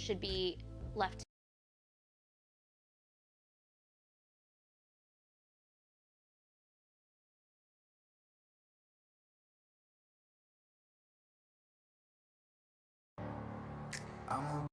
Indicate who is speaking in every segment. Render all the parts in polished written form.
Speaker 1: should be left
Speaker 2: I'm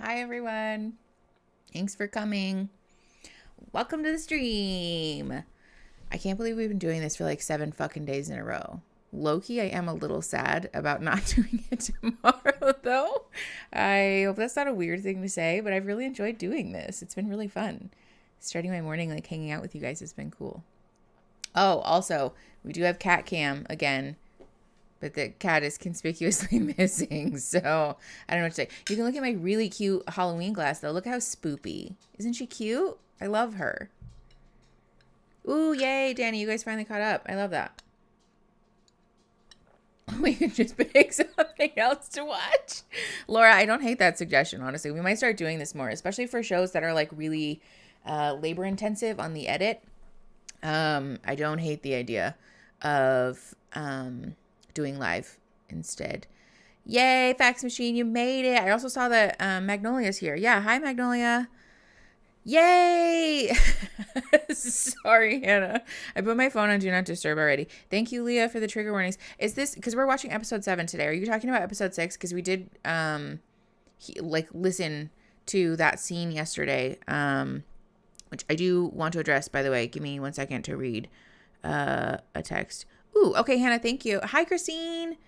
Speaker 1: Hi, everyone. Thanks for coming. Welcome to the stream. I can't believe we've been doing this for like 7 fucking days in a row. Low-key, I am a little sad about not doing it tomorrow, though. I hope that's not a weird thing to say, but I've really enjoyed doing this. It's been really fun. Starting my morning, like hanging out with you guys has been cool. Oh, also, we do have cat cam again, but the cat is conspicuously missing, so I don't know what to say. You can look at my really cute Halloween glass, though. Look how spoopy. Isn't she cute? I love her. Ooh, yay, Danny, you guys finally caught up. I love that. We could just pick something else to watch. Laura, I don't hate that suggestion, honestly. We might start doing this more, especially for shows that are like really labor intensive on the edit. I don't hate the idea of doing live instead. Yay, fax machine, you made it. I also saw that Magnolia's here. Yeah, hi, Magnolia. Yay! Sorry, Hannah. I put my phone on Do Not Disturb already. Thank you, Leah, for the trigger warnings. Is this because we're watching episode 7 today? Are you talking about episode 6? Because we did listen to that scene yesterday, which I do want to address, by the way. Give me 1 second to read a text. Ooh, okay, Hannah, thank you. Hi, Christine.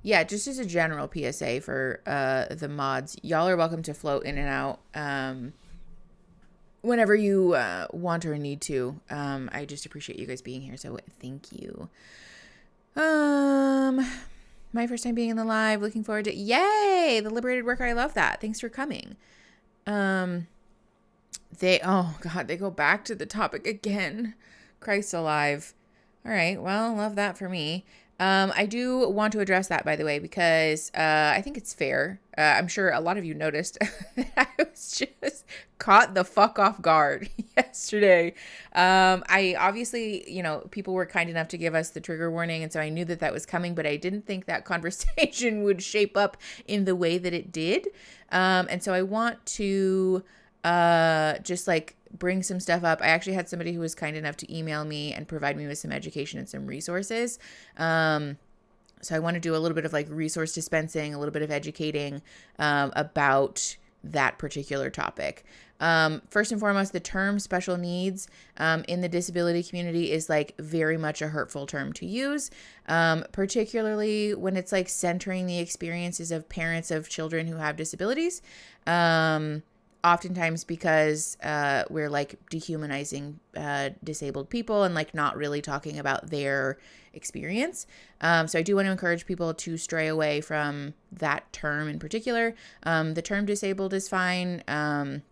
Speaker 1: Yeah, just as a general PSA for the mods, y'all are welcome to float in and out whenever you want or need to. I just appreciate you guys being here, so thank you. My first time being in the live, looking forward to yay, the liberated worker. I love that. Thanks for coming. Oh god, they go back to the topic again. Christ alive. All right, well, love that for me. I do want to address that, by the way, because I think it's fair. I'm sure a lot of you noticed that I was just caught the fuck off guard yesterday. I obviously, people were kind enough to give us the trigger warning, and so I knew that that was coming, but I didn't think that conversation would shape up in the way that it did. And so I want to just like bring some stuff up. I actually had somebody who was kind enough to email me and provide me with some education and some resources. So I want to do a little bit of like resource dispensing, a little bit of educating about that particular topic. First and foremost, the term special needs in the disability community is like very much a hurtful term to use, particularly when it's like centering the experiences of parents of children who have disabilities. Oftentimes because we're like dehumanizing disabled people and like not really talking about their experience. So I do want to encourage people to stray away from that term in particular. The term disabled is fine. And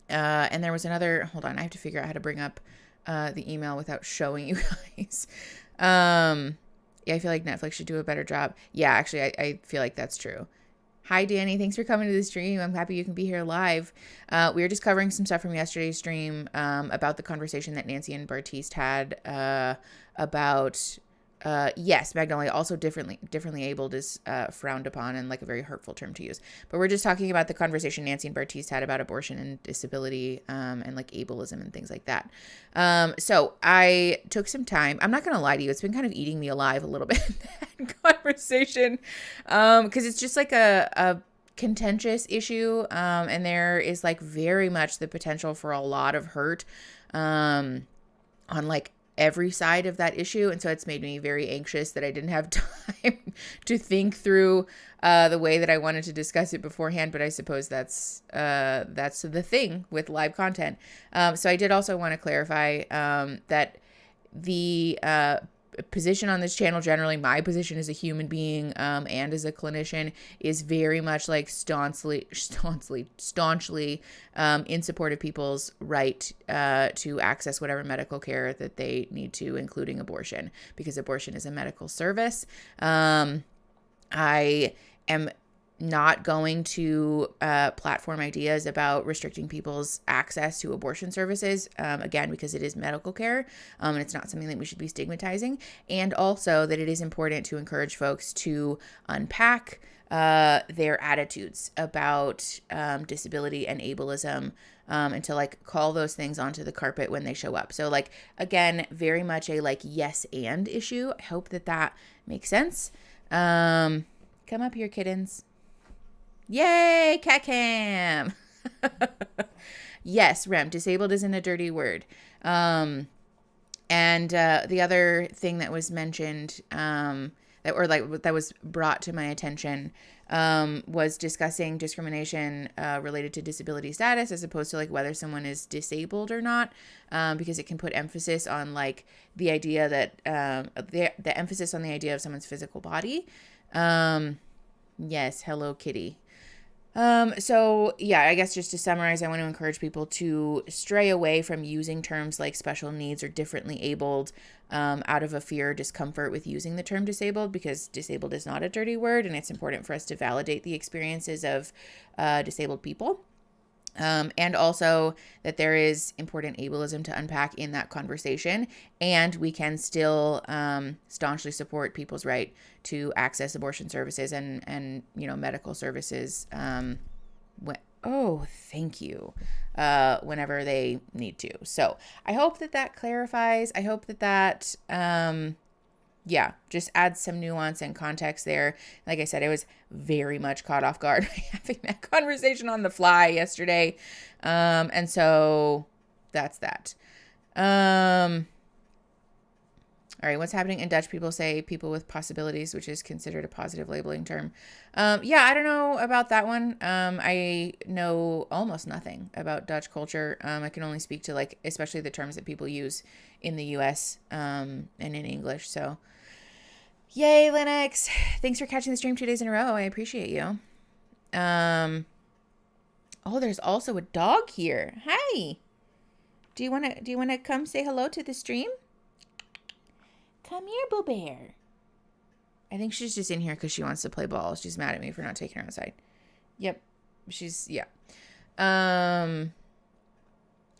Speaker 1: there was another, hold on, I have to figure out how to bring up the email without showing you guys. Yeah, I feel like Netflix should do a better job. Yeah, actually, I feel like that's true. Hi, Danny. Thanks for coming to the stream. I'm happy you can be here live. We were just covering some stuff from yesterday's stream about the conversation that Nancy and Bartiste had about, yes, Magnolia, also differently abled is frowned upon and like a very hurtful term to use. But we're just talking about the conversation Nancy and Bartiste had about abortion and disability and like ableism and things like that. So I took some time. I'm not going to lie to you. It's been kind of eating me alive a little bit, that conversation, because it's just like a contentious issue. And there is like very much the potential for a lot of hurt on like every side of that issue. And so it's made me very anxious that I didn't have time to think through the way that I wanted to discuss it beforehand. But I suppose that's the thing with live content. So I did also want to clarify that the position on this channel, generally my position as a human being and as a clinician, is very much like staunchly in support of people's right to access whatever medical care that they need to, including abortion, because abortion is a medical service. I am not going to platform ideas about restricting people's access to abortion services, again, because it is medical care, and it's not something that we should be stigmatizing, and also that it is important to encourage folks to unpack their attitudes about disability and ableism, and to like call those things onto the carpet when they show up. So like, again, very much a like yes and issue. I hope that makes sense. Come up here, kittens. Yay, cat cam. Yes, Rem, disabled isn't a dirty word. And the other thing that was mentioned, that was brought to my attention, was discussing discrimination related to disability status as opposed to like whether someone is disabled or not, because it can put emphasis on like the idea that the emphasis on the idea of someone's physical body. Yes, hello, kitty. So yeah, I guess just to summarize, I want to encourage people to stray away from using terms like special needs or differently abled, out of a fear or discomfort with using the term disabled, because disabled is not a dirty word, and it's important for us to validate the experiences of disabled people. And also that there is important ableism to unpack in that conversation, and we can still staunchly support people's right to access abortion services and medical services. Thank you. Whenever they need to. So I hope that clarifies. I hope that just adds some nuance and context there. Like I said, I was very much caught off guard by having that conversation on the fly yesterday. And so that's that. All right, what's happening in Dutch? People say people with possibilities, which is considered a positive labeling term. I don't know about that one. I know almost nothing about Dutch culture. I can only speak to like, especially the terms that people use in the US and in English. So yay, Linux. Thanks for catching the stream 2 days in a row. I appreciate you. There's also a dog here. Hi. Do you want to come say hello to the stream? Come here, Boo Bear. I think she's just in here because she wants to play ball. She's mad at me for not taking her outside. Yep.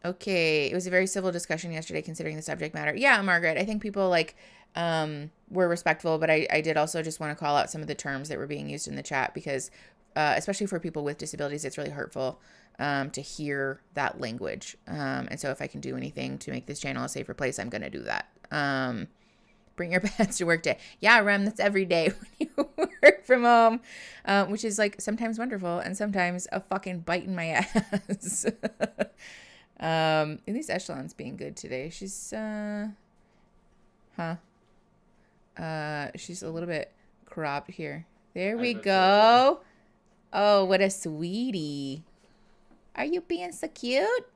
Speaker 1: Okay. It was a very civil discussion yesterday considering the subject matter. Yeah, Margaret. I think people were respectful, but I did also just want to call out some of the terms that were being used in the chat because especially for people with disabilities, it's really hurtful to hear that language. And so if I can do anything to make this channel a safer place, I'm going to do that. Bring your pets to work day. Yeah, Rem, that's every day when you work from home, which is like sometimes wonderful and sometimes a fucking bite in my ass. At least Echelon's being good today. She's, she's a little bit cropped here. There we go. Oh, what a sweetie. Are you being so cute?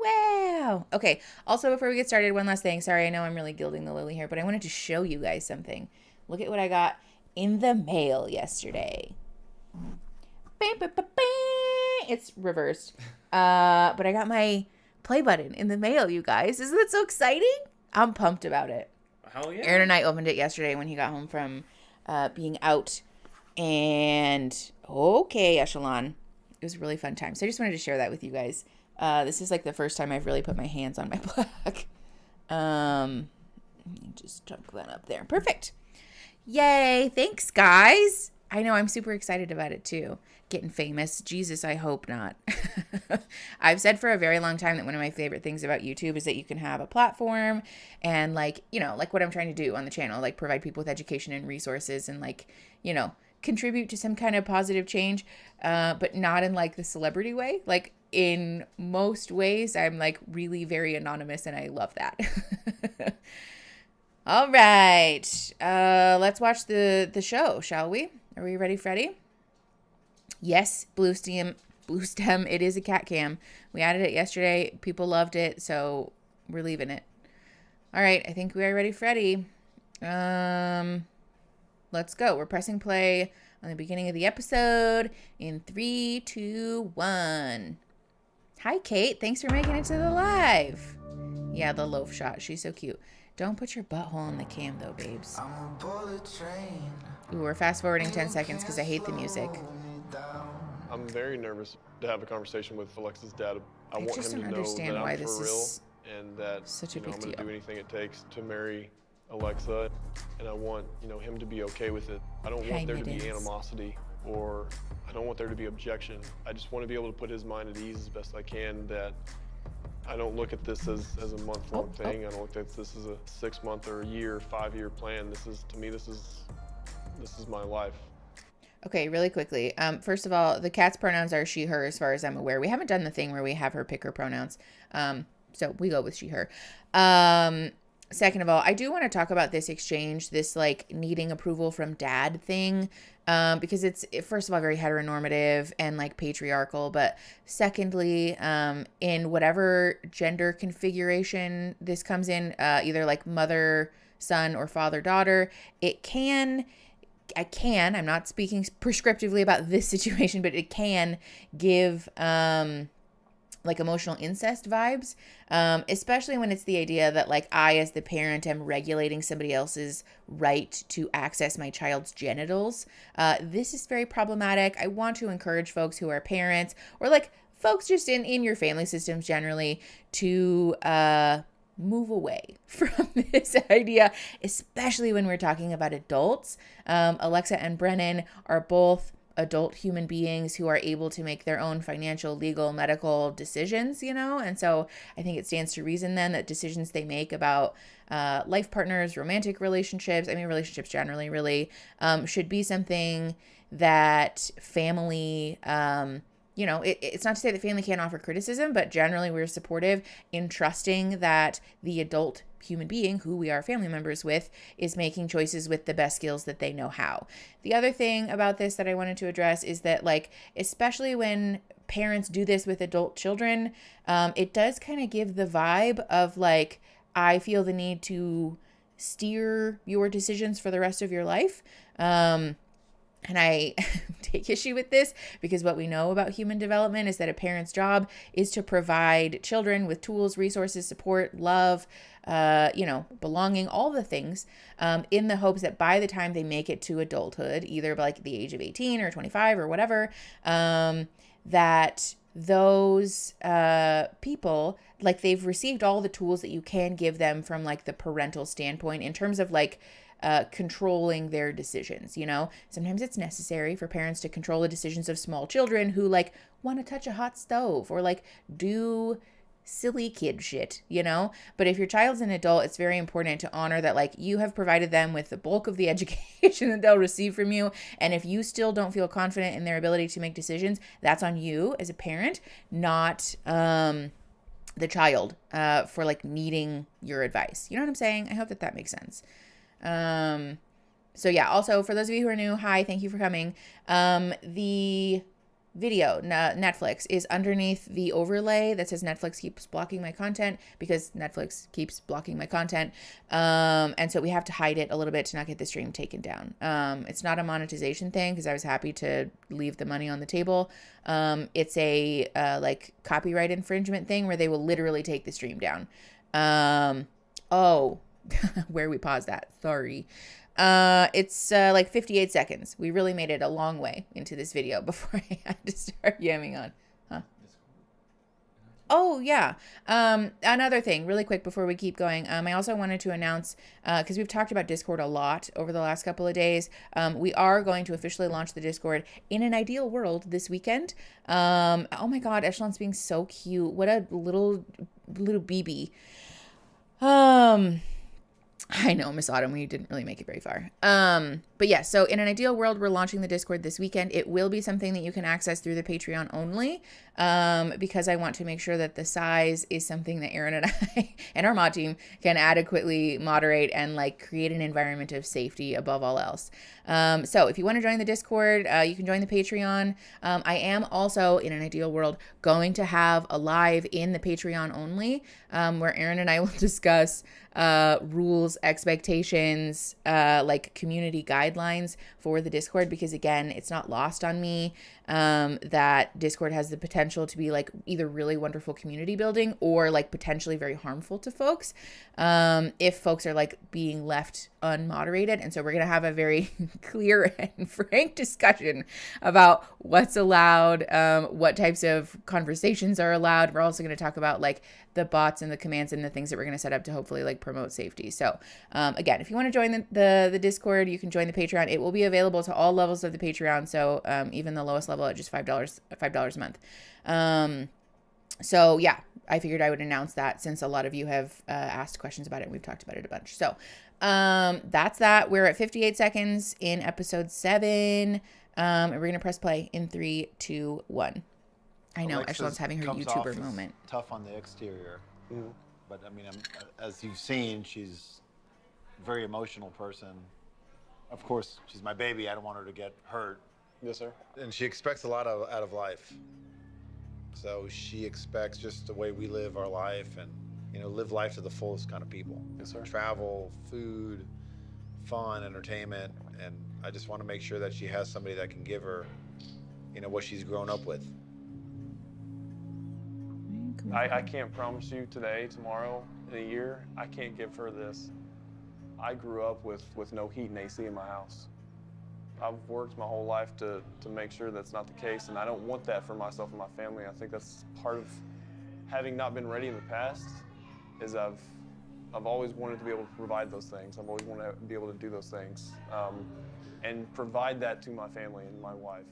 Speaker 1: Wow. Okay. Also, before we get started, one last thing. Sorry, I know I'm really gilding the lily here, but I wanted to show you guys something. Look at what I got in the mail yesterday. It's reversed. But I got my play button in the mail, you guys. Isn't that so exciting? I'm pumped about it.
Speaker 3: Hell yeah.
Speaker 1: Aaron and I opened it yesterday when he got home from being out. And okay, Echelon. It was a really fun time. So I just wanted to share that with you guys. This is like the first time I've really put my hands on my plaque. Just chunk that up there. Perfect. Yay. Thanks, guys. I know I'm super excited about it too. Getting famous. Jesus, I hope not. I've said for a very long time that one of my favorite things about YouTube is that you can have a platform and like what I'm trying to do on the channel, like provide people with education and resources and contribute to some kind of positive change, but not in like the celebrity way. Like in most ways, I'm like really very anonymous and I love that. All right. Let's watch the show, shall we? Are we ready, Freddie? Yes, Blue Stem. It is a cat cam. We added it yesterday. People loved it, so we're leaving it. All right. I think we are ready, Freddie. Let's go. We're pressing play on the beginning of the episode in 3, 2, 1. Hi, Kate. Thanks for making it to the live. Yeah, the loaf shot. She's so cute. Don't put your butthole in the cam, though, babes. Ooh, we're fast forwarding 10 seconds because I hate the music.
Speaker 4: I'm very nervous to have a conversation with Alexa's dad. I want
Speaker 1: just
Speaker 4: him
Speaker 1: don't
Speaker 4: to know
Speaker 1: understand
Speaker 4: that
Speaker 1: why
Speaker 4: I'm
Speaker 1: this
Speaker 4: for real
Speaker 1: is
Speaker 4: and that
Speaker 1: such a
Speaker 4: I'm
Speaker 1: big
Speaker 4: going to
Speaker 1: deal.
Speaker 4: do anything it takes to marry Alexa, and I want him to be okay with it. I don't want there to be animosity, or I don't want there to be objection. I just want to be able to put his mind at ease as best I can, that I don't look at this as a month-long thing. I don't look at this as a 6-month or a year, 5-year plan. This is, to me, this is my life.
Speaker 1: Okay, really quickly. First of all, the cat's pronouns are she, her, as far as I'm aware. We haven't done the thing where we have her pick her pronouns. So we go with she, her. Second of all, I do want to talk about this exchange, this like needing approval from dad thing, because it's, first of all, very heteronormative and like patriarchal. But secondly, in whatever gender configuration this comes in, either like mother, son, or father, daughter, I'm not speaking prescriptively about this situation, but it can give like emotional incest vibes, especially when it's the idea that like I, as the parent, am regulating somebody else's right to access my child's genitals. This is very problematic. I want to encourage folks who are parents or like folks just in your family systems generally to move away from this idea, especially when we're talking about adults. Alexa and Brennan are both adult human beings who are able to make their own financial, legal, medical decisions, and so I think it stands to reason then that decisions they make about life partners, romantic relationships, relationships generally really, should be something that family, it's not to say that family can't offer criticism, but generally we're supportive in trusting that the adult human being who we are family members with is making choices with the best skills that they know how. The other thing about this that I wanted to address is that, like, especially when parents do this with adult children, it does kind of give the vibe of like, I feel the need to steer your decisions for the rest of your life. And I take issue with this because what we know about human development is that a parent's job is to provide children with tools, resources, support, love, belonging, all the things, in the hopes that by the time they make it to adulthood, either by like the age of 18 or 25 or whatever, that those people, like, they've received all the tools that you can give them from like the parental standpoint in terms of like controlling their decisions. Sometimes it's necessary for parents to control the decisions of small children who like want to touch a hot stove or like do silly kid shit, but if your child's an adult, it's very important to honor that like you have provided them with the bulk of the education that they'll receive from you. And if you still don't feel confident in their ability to make decisions, that's on you as a parent, not the child, for like needing your advice. You know what I'm saying? I hope that makes sense. So yeah, also for those of you who are new, hi, thank you for coming. The video, Netflix, is underneath the overlay that says Netflix keeps blocking my content, because Netflix keeps blocking my content. And so we have to hide it a little bit to not get the stream taken down. It's not a monetization thing because I was happy to leave the money on the table. It's a, like copyright infringement thing where they will literally take the stream down. Where we paused that. Sorry. It's like 58 seconds. We really made it a long way into this video before I had to start yamming on. Huh? Oh, yeah. Another thing, really quick before we keep going. I also wanted to announce, because we've talked about Discord a lot over the last couple of days, we are going to officially launch the Discord in an ideal world this weekend. Oh my God, Echelon's being so cute. What a little BB. I know, Miss Autumn, we didn't really make it very far. But yeah, so in an ideal world, we're launching the Discord this weekend. It will be something that you can access through the Patreon only, because I want to make sure that the size is something that Aaron and I and our mod team can adequately moderate and like create an environment of safety above all else. So if you want to join the Discord, you can join the Patreon. I am also, in an ideal world, going to have a live in the Patreon only, where Aaron and I will discuss rules, expectations, like community guidelines for the Discord, because again, it's not lost on me that Discord has the potential to be like either really wonderful community building or like potentially very harmful to folks if folks are like being left unmoderated. And so we're going to have a very clear and frank discussion about what's allowed, what types of conversations are allowed. We're also going to talk about like the bots and the commands and the things that we're going to set up to hopefully like promote safety. So again, if you want to join the Discord, you can join the Patreon. It will be available to all levels of the Patreon. So even the lowest level at just $5 a month. So yeah, I figured I would announce that since a lot of you have asked questions about it and we've talked about it a bunch. So that's that. We're at 58 seconds in episode 7. And we're going to press play in 3, 2, 1. I know, Echelon's having her
Speaker 3: comes
Speaker 1: YouTuber
Speaker 3: off
Speaker 1: moment.
Speaker 3: Tough on the exterior, but I mean, as you've seen, she's a very emotional person. Of course, she's my baby. I don't want her to get hurt.
Speaker 4: Yes, sir.
Speaker 5: And she expects a lot out of life. So she expects just the way we live our life and, live life to the fullest kind of people.
Speaker 4: Yes, sir.
Speaker 5: Travel, food, fun, entertainment. And I just want to make sure that she has somebody that can give her, what she's grown up with.
Speaker 4: I can't promise you today, tomorrow, in a year, I can't give her this. I grew up with no heat and AC in my house. I've worked my whole life to make sure that's not the case, and I don't want that for myself and my family. I think that's part of having not been ready in the past, is I've always wanted to be able to provide those things. I've always wanted to be able to do those things, and provide that to my family and my wife.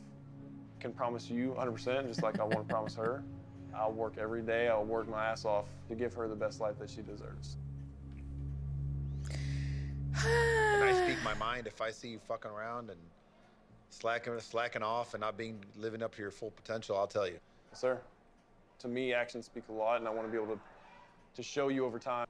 Speaker 4: I can promise you 100%, just like I want to promise her. I'll work every day. I'll work my ass off to give her the best life that she deserves.
Speaker 5: And I speak my mind. If I see you fucking around and slacking off and not living up to your full potential, I'll tell you.
Speaker 4: Yes, sir. To me, actions speak a lot, and I want to be able to show you over time.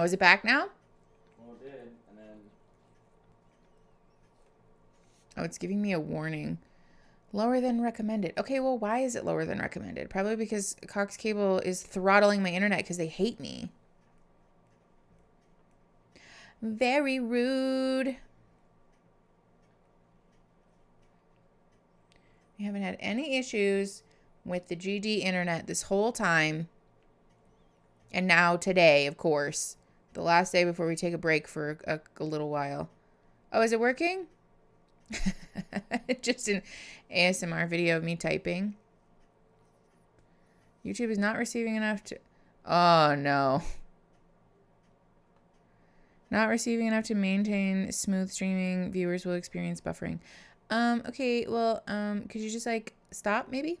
Speaker 1: Oh, is it back now?
Speaker 3: Well, it did, and then...
Speaker 1: Oh, it's giving me a warning. Lower than recommended. Okay, well, why is it lower than recommended? Probably because Cox Cable is throttling my internet because they hate me. Very rude. We haven't had any issues with the GD internet this whole time. And now today, of course. The last day before we take a break for a little while. Oh, is it working? Just an ASMR video of me typing. YouTube is not receiving enough to... Oh, no. Not receiving enough to maintain smooth streaming. Viewers will experience buffering. Okay, well, could you just, like, stop, maybe?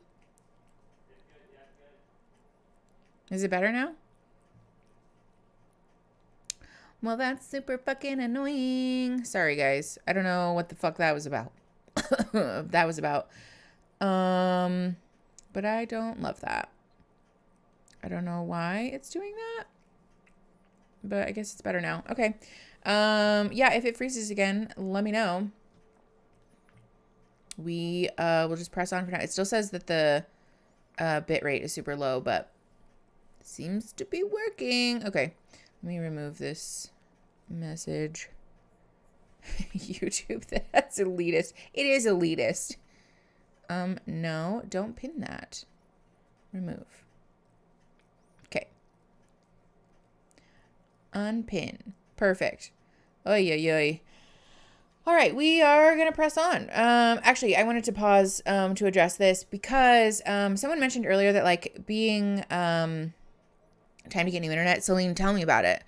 Speaker 1: Is it better now? Well, that's super fucking annoying. Sorry, guys. I don't know what the fuck that was about. But I don't love that. I don't know why it's doing that. But I guess it's better now. Okay. Yeah, if it freezes again, let me know. We will just press on for now. It still says that the bit rate is super low, but it seems to be working. Okay. Let me remove this message. YouTube, that's elitist. It is elitist. No, don't pin that. Remove. Okay. Unpin. Perfect. Oy, oy, oy. All right, we are going to press on. Actually, I wanted to pause to address this because someone mentioned earlier that, like, being time to get new internet. Celine, tell me about it.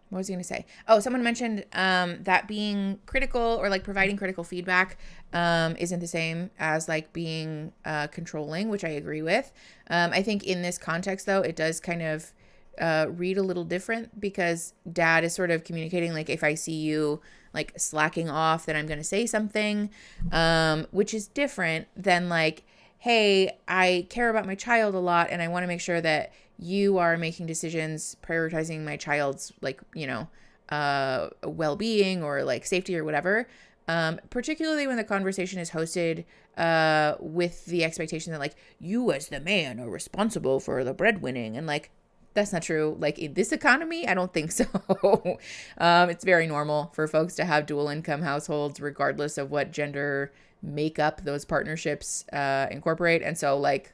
Speaker 1: What was I going to say? Oh, someone mentioned that being critical or, like, providing critical feedback isn't the same as, like, being controlling, which I agree with. I think in this context, though, it does kind of read a little different because dad is sort of communicating, like, if I see you, like, slacking off, then I'm going to say something, which is different than, like, hey, I care about my child a lot and I want to make sure that you are making decisions prioritizing my child's, like, you know, well-being or, like, safety or whatever. Particularly when the conversation is hosted with the expectation that, like, you as the man are responsible for the breadwinning, and, like, that's not true. Like, in this economy, I don't think so. It's very normal for folks to have dual income households regardless of what gender makeup those partnerships incorporate. And so, like,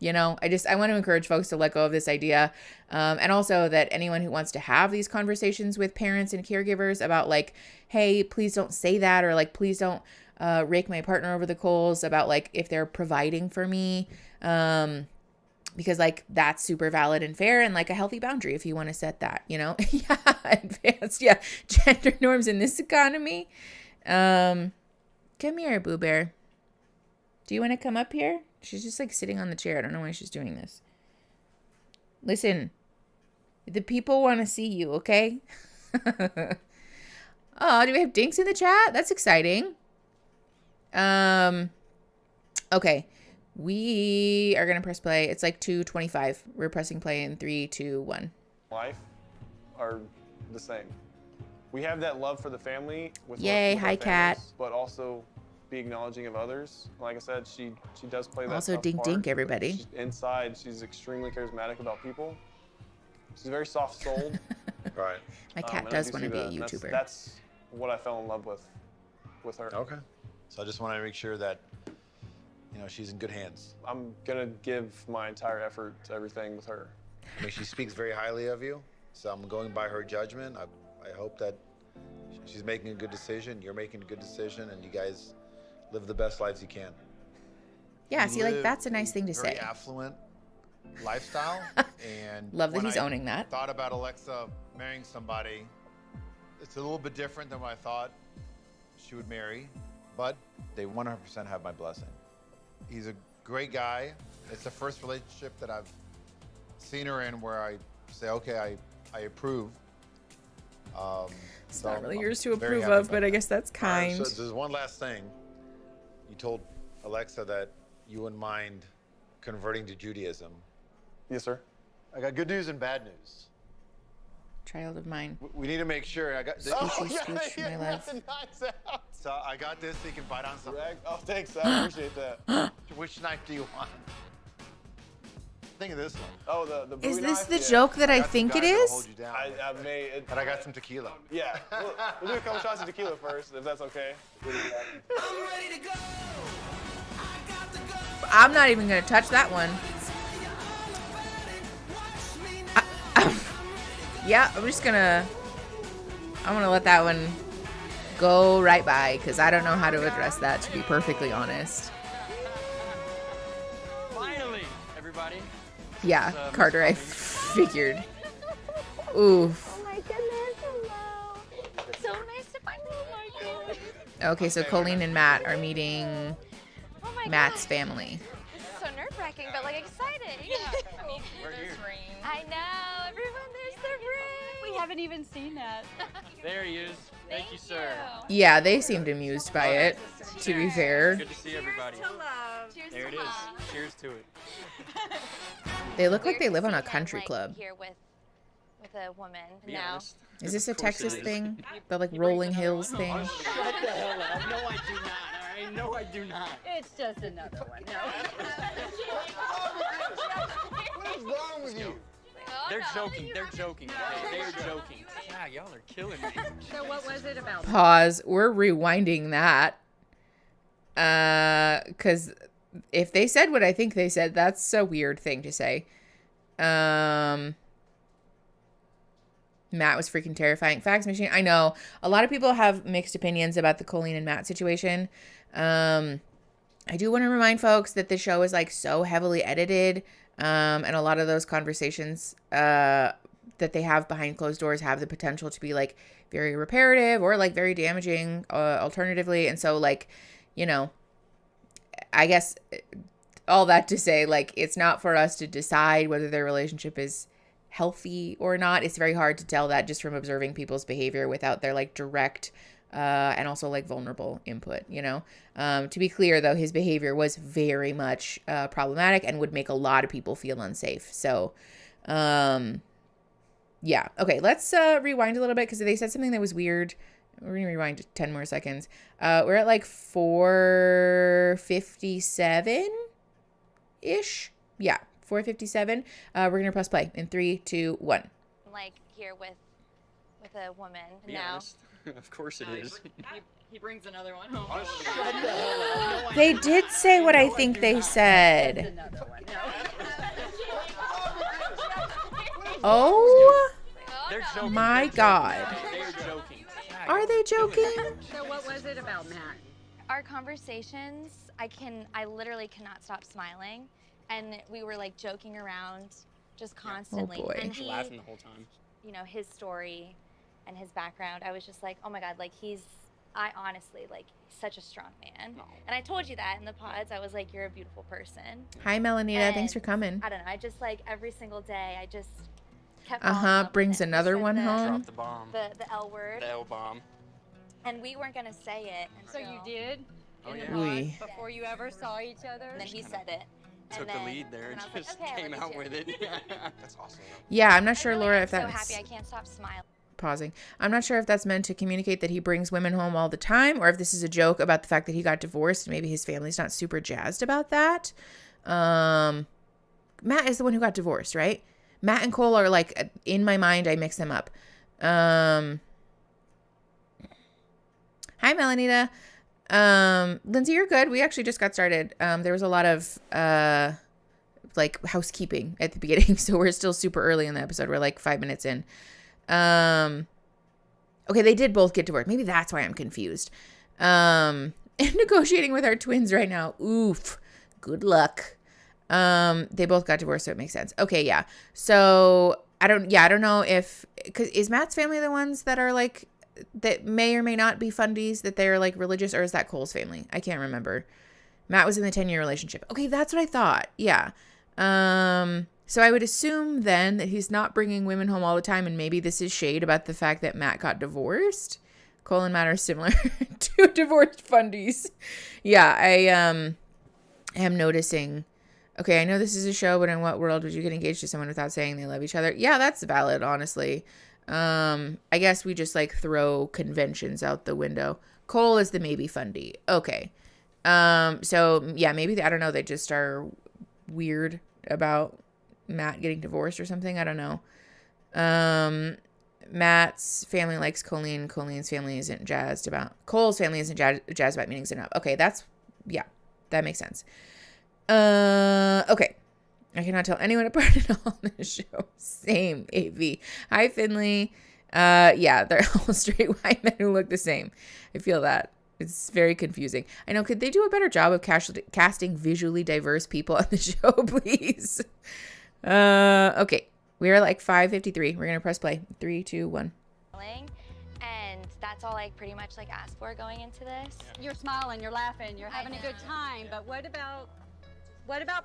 Speaker 1: you know, I want to encourage folks to let go of this idea. And also that anyone who wants to have these conversations with parents and caregivers about, like, hey, please don't say that, or, like, please don't rake my partner over the coals about, like, if they're providing for me. because like that's super valid and fair and like a healthy boundary if you want to set that, you know. Yeah, advanced, yeah, gender norms in this economy. Come here, Boo Bear. Do you want to come up here? She's just like sitting on the chair. I don't know why she's doing this. Listen, the people want to see you, okay? Oh, do we have Dinks in the chat? That's exciting. Okay. We are going to press play. It's like 2:25. We're pressing play in 3, 2, 1.
Speaker 4: Life are the same. We have that love for the family with
Speaker 1: Yay,
Speaker 4: with
Speaker 1: hi,
Speaker 4: our
Speaker 1: Kat.
Speaker 4: families, but also be acknowledging of others. Like I said, she does play that
Speaker 1: Also,
Speaker 4: tough
Speaker 1: dink,
Speaker 4: part.
Speaker 1: dink, everybody.
Speaker 4: Inside, she's extremely charismatic about people. She's very soft-souled.
Speaker 5: Right.
Speaker 1: My cat
Speaker 4: and I
Speaker 1: does
Speaker 4: do
Speaker 1: want to
Speaker 4: see
Speaker 1: be a
Speaker 4: that, and
Speaker 1: YouTuber.
Speaker 4: That's what I fell in love with her.
Speaker 5: Okay. So I just want to make sure that, you know, she's in good hands.
Speaker 4: I'm gonna give my entire effort to everything with her.
Speaker 5: I mean, she speaks very highly of you, so I'm going by her judgment. I hope that she's making a good decision, you're making a good decision, and you guys live the best lives you can.
Speaker 1: Yeah,
Speaker 3: You
Speaker 1: see, like,
Speaker 3: live
Speaker 1: that's a nice thing to
Speaker 3: very
Speaker 1: say.
Speaker 3: affluent lifestyle, and
Speaker 1: Love that
Speaker 3: when
Speaker 1: he's
Speaker 3: I
Speaker 1: owning that.
Speaker 3: thought about Alexa marrying somebody, it's a little bit different than what I thought she would marry, but they 100% have my blessing. He's a great guy. It's the first relationship that I've seen her in where I say, okay, I approve.
Speaker 1: It's
Speaker 3: So
Speaker 1: not really
Speaker 3: I'm
Speaker 1: yours to
Speaker 3: very
Speaker 1: approve
Speaker 3: happy
Speaker 1: of,
Speaker 3: about
Speaker 1: but I
Speaker 3: that.
Speaker 1: guess that's
Speaker 5: All right,
Speaker 1: kind.
Speaker 5: so there's one last thing. You told Alexa that you wouldn't mind converting to Judaism.
Speaker 4: Yes, sir.
Speaker 3: I got good news and bad news.
Speaker 1: Child of mine.
Speaker 3: We need to make sure. I got.
Speaker 1: Scooch, scooch, my love.
Speaker 3: So I got this so you can bite on something.
Speaker 4: Oh, thanks. I appreciate that.
Speaker 3: Which knife do you want? Think of this one.
Speaker 4: Oh, the Bowie
Speaker 1: Is this
Speaker 4: knife?
Speaker 1: the
Speaker 4: Yeah.
Speaker 1: joke that I
Speaker 3: got some
Speaker 1: think it
Speaker 3: guys that'll
Speaker 1: is?
Speaker 3: hold you down.
Speaker 4: I may. It,
Speaker 3: And I got some tequila.
Speaker 4: yeah, we'll do a couple shots of tequila first, if that's okay.
Speaker 1: I'm not even going to touch that one. Yeah, I'm just going to... I'm going to let that one go right by because I don't know how to address that, to be perfectly honest.
Speaker 6: Finally, everybody.
Speaker 1: Yeah,
Speaker 6: Miss
Speaker 1: Carter, I
Speaker 6: Coffee.
Speaker 1: figured. Oof.
Speaker 7: Oh my goodness, hello. It's so nice to find you. Oh my gosh.
Speaker 1: Okay, so Colleen and Matt are meeting
Speaker 7: Oh my
Speaker 1: Matt's
Speaker 7: gosh.
Speaker 1: family.
Speaker 7: This is so nerve-wracking, but like exciting.
Speaker 6: We're here.
Speaker 7: I know, everyone, there's the ring.
Speaker 8: We haven't even seen that.
Speaker 6: There he is. Thank you, sir.
Speaker 1: Yeah, they seemed amused by it, to be fair.
Speaker 6: Good to see everybody.
Speaker 7: Cheers
Speaker 6: There
Speaker 7: to
Speaker 6: it is.
Speaker 7: love.
Speaker 6: Cheers to it.
Speaker 1: They look like
Speaker 7: Weird
Speaker 1: they
Speaker 7: to
Speaker 1: live on
Speaker 7: see
Speaker 1: a
Speaker 7: them,
Speaker 1: country
Speaker 7: like,
Speaker 1: club.
Speaker 7: Here with a woman
Speaker 6: Be
Speaker 7: now.
Speaker 6: honest.
Speaker 1: Is this a
Speaker 6: Of course it
Speaker 1: Texas
Speaker 6: is.
Speaker 1: thing? The like rolling hills thing?
Speaker 6: Oh, shut the hell up. No, I do not. All right? No, I do not.
Speaker 8: It's just another one.
Speaker 3: What is wrong with you?
Speaker 6: They're joking. They're joking. Okay? They are joking. Yeah, y'all are killing me.
Speaker 8: So what was it about?
Speaker 1: Pause. We're rewinding that. Because if they said what I think they said, that's a weird thing to say. Matt was freaking terrifying. Fax machine. I know a lot of people have mixed opinions about the Colleen and Matt situation. I do want to remind folks that the show is like so heavily edited. And a lot of those conversations that they have behind closed doors have the potential to be like very reparative or like very damaging alternatively. And so like, you know, I guess all that to say, like, it's not for us to decide whether their relationship is healthy or not. It's very hard to tell that just from observing people's behavior without their like direct and also like vulnerable input, you know. To be clear though, his behavior was very much problematic and would make a lot of people feel unsafe. So yeah, okay, let's rewind a little bit because they said something that was weird. We're gonna rewind 10 more seconds. We're at like 4:57 ish. Yeah, 4:57. We're gonna press play in 3, 2, 1.
Speaker 7: Like here with a woman
Speaker 6: Be
Speaker 7: now.
Speaker 6: honest. Of course it is.
Speaker 8: He brings another one home.
Speaker 6: Oh, shut the hell up. No, I
Speaker 1: They
Speaker 6: do
Speaker 1: did
Speaker 6: not.
Speaker 1: say what I
Speaker 6: No,
Speaker 1: think
Speaker 6: do
Speaker 1: they
Speaker 6: not.
Speaker 1: said.
Speaker 8: Another one.
Speaker 1: Oh
Speaker 6: They're joking.
Speaker 1: my
Speaker 6: They're joking.
Speaker 1: God.
Speaker 6: They are joking. Yeah,
Speaker 1: Are
Speaker 6: y'all
Speaker 1: they
Speaker 6: killing me.
Speaker 1: joking?
Speaker 8: So what was it about Matt?
Speaker 7: Our conversations, I literally cannot stop smiling. and we were like joking around just constantly.
Speaker 1: Oh, boy.
Speaker 7: And
Speaker 6: Just laughing the whole time.
Speaker 7: you know, his story and his background, I was just like, oh my God, like I honestly, like, such a strong man.
Speaker 6: Aw.
Speaker 7: And I told you that in the pods. I was like, you're a beautiful person.
Speaker 1: Hi, Melanita. Thanks for
Speaker 7: And
Speaker 1: coming.
Speaker 7: I don't know. I just like every single day, I just kept falling in love with
Speaker 1: Brings
Speaker 7: him. He
Speaker 1: another
Speaker 7: said
Speaker 1: one home.
Speaker 6: Drop the bomb.
Speaker 7: The L word.
Speaker 6: The L bomb.
Speaker 7: And we weren't going to say it.
Speaker 8: So you did?
Speaker 6: Oh,
Speaker 8: In
Speaker 6: yeah.
Speaker 8: the pod
Speaker 1: Oy.
Speaker 8: before you ever saw each other?
Speaker 7: And then he said it.
Speaker 6: Took
Speaker 7: and
Speaker 6: the
Speaker 7: then,
Speaker 6: lead there
Speaker 7: and
Speaker 6: and
Speaker 7: I was
Speaker 6: just
Speaker 7: like, okay, I
Speaker 6: came
Speaker 7: love
Speaker 6: out
Speaker 7: you
Speaker 6: with
Speaker 7: too.
Speaker 6: it. That's awesome.
Speaker 1: Yeah, I'm not
Speaker 7: I
Speaker 1: sure,
Speaker 7: really
Speaker 1: Laura,
Speaker 7: am
Speaker 1: if
Speaker 7: so
Speaker 1: that's
Speaker 7: happy. I can't stop smiling.
Speaker 1: pausing. I'm not sure if that's meant to communicate that he brings women home all the time, or if this is a joke about the fact that he got divorced and maybe his family's not super jazzed about that. Matt is the one who got divorced, right? Matt and Cole are like, in my mind, I mix them up. Hi, Melanita. Lindsay, you're good. We actually just got started. There was a lot of like housekeeping at the beginning, so we're still super early in the episode. We're like 5 minutes in. Okay, they did both get divorced. Maybe that's why I'm confused. And negotiating with our twins right now. Oof. Good luck. They both got divorced, so it makes sense. Okay, yeah. So I don't know if, cause is Matt's family the ones that are like, that may or may not be fundies, that they're like religious, or is that Cole's family? I can't remember. Matt was in the 10-year relationship. Okay, that's what I thought. Yeah. So I would assume then that he's not bringing women home all the time, and maybe this is shade about the fact that Matt got divorced. Cole and Matt are similar to divorced fundies. Yeah, I am noticing. Okay, I know this is a show, but in what world would you get engaged to someone without saying they love each other? Yeah, that's valid, honestly. I guess we just like throw conventions out the window. Cole is the maybe fundy. Okay. So yeah, maybe I don't know. They just are weird about Matt getting divorced or something. I don't know. Matt's family likes Colleen. Colleen's family isn't jazzed about. Cole's family isn't jazzed about meetings enough. Okay, that makes sense. Okay. I cannot tell anyone apart at all on this show. Same, AV. Hi, Finley. Yeah, they're all straight white men who look the same. I feel that. It's very confusing. I know. Could they do a better job of casting visually diverse people on the show, please? Okay. We are like 5:53. We're going to press play. 3, 2, 1.
Speaker 7: And that's all I pretty much like asked for going into this.
Speaker 8: You're smiling, you're laughing, you're having a good time, but what about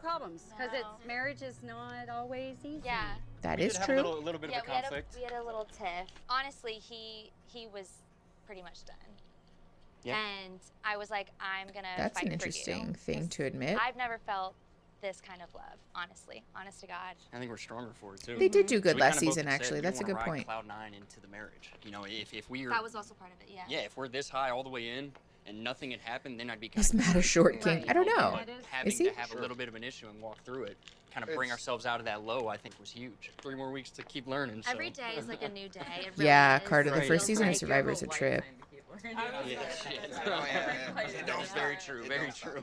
Speaker 8: problems? Because marriage is not always easy.
Speaker 7: Yeah.
Speaker 1: That
Speaker 6: We
Speaker 1: is
Speaker 6: did have
Speaker 1: true.
Speaker 6: a little bit of a conflict.
Speaker 7: We had a little tiff. Honestly, he was pretty much done.
Speaker 6: Yeah.
Speaker 7: And I was like, I'm gonna
Speaker 1: That's
Speaker 7: fight
Speaker 1: an
Speaker 7: for you.
Speaker 1: interesting thing to admit.
Speaker 7: I've never felt this kind of love, honestly. Honest to God.
Speaker 6: I think we're stronger for it too.
Speaker 1: They did do good
Speaker 6: So we
Speaker 1: last
Speaker 6: kinda both
Speaker 1: season,
Speaker 6: said
Speaker 1: actually.
Speaker 6: we
Speaker 1: That's a
Speaker 6: wanna
Speaker 1: good
Speaker 6: ride
Speaker 1: point.
Speaker 6: Cloud 9 into the marriage. You know, if we were.
Speaker 7: That was also part of it, yeah.
Speaker 6: Yeah, if we're this high all the way in and nothing had happened, then I'd be.
Speaker 1: Is Matt a short king?
Speaker 7: Right.
Speaker 1: I don't know.
Speaker 6: But having
Speaker 1: Is he?
Speaker 6: to have a little bit of an issue and walk through it, kind of bring ourselves out of that low, I think was huge. 3 more weeks to keep learning.
Speaker 7: Every
Speaker 6: so.
Speaker 7: day is like a new day. It really
Speaker 1: Yeah,
Speaker 7: is.
Speaker 1: Carter, the
Speaker 6: Right.
Speaker 1: first season of
Speaker 7: Like your
Speaker 1: Survivor is a
Speaker 7: whole
Speaker 1: trip.
Speaker 6: Yeah, shit. No, very true, very true.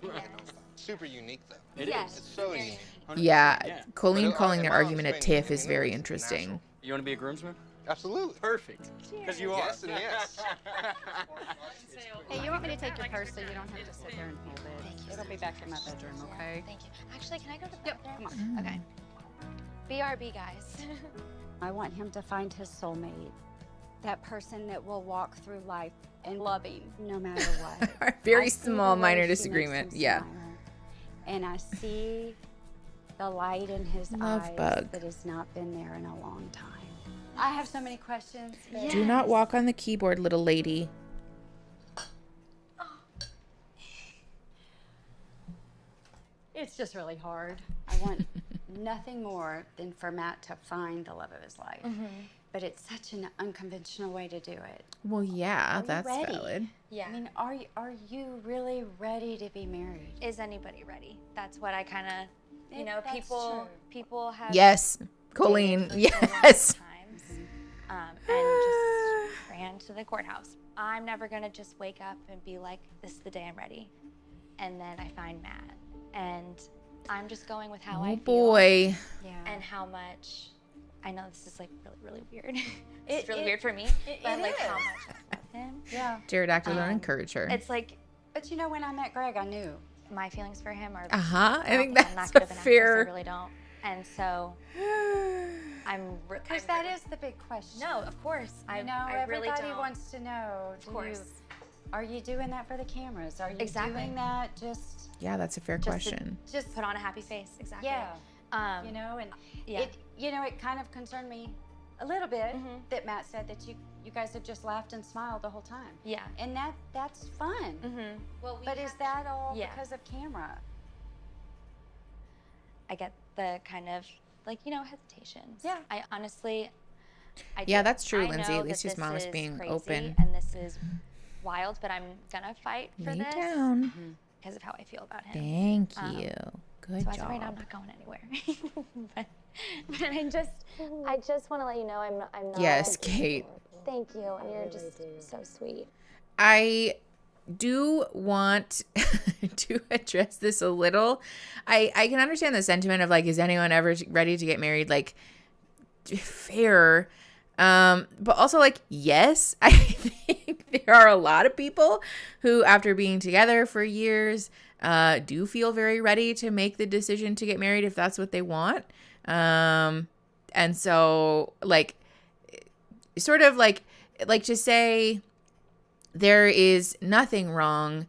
Speaker 9: Super unique though.
Speaker 6: It
Speaker 7: Yes.
Speaker 6: is.
Speaker 9: It's so
Speaker 7: Very.
Speaker 9: unique.
Speaker 1: Yeah, Colleen
Speaker 9: But
Speaker 1: calling their
Speaker 9: my
Speaker 1: argument a
Speaker 9: mom's
Speaker 1: tiff
Speaker 9: swinging,
Speaker 1: is
Speaker 9: you
Speaker 1: very
Speaker 9: know, it's
Speaker 1: interesting.
Speaker 9: natural.
Speaker 6: You want to be a groomsman?
Speaker 9: Absolutely.
Speaker 6: Perfect. Because you are.
Speaker 9: Yes and yes.
Speaker 8: Hey, you want me to take your purse so you don't have to sit there and hold it? It'll be back in my bedroom, okay?
Speaker 7: Thank you. Actually, can I go to the
Speaker 8: Yep,
Speaker 7: bathroom?
Speaker 8: come on.
Speaker 7: Okay. BRB, guys.
Speaker 10: I want him to find his soulmate, that person that will walk through life and loving no matter what.
Speaker 1: Our very
Speaker 10: I see the
Speaker 1: small
Speaker 10: way
Speaker 1: minor
Speaker 10: she makes
Speaker 1: disagreement.
Speaker 10: him
Speaker 1: Yeah.
Speaker 10: smile. And I see the light in his
Speaker 1: Love
Speaker 10: eyes
Speaker 1: bug.
Speaker 10: that has not been there in a long time. I have so many questions. but-
Speaker 1: Do not walk on the keyboard, little lady.
Speaker 8: It's just really hard.
Speaker 10: I want nothing more than for Matt to find the love of his life. But it's such an unconventional way to do it.
Speaker 1: Well, yeah,
Speaker 10: Are you
Speaker 1: that's
Speaker 10: ready?
Speaker 1: valid.
Speaker 7: Yeah.
Speaker 10: I mean, are you really ready to be married?
Speaker 7: Is anybody ready? That's what I kind of, you know,
Speaker 10: That's
Speaker 7: people have.
Speaker 1: Yes, Colleen.
Speaker 7: dated for so many
Speaker 1: Yes.
Speaker 7: times, and just ran to the courthouse. I'm never gonna just wake up and be like, "This is the day I'm ready," and then I find Matt, and I'm just going with how I
Speaker 1: Oh
Speaker 7: feel
Speaker 1: boy.
Speaker 10: Yeah.
Speaker 7: and how much. I know this is like really weird.
Speaker 10: It-
Speaker 7: It's really
Speaker 10: it-
Speaker 7: weird for me, but
Speaker 10: it
Speaker 7: like how
Speaker 10: is.
Speaker 7: much I love him.
Speaker 10: Yeah.
Speaker 1: Jared Actor, don't
Speaker 7: Um,
Speaker 1: encourage her.
Speaker 7: It's like
Speaker 10: But you know, when I met Greg, I knew.
Speaker 7: my feelings for him are.
Speaker 1: I think
Speaker 7: I'm not
Speaker 1: that's
Speaker 7: good
Speaker 1: a
Speaker 7: of an actress,
Speaker 1: fair.
Speaker 7: I really don't. And so,
Speaker 10: Because that is the big question.
Speaker 7: No, of course.
Speaker 10: I know
Speaker 7: I really
Speaker 10: everybody
Speaker 7: don't.
Speaker 10: wants to know.
Speaker 7: Of course.
Speaker 10: Are you doing that for the cameras? Are you
Speaker 7: Exactly.
Speaker 10: doing that just?
Speaker 1: Yeah, that's a fair question.
Speaker 7: Just put on a happy face. Exactly.
Speaker 10: Yeah. You know, and
Speaker 7: yeah.
Speaker 10: it kind of concerned me a little bit
Speaker 7: Mm-hmm.
Speaker 10: that Matt said that you guys have just laughed and smiled the whole time.
Speaker 7: Yeah.
Speaker 10: And that's fun.
Speaker 7: Mm-hmm. Well,
Speaker 10: But is that all
Speaker 7: Yeah.
Speaker 10: because of camera?
Speaker 7: I get the kind of hesitations.
Speaker 10: Yeah.
Speaker 7: I honestly.
Speaker 1: Yeah,
Speaker 7: do.
Speaker 1: that's true,
Speaker 7: I
Speaker 1: Lindsay.
Speaker 7: know
Speaker 1: At least
Speaker 7: that
Speaker 1: his mom is
Speaker 7: this
Speaker 1: being
Speaker 7: crazy
Speaker 1: open.
Speaker 7: And this is wild, but I'm gonna fight for
Speaker 1: Lay
Speaker 7: this
Speaker 1: down.
Speaker 7: because of how I feel about him.
Speaker 1: Thank you. Good
Speaker 7: So as
Speaker 1: job.
Speaker 7: of right now, I'm not going anywhere. but I just want to let you know I'm not.
Speaker 1: Yes, Kate.
Speaker 7: Thank you, and you're just so sweet.
Speaker 1: I do want to address this a little. I can understand the sentiment of like, is anyone ever ready to get married? Like, fair. But also like, yes, I think there are a lot of people who, after being together for years, do feel very ready to make the decision to get married if that's what they want. And so like, sort of like to say there is nothing wrong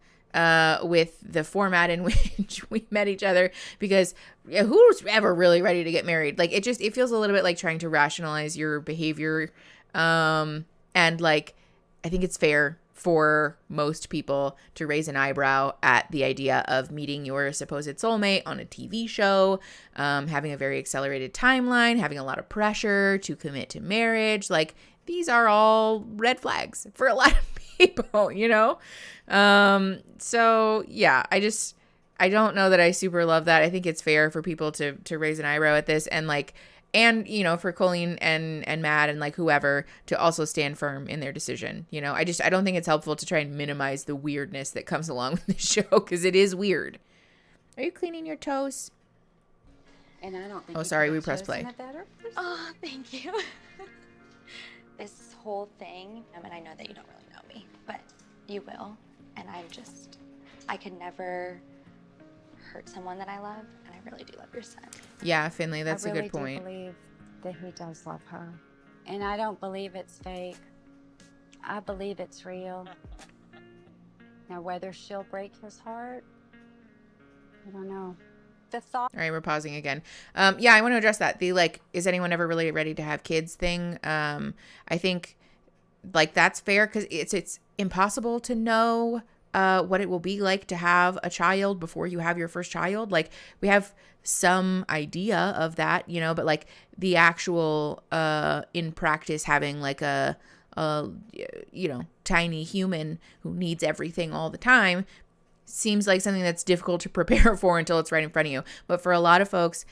Speaker 1: with the format in which we met each other, because who's ever really ready to get married? Like it feels a little bit like trying to rationalize your behavior. And like, I think it's fair for most people to raise an eyebrow at the idea of meeting your supposed soulmate on a TV show, having a very accelerated timeline, having a lot of pressure to commit to marriage. Like these are all red flags for a lot of people, you know? So yeah, I don't know that I super love that. I think it's fair for people to raise an eyebrow at this, and like, and you know, for Colleen and Matt and like whoever to also stand firm in their decision. You know, I don't think it's helpful to try and minimize the weirdness that comes along with the show, because it is weird. Are you cleaning your toes?
Speaker 10: And I don't think.
Speaker 1: Oh, sorry, we pressed play.
Speaker 7: Oh, thank you. This whole thing, and I know that you don't really know me, but you will. And I could never hurt someone that I love, and I really do love your son.
Speaker 1: Yeah, Finley, that's a good
Speaker 10: I
Speaker 1: point.
Speaker 10: really do believe that he does love her. And I don't believe it's fake. I believe it's real. Now, whether she'll break his heart, I don't know. The thought.
Speaker 1: All right, we're pausing again. Yeah, I want to address that. The like, is anyone ever really ready to have kids thing? I think like that's fair, because it's impossible to know what it will be like to have a child before you have your first child. Like we have some idea of that, you know, but like the actual in practice having like a you know, tiny human who needs everything all the time seems like something that's difficult to prepare for until it's right in front of you. But for a lot of folks,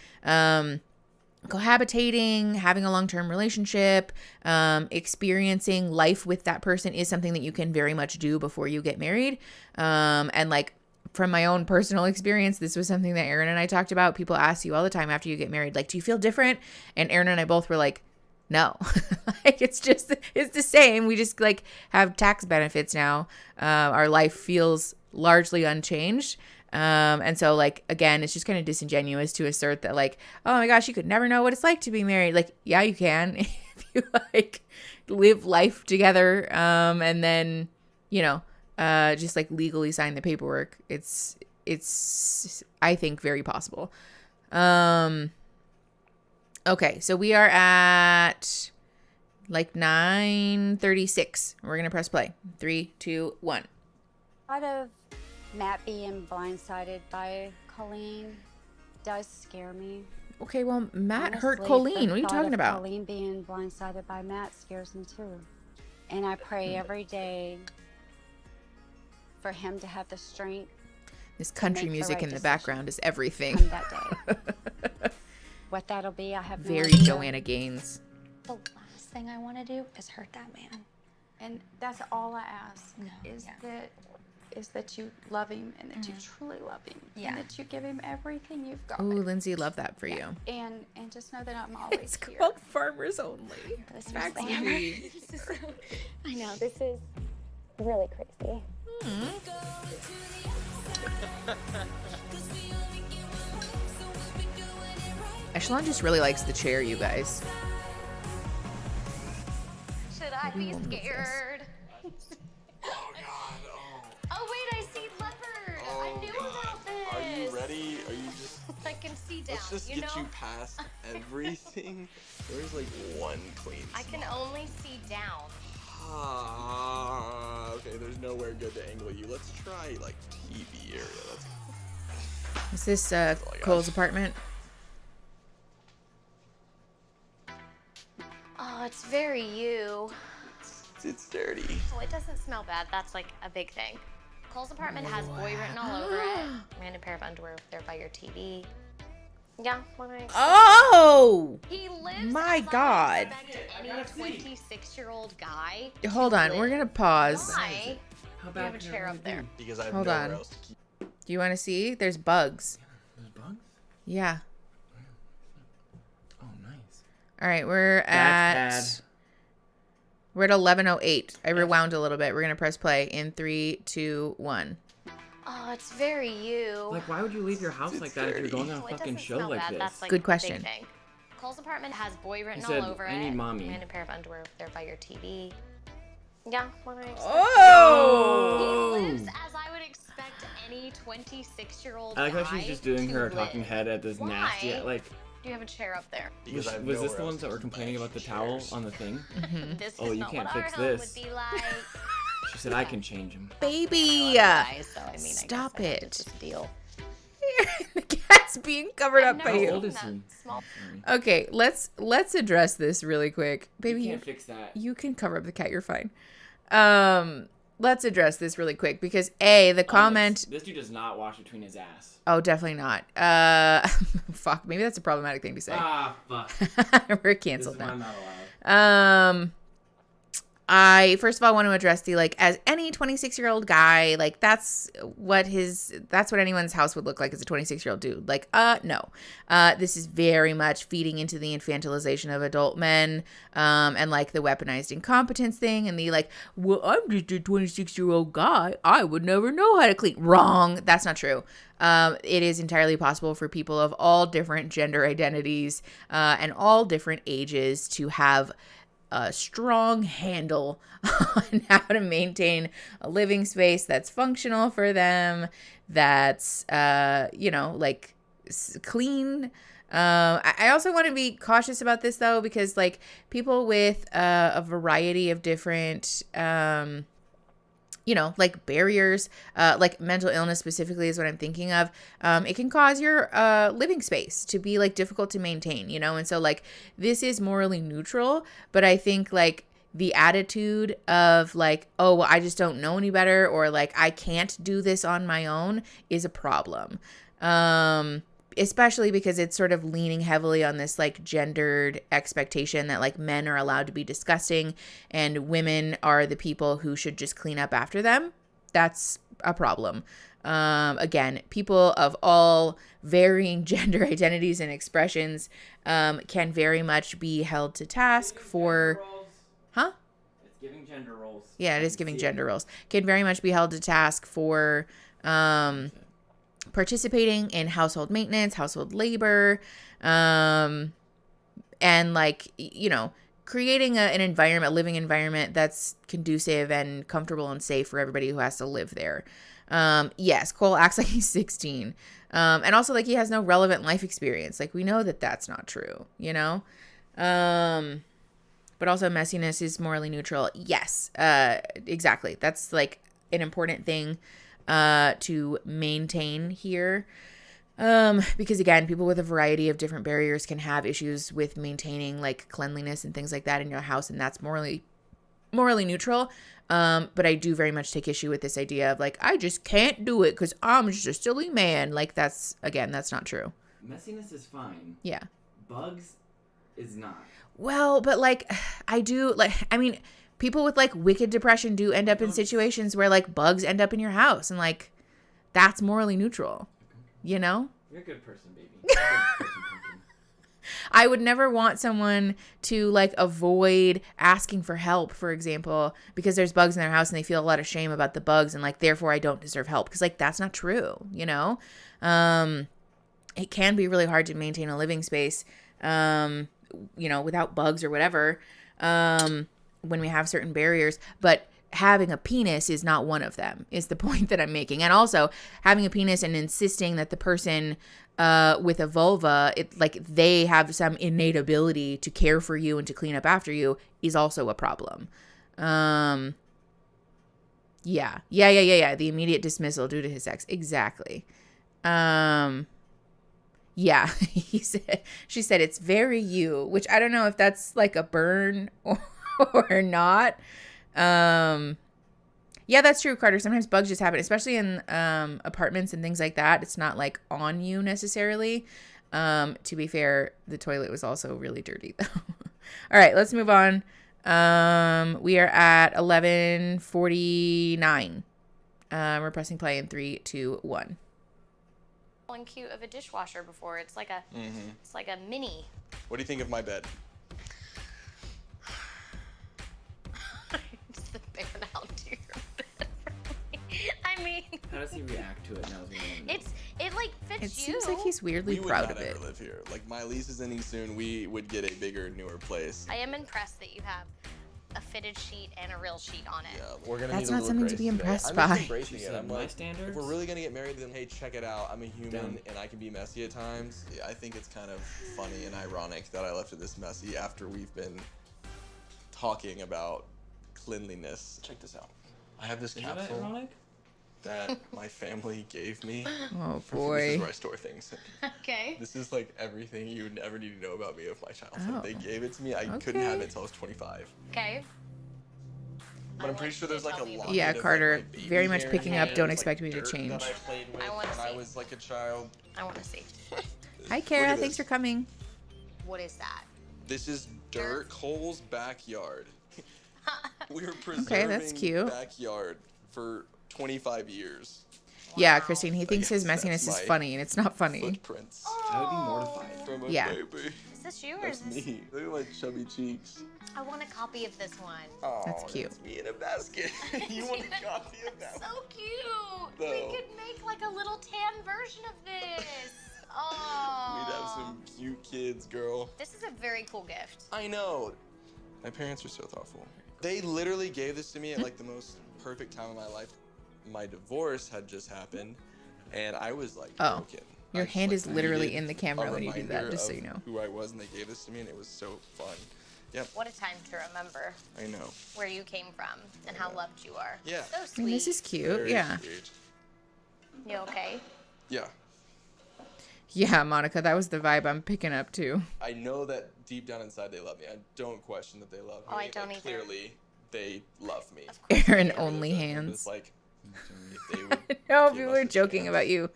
Speaker 1: cohabitating, having a long-term relationship, experiencing life with that person is something that you can very much do before you get married. And like from my own personal experience, this was something that Aaron and I talked about. People ask you all the time after you get married, like, do you feel different? And Aaron and I both were like, no, like it's the same. We just like have tax benefits now. Our life feels largely unchanged. And so like, again, it's just kind of disingenuous to assert that like, oh my gosh, you could never know what it's like to be married. Like, yeah, you can if you like live life together. And then, you know, just like legally sign the paperwork. It's I think very possible. Okay, so we are at like 9:36. We're going to press play. 3, 2, 1.
Speaker 10: Thought of Matt being blindsided by Colleen does scare me.
Speaker 1: Okay, well, Matt
Speaker 10: Honestly,
Speaker 1: hurt Colleen.
Speaker 10: the
Speaker 1: What are you
Speaker 10: thought
Speaker 1: talking
Speaker 10: of
Speaker 1: about?
Speaker 10: Colleen being blindsided by Matt scares me too. And I pray every day for him to have the strength.
Speaker 1: This country
Speaker 10: make the
Speaker 1: music
Speaker 10: right
Speaker 1: in the
Speaker 10: decision
Speaker 1: background is everything.
Speaker 10: come that day. What that'll be, I have no
Speaker 1: Very
Speaker 10: idea.
Speaker 1: Joanna Gaines.
Speaker 7: The last thing I want to do is hurt that man.
Speaker 10: And that's all I ask is that you love him and that you truly love him.
Speaker 7: Yeah.
Speaker 10: And that you give him everything you've got.
Speaker 1: Oh, Lindsay, love that for you.
Speaker 10: And just know that I'm always
Speaker 1: It's
Speaker 10: here.
Speaker 1: called Farmers Only.
Speaker 7: This is
Speaker 1: Backstreet.
Speaker 7: this is so, I know, this is really crazy.
Speaker 1: Echelon just really likes the chair, you guys.
Speaker 7: Should I be
Speaker 1: we'll move this.
Speaker 7: scared?
Speaker 4: Oh God.
Speaker 7: Oh wait, I see leopard. I knew about this.
Speaker 11: Are you ready? Are you just?
Speaker 7: I can see down.
Speaker 11: Let's just
Speaker 7: you
Speaker 11: get
Speaker 7: know?
Speaker 11: you past everything. There's like one clean
Speaker 7: I can
Speaker 11: spot.
Speaker 7: only see down.
Speaker 11: Okay, there's nowhere good to angle you. Let's try like TV area. That's
Speaker 1: Is this
Speaker 11: all I got.
Speaker 1: Cole's apartment?
Speaker 7: Oh, it's very you.
Speaker 11: it's dirty.
Speaker 7: Well, it doesn't smell bad. That's like a big thing. Cole's apartment has boy written all over it. Random pair of underwear there by your TV. Yeah, when I
Speaker 1: Oh!
Speaker 7: he lives
Speaker 1: My
Speaker 7: as I would
Speaker 1: God.
Speaker 7: expect any 26-year-old guy.
Speaker 1: Hold on, we're gonna pause.
Speaker 7: Why?
Speaker 11: How
Speaker 7: You have a chair up there.
Speaker 11: Because I have
Speaker 1: Hold
Speaker 11: nowhere
Speaker 1: on.
Speaker 11: else to keep.
Speaker 1: Do you want to see? There's bugs.
Speaker 12: There's bugs?
Speaker 1: Yeah.
Speaker 12: Oh, nice.
Speaker 1: All right, we're
Speaker 12: That's
Speaker 1: at 11:08. I rewound a little bit. We're gonna press play in 3, 2, 1.
Speaker 7: Oh, it's very you.
Speaker 12: Like, why would you leave your house like that if you're going on a
Speaker 7: Well, it
Speaker 12: fucking
Speaker 7: doesn't
Speaker 12: show
Speaker 7: smell
Speaker 12: like
Speaker 7: bad.
Speaker 12: this?
Speaker 7: That's like
Speaker 1: Good
Speaker 7: a
Speaker 1: question.
Speaker 7: big thing. Cole's apartment has boy written
Speaker 12: said,
Speaker 7: all over
Speaker 12: "I
Speaker 7: it.
Speaker 12: need mommy."
Speaker 7: Random pair of underwear there by your TV. Yeah, when I expect.
Speaker 1: Oh!
Speaker 7: He lives as I would expect any 26-year-old
Speaker 12: I like
Speaker 7: guy
Speaker 12: how she's just doing
Speaker 7: to
Speaker 12: her
Speaker 7: live.
Speaker 12: talking head at this nasty,
Speaker 7: Why?
Speaker 12: like,
Speaker 7: Do you have a chair up there?
Speaker 11: Because I have
Speaker 12: was this
Speaker 11: nowhere
Speaker 12: the
Speaker 11: else
Speaker 12: ones
Speaker 11: to
Speaker 12: that were
Speaker 11: keep
Speaker 12: complaining
Speaker 11: my
Speaker 12: about the towel
Speaker 11: chairs.
Speaker 12: on the thing?
Speaker 7: This
Speaker 12: Oh,
Speaker 7: is
Speaker 12: you
Speaker 7: not
Speaker 12: can't
Speaker 7: what
Speaker 12: fix
Speaker 7: our home
Speaker 12: this.
Speaker 7: would be like.
Speaker 12: She said, I can change them.
Speaker 1: Baby!
Speaker 7: Guys, so I mean,
Speaker 1: Stop
Speaker 7: I guess
Speaker 1: it.
Speaker 7: It's just a deal.
Speaker 1: The cat's being covered up by
Speaker 7: I've never
Speaker 1: you.
Speaker 12: How old
Speaker 7: seen
Speaker 12: is
Speaker 7: that
Speaker 12: he?
Speaker 7: small-
Speaker 12: Sorry.
Speaker 1: Okay, let's address this really quick. Baby,
Speaker 12: You can't fix that.
Speaker 1: you can cover up the cat, you're fine. Let's address this really quick because the comment
Speaker 12: This dude does not wash between his ass.
Speaker 1: oh, definitely not. Fuck, maybe that's a problematic thing to say.
Speaker 12: Ah, fuck.
Speaker 1: We're
Speaker 12: This
Speaker 1: canceled
Speaker 12: is why
Speaker 1: now.
Speaker 12: I'm not allowed.
Speaker 1: I first of all want to address the like as any 26-year-old guy, like that's what anyone's house would look like as a 26-year-old dude. Like, no. This is very much feeding into the infantilization of adult men, and like the weaponized incompetence thing and the like, well, I'm just a 26-year-old guy. I would never know how to clean. Wrong. That's not true. It is entirely possible for people of all different gender identities, and all different ages to have a strong handle on how to maintain a living space that's functional for them, that's, like clean. I also want to be cautious about this though, because like people with a variety of different, like barriers, like mental illness specifically is what I'm thinking of. It can cause your living space to be like difficult to maintain, and so like this is morally neutral, but I think like the attitude of like, oh, well, I just don't know any better, or like I can't do this on my own is a problem. Especially because it's sort of leaning heavily on this like gendered expectation that like men are allowed to be disgusting and women are the people who should just clean up after them. That's a problem. Again, people of all varying gender identities and expressions can very much be held to task for... Huh?
Speaker 12: It's giving gender roles.
Speaker 1: Yeah, it is giving gender roles. Can very much be held to task for... participating in household maintenance, household labor, and like, creating an environment, a living environment that's conducive and comfortable and safe for everybody who has to live there. Yes, Cole acts like he's 16. And also like he has no relevant life experience. Like we know that that's not true, but also messiness is morally neutral. Yes, exactly. That's like an important thing to maintain here. Because again, people with a variety of different barriers can have issues with maintaining like cleanliness and things like that in your house. And that's morally neutral. But I do very much take issue with this idea of like, I just can't do it because I'm just a silly man. Like that's not true.
Speaker 12: Messiness is fine.
Speaker 1: Yeah.
Speaker 12: Bugs is not.
Speaker 1: Well, but like people with like wicked depression do end up in situations where like bugs end up in your house and like that's morally neutral,
Speaker 12: You're a good person, baby. You're a good person, pumpkin.
Speaker 1: I would never want someone to like avoid asking for help, for example, because there's bugs in their house and they feel a lot of shame about the bugs and like, therefore I don't deserve help. Cause like, that's not true, you know? It can be really hard to maintain a living space, you know, without bugs or whatever, when we have certain barriers, but having a penis is not one of them, is the point that I'm making. And also having a penis and insisting that the person with a vulva, like they have some innate ability to care for you and to clean up after you is also a problem. Yeah. The immediate dismissal due to his sex. Exactly. Yeah. She said it's very you, which I don't know if that's like a burn or not. Yeah, that's true, Carter. Sometimes bugs just happen, especially in apartments and things like that. It's not like on you necessarily. To be fair, the toilet was also really dirty though. All right, let's move on. We are at 11:49. We're pressing play in 3, 2, 1.
Speaker 7: And cute of a dishwasher before. It's like a it's like a mini.
Speaker 11: What do you think of my bed?
Speaker 7: Just the bear out to your bed for me. I mean,
Speaker 12: How does he react to it now?
Speaker 7: it like fits
Speaker 1: It
Speaker 7: you.
Speaker 1: seems like he's weirdly
Speaker 11: We would
Speaker 1: proud
Speaker 11: not
Speaker 1: of it.
Speaker 11: ever live here. Like, my lease is ending soon. We would get a bigger, newer place.
Speaker 7: I am impressed that you have a fitted sheet and a real sheet on it.
Speaker 11: Yeah, we're gonna
Speaker 1: That's
Speaker 11: need a
Speaker 1: not
Speaker 11: little
Speaker 1: something to
Speaker 11: grace
Speaker 1: be
Speaker 11: today.
Speaker 1: impressed
Speaker 11: I'm
Speaker 1: by.
Speaker 11: just embracing
Speaker 12: She
Speaker 11: it.
Speaker 12: said
Speaker 11: I'm
Speaker 12: my
Speaker 11: like,
Speaker 12: standards?
Speaker 11: if we're really gonna get married, then hey, check it out. I'm a human
Speaker 12: Done.
Speaker 11: and I can be messy at times. Yeah, I think it's kind of funny and ironic that I left it this messy after we've been talking about cleanliness. Check this out. I have this
Speaker 12: Is that
Speaker 11: capsule
Speaker 12: ironic?
Speaker 11: that my family gave me.
Speaker 1: Oh
Speaker 11: This
Speaker 1: boy.
Speaker 11: is where I store things.
Speaker 7: Okay.
Speaker 11: This is like everything you would ever need to know about me of my childhood.
Speaker 1: Oh.
Speaker 11: They gave it to me. I couldn't have
Speaker 1: Okay.
Speaker 11: it until I was 25.
Speaker 7: Okay.
Speaker 11: But I'm pretty sure there's like a lot.
Speaker 1: Yeah, Carter,
Speaker 11: Like, baby
Speaker 1: very much
Speaker 11: hair
Speaker 1: picking
Speaker 11: and
Speaker 1: up. Don't
Speaker 11: like,
Speaker 1: expect me to
Speaker 11: dirt
Speaker 1: change.
Speaker 11: That I played with
Speaker 7: I wanna
Speaker 11: when I
Speaker 7: see.
Speaker 11: was like a child.
Speaker 7: I want to see.
Speaker 1: Hi,
Speaker 11: Look
Speaker 1: Kara.
Speaker 11: at
Speaker 1: Thanks
Speaker 11: this.
Speaker 1: for coming.
Speaker 7: What is that?
Speaker 11: This is Dirt Cole's backyard. We were preserving
Speaker 1: Okay, that's cute.
Speaker 11: backyard for 25 years.
Speaker 1: Yeah, Christine, he thinks his
Speaker 11: That's
Speaker 1: messiness is
Speaker 11: my
Speaker 1: funny, and it's not funny.
Speaker 11: Footprints
Speaker 12: I would be mortified.
Speaker 11: from a
Speaker 1: Yeah.
Speaker 11: baby.
Speaker 7: Is this you or
Speaker 11: That's
Speaker 7: is this?
Speaker 11: me. Look at my chubby cheeks.
Speaker 7: I want a copy of this one.
Speaker 11: Oh,
Speaker 1: That's cute.
Speaker 11: That's me in a basket. You want a copy of that?
Speaker 7: So cute.
Speaker 11: No.
Speaker 7: We could make like a little tan version of this. Oh.
Speaker 11: We'd have some cute kids, girl.
Speaker 7: This is a very cool gift.
Speaker 11: I know. My parents are so thoughtful. They literally gave this to me at like the most perfect time of my life. My divorce had just happened, and I was like
Speaker 1: Oh.
Speaker 11: broken.
Speaker 1: Your
Speaker 11: I just,
Speaker 1: hand
Speaker 11: like,
Speaker 1: is literally
Speaker 11: needed
Speaker 1: in the camera
Speaker 11: a
Speaker 1: when you do that,
Speaker 11: reminder
Speaker 1: just so
Speaker 11: of
Speaker 1: you know.
Speaker 11: who I was, and they gave this to me, and it was so fun. Yep,
Speaker 7: What a time to remember
Speaker 11: I know.
Speaker 7: where you came from and how loved you are.
Speaker 11: Yeah.
Speaker 7: So
Speaker 1: I
Speaker 7: sweet.
Speaker 1: mean, this is cute.
Speaker 11: Very
Speaker 1: Yeah.
Speaker 11: sweet.
Speaker 7: You okay?
Speaker 11: Yeah.
Speaker 1: Yeah, Monica, that was the vibe I'm picking up too.
Speaker 11: I know that deep down inside they love me. I don't question that they love me.
Speaker 7: Oh, I don't either.
Speaker 11: Clearly, they love me.
Speaker 1: Aaron,
Speaker 7: Yeah.
Speaker 1: only
Speaker 11: It's
Speaker 1: hands.
Speaker 11: like, if they would
Speaker 1: No,
Speaker 11: give
Speaker 1: people
Speaker 11: us
Speaker 1: are
Speaker 11: a
Speaker 1: joking
Speaker 11: chance.
Speaker 1: about you.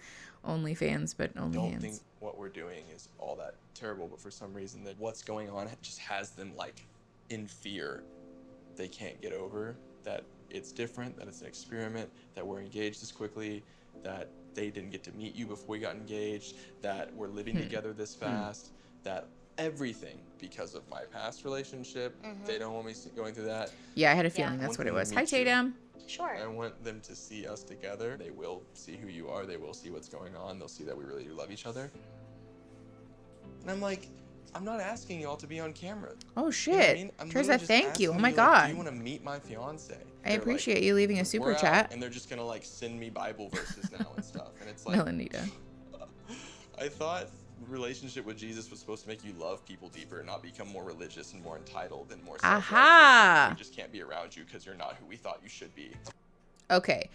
Speaker 1: Only fans, but only
Speaker 11: don't
Speaker 1: hands.
Speaker 11: think what we're doing is all that terrible, but for some reason that what's going on just has them like in fear. They can't get over that it's different, that it's an experiment, that we're engaged this quickly, that they didn't get to meet you before we got engaged, that we're living together this fast, that everything because of my past relationship, they don't want me going through that.
Speaker 1: Yeah, I had a
Speaker 7: Yeah.
Speaker 1: feeling that's
Speaker 11: One
Speaker 1: what it
Speaker 11: thing
Speaker 1: was.
Speaker 11: me
Speaker 1: Hi,
Speaker 11: too.
Speaker 1: Tatum.
Speaker 7: Sure.
Speaker 11: I want them to see us together. They will see who you are. They will see what's going on. They'll see that we really do love each other. And I'm like, I'm not asking y'all to be on camera.
Speaker 1: Oh,
Speaker 11: You know what I
Speaker 1: shit.
Speaker 11: mean? I'm
Speaker 1: Teresa,
Speaker 11: literally just
Speaker 1: thank you. Oh,
Speaker 11: asking
Speaker 1: my
Speaker 11: like,
Speaker 1: God.
Speaker 11: Do you want to meet my fiance?
Speaker 1: I
Speaker 11: They're
Speaker 1: appreciate
Speaker 11: like,
Speaker 1: you leaving a
Speaker 11: "We're
Speaker 1: super
Speaker 11: out,"
Speaker 1: chat.
Speaker 11: and they're just gonna like send me Bible verses now and stuff. And it's like,
Speaker 1: Melanita.
Speaker 11: I thought relationship with Jesus was supposed to make you love people deeper, not become more religious and more entitled and more self-righteous.
Speaker 1: Aha.
Speaker 11: We just can't be around you because you're not who we thought you should be.
Speaker 1: Okay.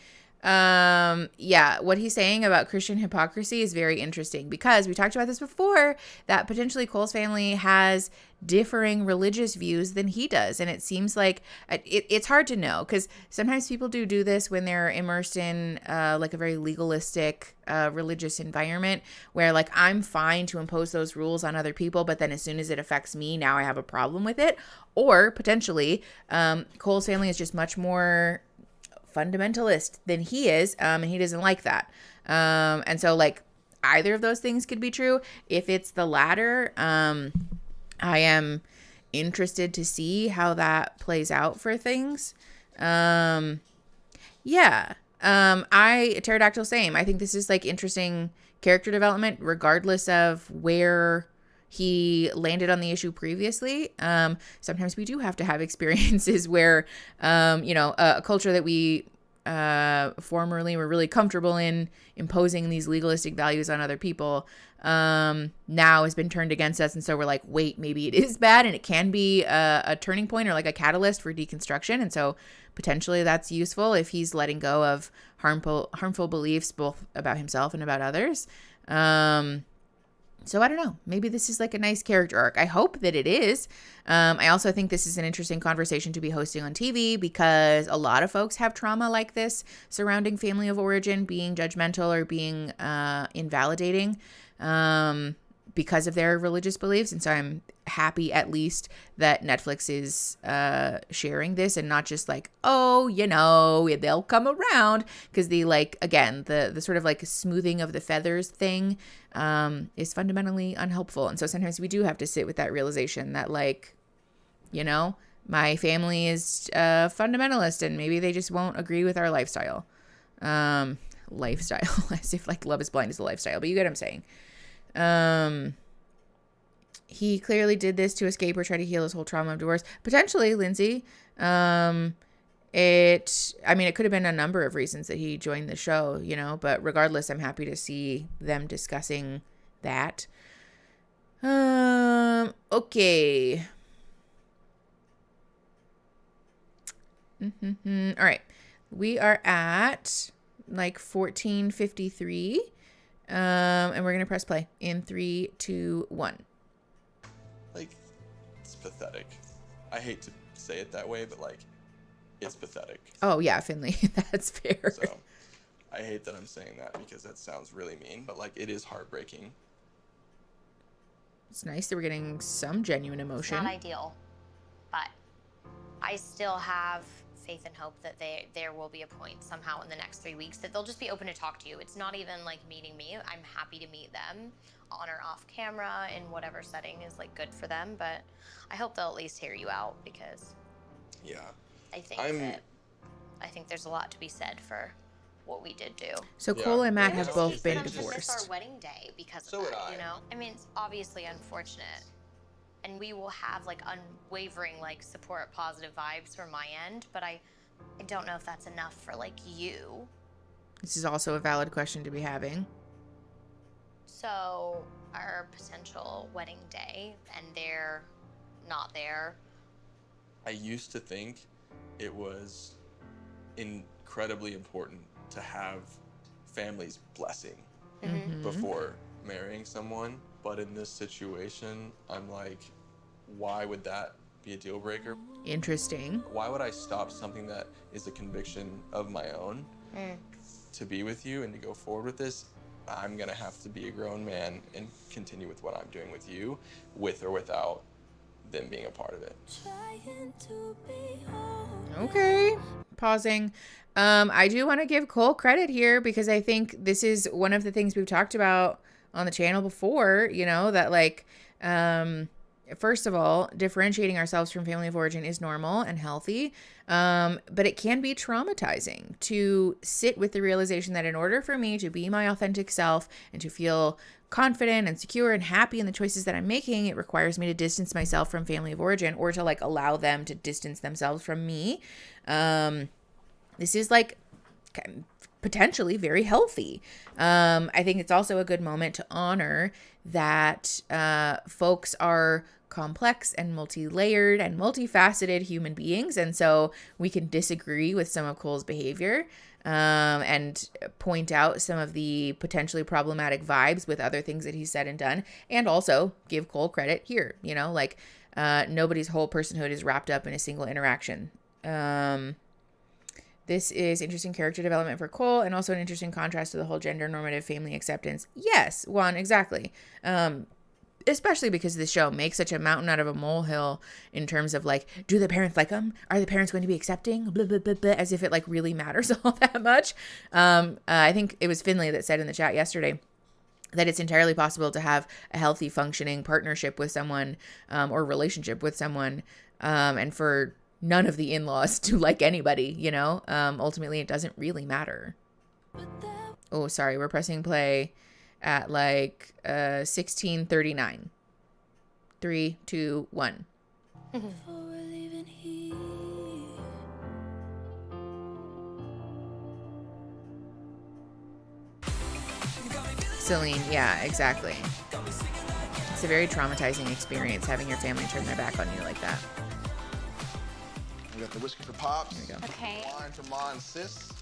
Speaker 1: Yeah, what he's saying about Christian hypocrisy is very interesting because we talked about this before, that potentially Cole's family has differing religious views than he does. And it seems like it's hard to know because sometimes people do this when they're immersed in like a very legalistic religious environment where like I'm fine to impose those rules on other people, but then as soon as it affects me, now I have a problem with it. Or potentially Cole's family is just much more fundamentalist than he is, and he doesn't like that. And so like either of those things could be true. If it's the latter, I am interested to see how that plays out for things. Pterodactyl, same. I think this is like interesting character development, regardless of where he landed on the issue previously. Sometimes we do have to have experiences where, a culture that we formerly were really comfortable in imposing these legalistic values on other people, now has been turned against us. And so we're like, wait, maybe it is bad, and it can be a turning point or like a catalyst for deconstruction. And so potentially that's useful if he's letting go of harmful beliefs, both about himself and about others. So I don't know, maybe this is like a nice character arc. I hope that it is. I also think this is an interesting conversation to be hosting on TV, because a lot of folks have trauma like this surrounding family of origin being judgmental or being invalidating because of their religious beliefs. And so I'm happy at least that Netflix is sharing this and not just like, oh, they'll come around, because the the sort of like smoothing of the feathers thing is fundamentally unhelpful. And so sometimes we do have to sit with that realization that my family is fundamentalist and maybe they just won't agree with our lifestyle. Lifestyle, as if like Love is Blind is a lifestyle, but you get what I'm saying. He clearly did this to escape or try to heal his whole trauma of divorce. Potentially, Lindsay. It could have been a number of reasons that he joined the show, but regardless, I'm happy to see them discussing that. Okay. All right. We are at like 14:53. And we're going to press play in 3, 2, 1.
Speaker 11: Like, it's pathetic. I hate to say it that way, but like, it's pathetic.
Speaker 1: Oh yeah, Finley, that's fair.
Speaker 11: So I hate that I'm saying that because that sounds really mean, but like, it is heartbreaking.
Speaker 1: It's nice that we're getting some genuine emotion.
Speaker 13: It's not ideal, but I still have faith and hope that there will be a point somehow in the next 3 weeks that they'll just be open to talk to you. It's not even like meeting me. I'm happy to meet them on or off camera in whatever setting is like good for them, but I hope they'll at least hear you out, because I think there's a lot to be said for what we did do.
Speaker 1: So Cole and Matt have both been
Speaker 13: Miss
Speaker 1: divorced.
Speaker 13: our wedding day because of that, I mean, it's obviously unfortunate, and we will have like unwavering like support, positive vibes from my end, but I don't know if that's enough for like you.
Speaker 1: This is also a valid question to be having.
Speaker 13: So our potential wedding day, and they're not there.
Speaker 11: I used to think it was incredibly important to have family's blessing before marrying someone. But in this situation, I'm like, why would that be a deal breaker?
Speaker 1: Interesting.
Speaker 11: Why would I stop something that is a conviction of my own to be with you and to go forward with this? I'm gonna have to be a grown man and continue with what I'm doing with you, with or without them being a part of it.
Speaker 1: Okay. Pausing. I do want to give Cole credit here, because I think this is one of the things we've talked about on the channel before, that like, first of all, differentiating ourselves from family of origin is normal and healthy. But it can be traumatizing to sit with the realization that in order for me to be my authentic self and to feel confident and secure and happy in the choices that I'm making, it requires me to distance myself from family of origin, or to like allow them to distance themselves from me. This is like potentially very healthy. I think it's also a good moment to honor that folks are complex and multi-layered and multifaceted human beings. And so we can disagree with some of Cole's behavior and point out some of the potentially problematic vibes with other things that he's said and done, and also give Cole credit here. Nobody's whole personhood is wrapped up in a single interaction. This is interesting character development for Cole, and also an interesting contrast to the whole gender normative family acceptance. Yes, Juan, exactly. Especially because the show makes such a mountain out of a molehill in terms of like, do the parents like them? Are the parents going to be accepting? Blah, blah, blah, blah, as if it like really matters all that much. I think it was Finley that said in the chat yesterday, that it's entirely possible to have a healthy functioning partnership with someone, or relationship with someone, and for none of the in-laws to like anybody, you know. Ultimately, it doesn't really matter. Oh, sorry, we're pressing play at like 16:39. 3, 2, 1. Celine, yeah, exactly. It's a very traumatizing experience having your family turn their back on you like that.
Speaker 14: We got the whiskey for Pops.
Speaker 1: There you go.
Speaker 7: Okay.
Speaker 14: Wine for Ma and Sis.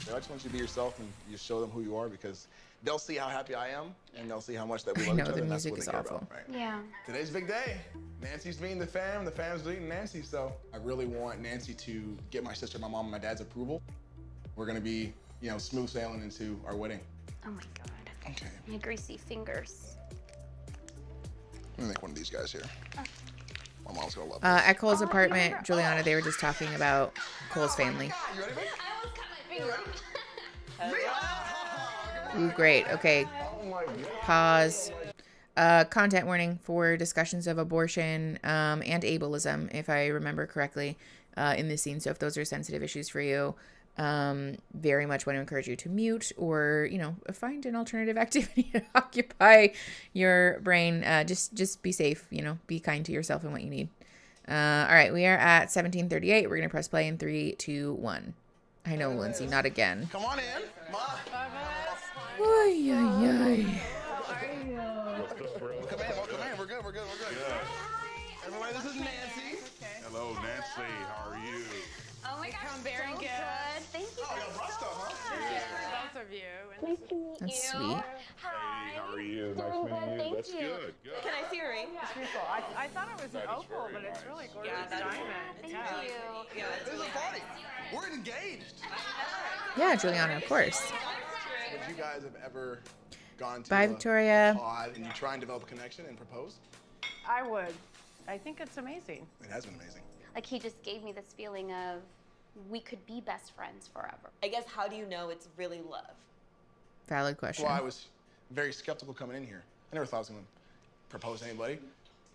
Speaker 14: I just want you to be yourself and you show them who you are, because they'll see how happy I am and they'll see how much that we love each
Speaker 1: know,
Speaker 14: other.
Speaker 1: the
Speaker 14: And that's
Speaker 1: music
Speaker 14: what
Speaker 1: is
Speaker 14: they care
Speaker 1: awful.
Speaker 14: about, right?
Speaker 7: Yeah.
Speaker 14: Today's a big day. Nancy's meeting the fam's meeting Nancy, so I really want Nancy to get my sister, my mom, and my dad's approval. We're gonna be, you know, smooth sailing into our wedding.
Speaker 7: Oh my God.
Speaker 14: Okay.
Speaker 7: My greasy fingers.
Speaker 14: Let me make one of these guys here. My mom's gonna love
Speaker 1: At Cole's apartment, Juliana, they were just talking about Cole's family.
Speaker 14: You ready?
Speaker 1: Ooh, great. Okay. Pause. Content warning for discussions of abortion and ableism, if I remember correctly, in this scene. So if those are sensitive issues for you, very much want to encourage you to mute or, you know, find an alternative activity to occupy your brain. Just be safe, you know, be kind to yourself and what you need. All right, we are at 17:38. We're going to press play in 3, 2, 1. I know, Lindsay, not again.
Speaker 14: Come on in, Ma.
Speaker 1: Ay, ay, ay.
Speaker 14: Welcome in. We're good. Everybody, this is Nancy.
Speaker 15: Hello, Nancy. How are you?
Speaker 7: Oh my gosh, very good. Thank you.
Speaker 14: Oh, you got brushed up, huh?
Speaker 8: Both of you.
Speaker 7: Nice to meet
Speaker 1: That's
Speaker 7: you.
Speaker 1: sweet.
Speaker 7: Hi.
Speaker 15: How are you? Nice meeting you.
Speaker 7: Thank
Speaker 15: That's
Speaker 7: you.
Speaker 15: good. Good.
Speaker 8: Can I see your ring? It's beautiful. I thought it was an opal, but it's really gorgeous diamond.
Speaker 7: Thank
Speaker 8: Yeah.
Speaker 7: you.
Speaker 8: Yeah,
Speaker 14: This is a party. We're engaged.
Speaker 1: Yeah, Juliana, of course.
Speaker 14: Would you guys have ever gone to
Speaker 1: Bye,
Speaker 14: a
Speaker 1: Victoria.
Speaker 14: pod and you try and develop a connection and propose?
Speaker 8: I would. I think it's amazing.
Speaker 14: It has been amazing.
Speaker 7: Like he just gave me this feeling of we could be best friends forever.
Speaker 16: I guess, how do you know it's really love?
Speaker 1: Valid question.
Speaker 14: Well, I was very skeptical coming in here. I never thought I was going to propose to anybody.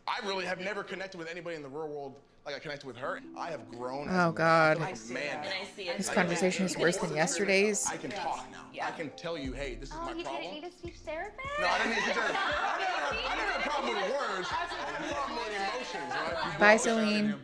Speaker 14: I really have never connected with anybody in the real world like I connected with her. I have grown as a
Speaker 1: Oh,
Speaker 14: man.
Speaker 1: God.
Speaker 14: I feel like a man now.
Speaker 16: And I see it.
Speaker 1: This conversation is worse than yesterday's.
Speaker 14: I can talk now.
Speaker 16: Yeah.
Speaker 14: I can tell you, hey, this is
Speaker 7: Oh,
Speaker 14: my
Speaker 7: you
Speaker 14: problem.
Speaker 7: didn't need a speech therapist?
Speaker 14: No, I didn't need to. I never had a problem with the words. I had a problem with emotions, right?
Speaker 1: Bye, Celine.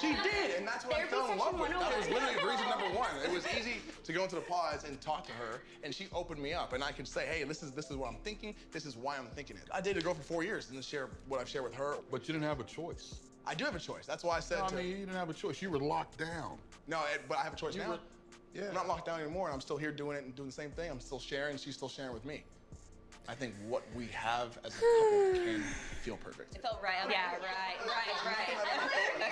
Speaker 14: She did, and that's what I fell in love with. That was literally reason number one. It was easy to go into the pods and talk to her, and she opened me up, and I could say, hey, this is what I'm thinking. This is why I'm thinking it. I dated a girl for 4 years and then share what I've shared with her.
Speaker 15: But you didn't have a choice.
Speaker 14: I do have a choice. That's why I said
Speaker 15: No, I
Speaker 14: to.
Speaker 15: mean, you didn't have a choice. You were locked down.
Speaker 14: No, but I have a choice now.
Speaker 15: Yeah.
Speaker 14: I'm not locked down anymore. I'm still here doing it and doing the same thing. I'm still sharing. She's still sharing with me. I think what we have as a couple can feel perfect.
Speaker 16: It felt right. Yeah, right.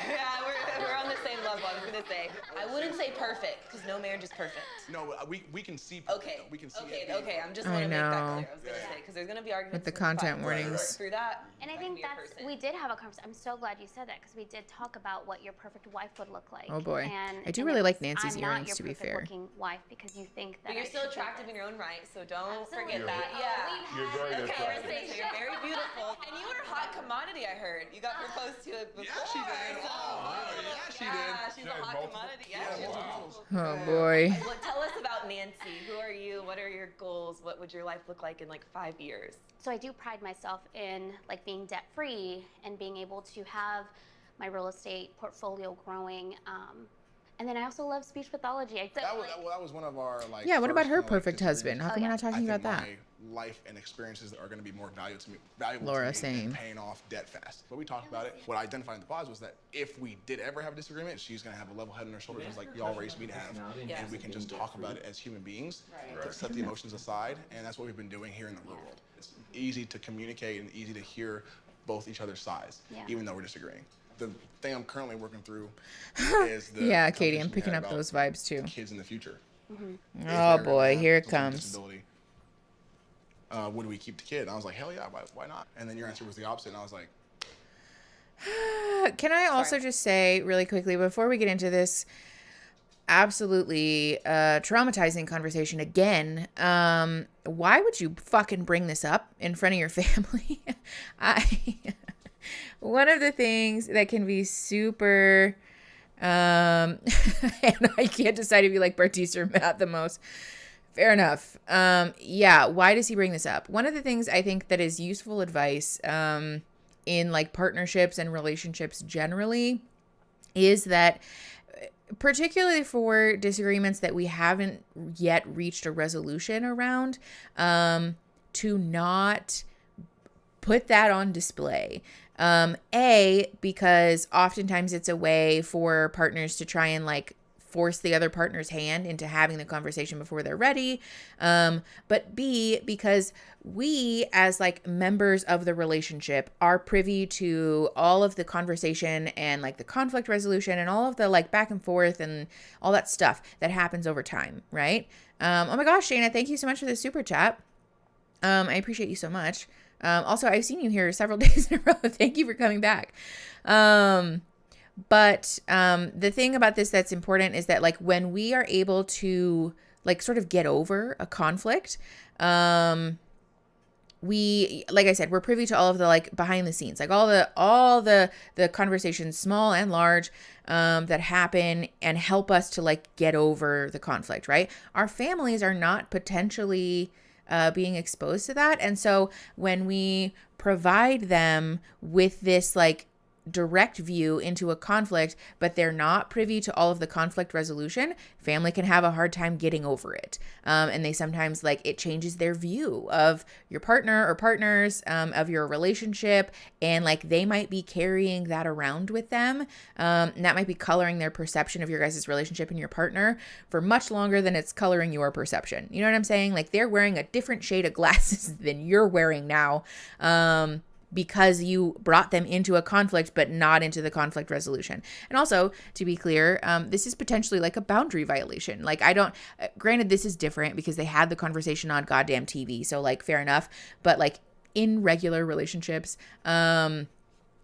Speaker 16: Yeah, we're on the same level. I was gonna say. I wouldn't say perfect because no marriage is perfect.
Speaker 14: No, we can see perfect.
Speaker 16: Okay.
Speaker 14: Though. We can see
Speaker 16: Okay.
Speaker 14: it being
Speaker 16: Okay. I'm just
Speaker 1: I
Speaker 16: want to make that
Speaker 1: know.
Speaker 16: clear. I was gonna say because there's gonna be arguments
Speaker 1: With the
Speaker 16: and
Speaker 1: content
Speaker 16: fights.
Speaker 1: warnings.
Speaker 16: Through that.
Speaker 7: And I
Speaker 16: can
Speaker 7: think
Speaker 16: be a
Speaker 7: that's,
Speaker 16: person.
Speaker 7: we did have a conversation. I'm so glad you said that because we did talk about what your perfect wife would look like.
Speaker 1: Oh, boy.
Speaker 7: And,
Speaker 1: I do
Speaker 7: and
Speaker 1: really
Speaker 7: it
Speaker 1: like
Speaker 7: was,
Speaker 1: Nancy's
Speaker 7: I'm not
Speaker 1: earrings,
Speaker 7: your
Speaker 1: to be
Speaker 7: perfect
Speaker 1: fair.
Speaker 7: looking wife because you think that
Speaker 16: But you're
Speaker 7: I
Speaker 16: still
Speaker 7: should be
Speaker 16: attractive in your own right, so don't forget
Speaker 7: Absolutely.
Speaker 16: that.
Speaker 7: Oh,
Speaker 16: Yeah.
Speaker 15: You're very
Speaker 16: Okay,
Speaker 15: attractive.
Speaker 16: so you're very beautiful. And you were a hot commodity, I heard. You got proposed to before.
Speaker 14: Yeah, she did. Yeah, she did.
Speaker 16: Yeah, she's a hot
Speaker 15: multiple-
Speaker 16: commodity.
Speaker 14: Yeah,
Speaker 16: Yeah,
Speaker 14: multiple.
Speaker 1: Oh, boy.
Speaker 16: Well, tell us about Nancy. Who are you? What are your goals? What would your life look like in like 5 years?
Speaker 7: So I do pride myself in like being debt free and being able to have my real estate portfolio growing. And then I also love speech pathology.
Speaker 14: That was one of our like.
Speaker 1: Yeah, what about
Speaker 14: first
Speaker 1: her
Speaker 14: kinda, like,
Speaker 1: perfect
Speaker 14: disagreements.
Speaker 1: husband? How come we're not talking about that?
Speaker 14: My life and experiences are going to be more valuable
Speaker 1: Laura,
Speaker 14: to me
Speaker 1: same.
Speaker 14: than paying off debt fast. But we talked about it. What I identified in the pause was that if we did ever have a disagreement, she's going to have a level head on her shoulders, just like y'all raised me to have,
Speaker 16: Yeah.
Speaker 14: and we can just talk about it as human beings, set the emotions aside, and that's what we've been doing here in the real world. It's easy to communicate and easy to hear both each other's sides,
Speaker 7: Yeah.
Speaker 14: even though we're disagreeing. The thing I'm currently working through is the
Speaker 1: Yeah, Katie, I'm
Speaker 14: conversation we
Speaker 1: picking
Speaker 14: had
Speaker 1: up
Speaker 14: about
Speaker 1: those vibes too.
Speaker 14: kids in the future.
Speaker 7: Mm-hmm.
Speaker 14: If
Speaker 1: Oh,
Speaker 14: they're
Speaker 1: boy,
Speaker 14: gonna
Speaker 1: here
Speaker 14: have
Speaker 1: it
Speaker 14: some sort of
Speaker 1: comes.
Speaker 14: disability, would we keep the kid? And I was like, hell yeah, why not? And then your answer was the opposite, and I was like,
Speaker 1: Can I also just say really quickly before we get into this, absolutely a traumatizing conversation again. Why would you fucking bring this up in front of your family? One of the things that can be super, and I can't decide if you like Bartise or Matt the most. Fair enough. Yeah. Why does he bring this up? One of the things I think that is useful advice, in like partnerships and relationships generally is that, particularly for disagreements that we haven't yet reached a resolution around, to not put that on display. Because oftentimes it's a way for partners to try and like force the other partner's hand into having the conversation before they're ready. But B, because we as like members of the relationship are privy to all of the conversation and like the conflict resolution and all of the like back and forth and all that stuff that happens over time, right? Oh my gosh, Shayna, thank you so much for the super chat. I appreciate you so much. Also, I've seen you here several days in a row. Thank you for coming back. But the thing about this that's important is that like when we are able to like sort of get over a conflict, we, like I said, we're privy to all of the like behind the scenes, like all the conversations, small and large, that happen and help us to like get over the conflict, right? Our families are not potentially being exposed to that. And so when we provide them with this like direct view into a conflict, but they're not privy to all of the conflict resolution, family can have a hard time getting over it. And they sometimes like it changes their view of your partner or partners, of your relationship. And like they might be carrying that around with them. And that might be coloring their perception of your guys' relationship and your partner for much longer than it's coloring your perception. You know what I'm saying? Like they're wearing a different shade of glasses than you're wearing now. Because you brought them into a conflict, but not into the conflict resolution. And also, to be clear, this is potentially like a boundary violation. Like granted, this is different because they had the conversation on goddamn TV. So like, fair enough. But like in regular relationships,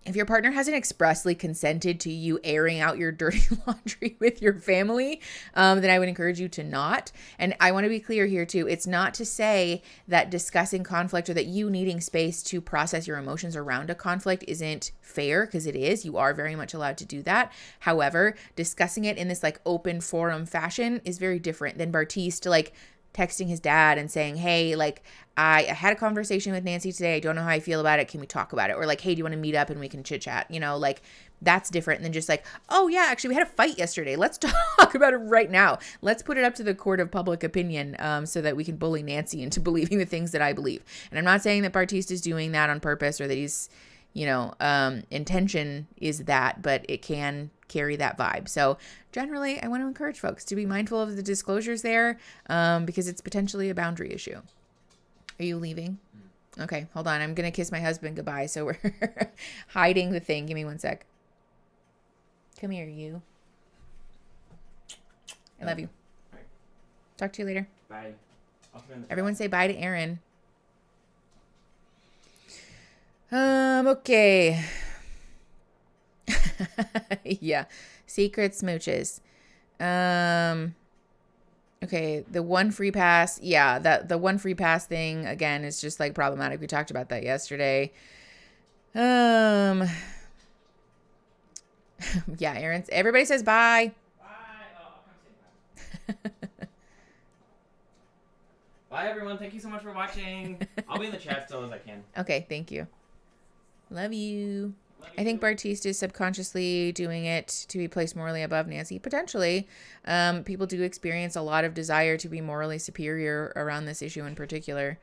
Speaker 1: if your partner hasn't expressly consented to you airing out your dirty laundry with your family, then I would encourage you to not. And I want to be clear here too. It's not to say that discussing conflict or that you needing space to process your emotions around a conflict isn't fair, because it is. You are very much allowed to do that. However, discussing it in this like open forum fashion is very different than Bartise to like texting his dad and saying, hey, like I had a conversation with Nancy today. I don't know how I feel about it. Can we talk about it? Or like, hey, do you want to meet up and we can chit chat? You know, like that's different than just like, oh yeah, actually we had a fight yesterday. Let's talk about it right now. Let's put it up to the court of public opinion, so that we can bully Nancy into believing the things that I believe. And I'm not saying that Bartise is doing that on purpose or that he's, intention is that, but it can carry that vibe. So generally, I want to encourage folks to be mindful of the disclosures there, because it's potentially a boundary issue. Are you leaving? Okay, hold on. I'm going to kiss my husband goodbye. So we're hiding the thing. Give me one sec. Come here, you. I love you.
Speaker 12: Right.
Speaker 1: Talk to you later.
Speaker 12: Bye.
Speaker 1: Everyone say bye to Aaron. Okay. Yeah. Secret smooches. Okay, the one free pass. Yeah, the one free pass thing again is just like problematic. We talked about that yesterday. Yeah, Aaron's. Everybody says bye.
Speaker 12: Bye. Oh, I'll come say bye. Bye, everyone. Thank you so much for watching. I'll be in the chat still as I can.
Speaker 1: Okay, thank you. Love you. I think Bartise is subconsciously doing it to be placed morally above Nancy. Potentially. People do experience a lot of desire to be morally superior around this issue in particular.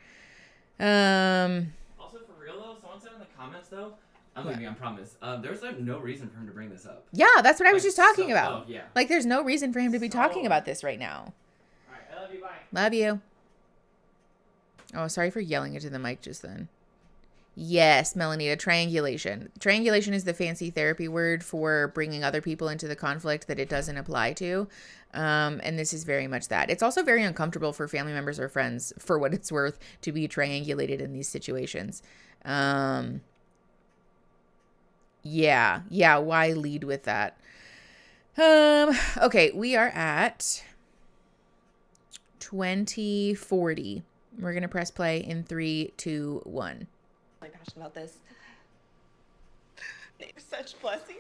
Speaker 12: Also, for real though, someone said in the comments though, I'm leaving, I promise. There's like no reason for him to bring this up.
Speaker 1: Yeah, that's what I was just talking about.
Speaker 12: Oh, yeah.
Speaker 1: Like, there's no reason for him to be talking about this right now.
Speaker 12: All right, I love you. Bye.
Speaker 1: Love you. Oh, sorry for yelling into the mic just then. Yes, Melanita, triangulation. Triangulation is the fancy therapy word for bringing other people into the conflict that it doesn't apply to. And this is very much that. It's also very uncomfortable for family members or friends, for what it's worth, to be triangulated in these situations. Yeah, why lead with that? Okay, we are at 2040. We're going to press play in 3, 2, 1.
Speaker 16: I'm passionate about this. They're such blessings.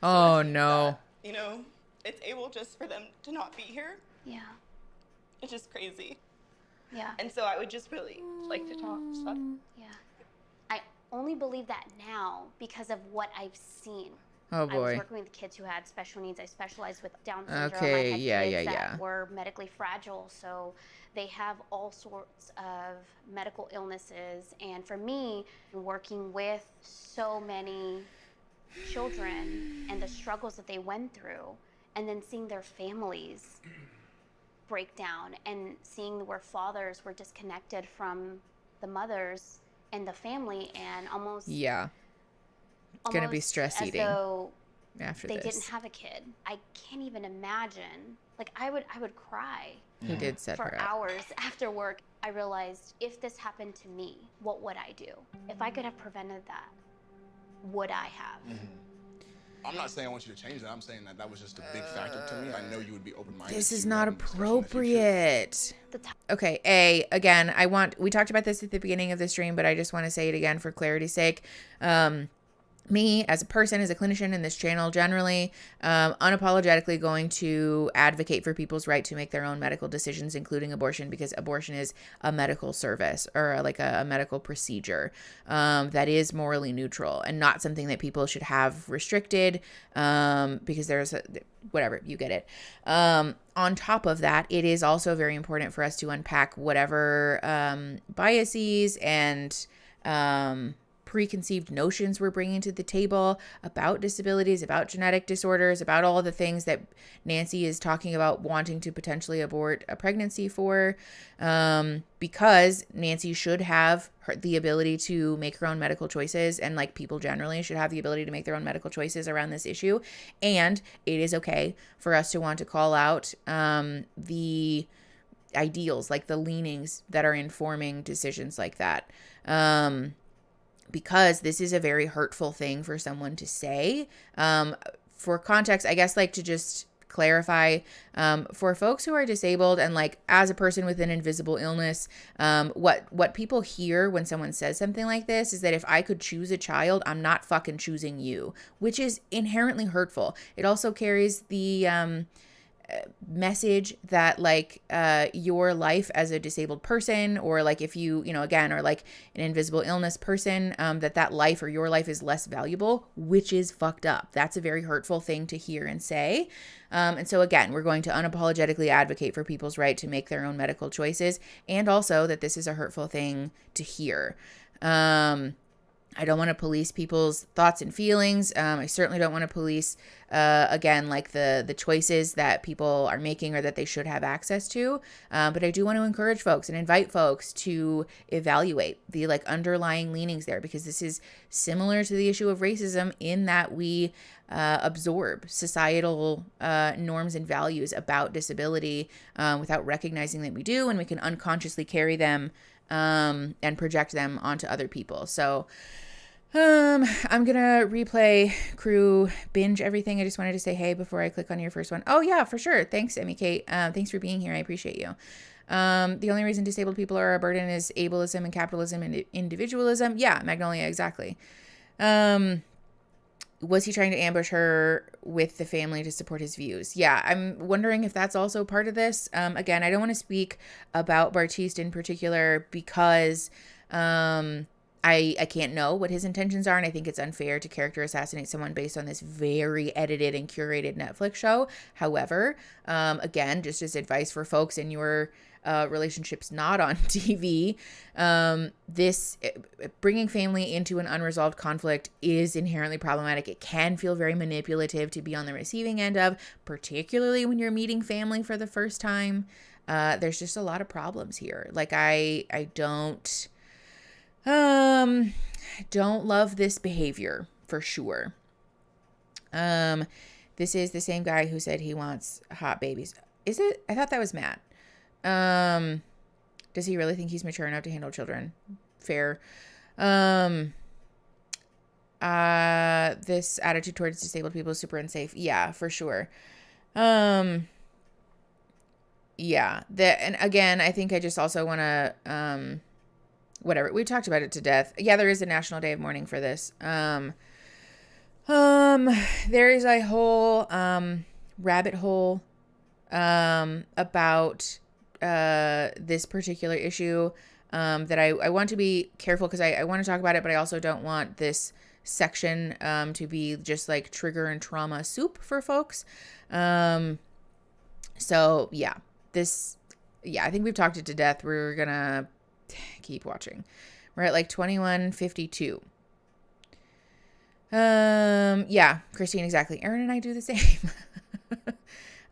Speaker 1: Oh, no.
Speaker 16: You know, it's able just for them to not be here.
Speaker 7: Yeah.
Speaker 16: It's just crazy.
Speaker 7: Yeah.
Speaker 16: And so I would just really like to talk.
Speaker 7: Yeah. I only believe that now because of what I've seen.
Speaker 1: Oh,
Speaker 7: I was
Speaker 1: boy.
Speaker 7: working with kids who had special needs. I specialized with Down syndrome.
Speaker 1: Okay,
Speaker 7: I had
Speaker 1: yeah,
Speaker 7: kids
Speaker 1: yeah,
Speaker 7: that
Speaker 1: yeah.
Speaker 7: were medically fragile, so they have all sorts of medical illnesses. And for me, working with so many children and the struggles that they went through, and then seeing their families break down and seeing where fathers were disconnected from the mothers and the family, and almost
Speaker 1: It's going to be stress
Speaker 7: as
Speaker 1: eating
Speaker 7: though
Speaker 1: after
Speaker 7: they
Speaker 1: this.
Speaker 7: didn't have a kid. I can't even imagine. Like, I would cry
Speaker 1: He did set
Speaker 7: for
Speaker 1: her up.
Speaker 7: hours after work. I realized, if this happened to me, what would I do? If I could have prevented that, would I have?
Speaker 14: I'm not saying I want you to change that. I'm saying that was just a big factor to me. I know you would be open-minded.
Speaker 1: This is
Speaker 14: to
Speaker 1: not
Speaker 14: that discussion in the future.
Speaker 1: appropriate. Okay, again, we talked about this at the beginning of the stream, but I just want to say it again for clarity's sake. Me as a person, as a clinician in this channel generally, unapologetically going to advocate for people's right to make their own medical decisions, including abortion, because abortion is a medical service or like a medical procedure that is morally neutral and not something that people should have restricted because there's whatever, you get it. On top of that, it is also very important for us to unpack whatever biases and preconceived notions we're bringing to the table about disabilities, about genetic disorders, about all the things that Nancy is talking about wanting to potentially abort a pregnancy for, because Nancy should have the ability to make her own medical choices, and like people generally should have the ability to make their own medical choices around this issue. And it is okay for us to want to call out the ideals, like the leanings that are informing decisions like that. Because this is a very hurtful thing for someone to say. For context, I guess, like, to just clarify, for folks who are disabled and like as a person with an invisible illness, what people hear when someone says something like this is that if I could choose a child, I'm not fucking choosing you, which is inherently hurtful. It also carries the message that like your life as a disabled person, or like if you again are like an invisible illness person, that life or your life is less valuable, which is fucked up. That's a very hurtful thing to hear and say. And so again, we're going to unapologetically advocate for people's right to make their own medical choices, and also that this is a hurtful thing to hear. I don't want to police people's thoughts and feelings. I certainly don't want to police, again, like the choices that people are making or that they should have access to. But I do want to encourage folks and invite folks to evaluate the like underlying leanings there, because this is similar to the issue of racism in that we absorb societal norms and values about disability without recognizing that we do, and we can unconsciously carry them and project them onto other people. So I'm gonna replay crew binge everything. I just wanted to say hey before I click on your first one. Oh yeah, for sure. Thanks, Emmy Kate. Thanks for being here. I appreciate you. The only reason disabled people are a burden is ableism and capitalism and individualism. Yeah, Magnolia, exactly. Was he trying to ambush her with the family to support his views? Yeah, I'm wondering if that's also part of this. Again, I don't want to speak about Bartiste in particular because I can't know what his intentions are, and I think it's unfair to character assassinate someone based on this very edited and curated Netflix show. However, again, just as advice for folks in your relationships not on TV, this bringing family into an unresolved conflict is inherently problematic. It can feel very manipulative to be on the receiving end of, particularly when you're meeting family for the first time. There's just a lot of problems here. Like I don't love this behavior for sure. This is the same guy who said he wants hot babies. Is it? I thought that was Matt. Does he really think he's mature enough to handle children? Fair. this attitude towards disabled people is super unsafe. Yeah, for sure. Yeah, and again, I think I just also want to, whatever, we talked about it to death. Yeah, there is a National Day of Mourning for this. There is a whole, rabbit hole, about, this particular issue, that I want to be careful because I want to talk about it, but I also don't want this section, to be just like trigger and trauma soup for folks. So yeah. I think we've talked it to death. We're gonna keep watching. We're at like 21:52. Yeah, Christine, exactly. Erin and I do the same.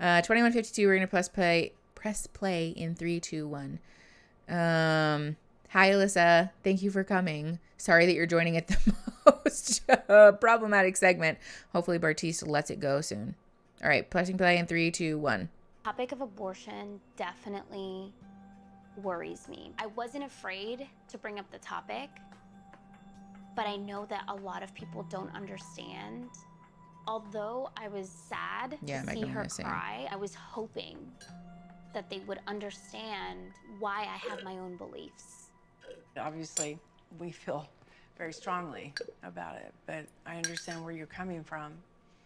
Speaker 1: 21:52. We're gonna press play in 3, 2, 1. Hi, Alyssa. Thank you for coming. Sorry that you're joining at the most problematic segment. Hopefully, Bartiste lets it go soon. All right, pressing play in 3, 2, 1.
Speaker 7: Topic of abortion definitely worries me. I wasn't afraid to bring up the topic, but I know that a lot of people don't understand. Although I was sad to see her cry, I was hoping that they would understand why I have my own beliefs.
Speaker 17: Obviously, we feel very strongly about it, but I understand where you're coming from.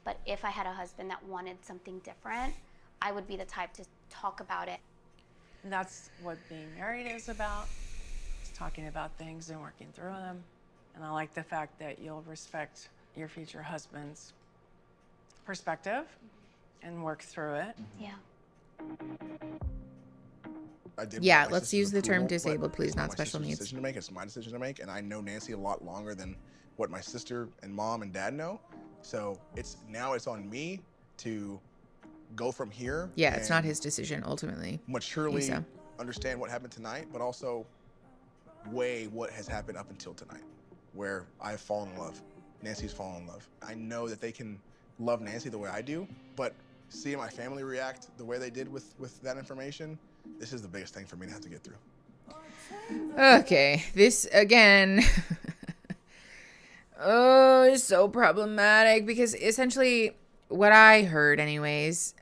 Speaker 7: But if I had a husband that wanted something different, I would be the type to talk about it.
Speaker 17: And that's what being married is about. It's talking about things and working through them. And I like the fact that you'll respect your future husband's perspective and work through it.
Speaker 7: Yeah.
Speaker 1: Yeah, let's use the term disabled, please, not special needs.
Speaker 14: Decision to make. It's my decision to make, and I know Nancy a lot longer than what my sister and mom and dad know. So it's on me to go from here.
Speaker 1: Yeah, it's not his decision ultimately.
Speaker 14: Maturely understand what happened tonight, but also weigh what has happened up until tonight, where I've fallen in love. Nancy's fallen in love. I know that they can love Nancy the way I do, but seeing my family react the way they did with that information, this is the biggest thing for me to have to get through.
Speaker 1: Okay, this again. Oh, it's so problematic because essentially what I heard anyways,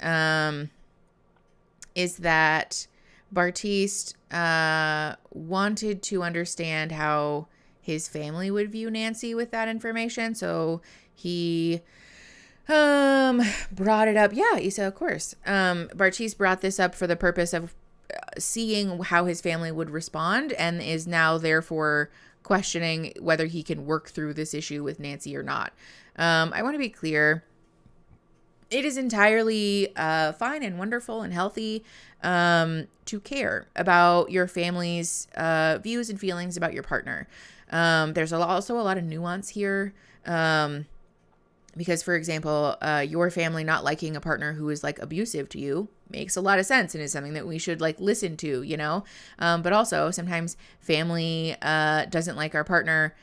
Speaker 1: is that Bartiste wanted to understand how his family would view Nancy with that information. So he brought it up. Yeah, Issa, of course. Bartiste brought this up for the purpose of seeing how his family would respond and is now therefore questioning whether he can work through this issue with Nancy or not. I want to be clear. It is entirely fine and wonderful and healthy to care about your family's views and feelings about your partner. There's also a lot of nuance here because, for example, your family not liking a partner who is like abusive to you makes a lot of sense and is something that we should like listen to, you know? But also sometimes family doesn't like our partner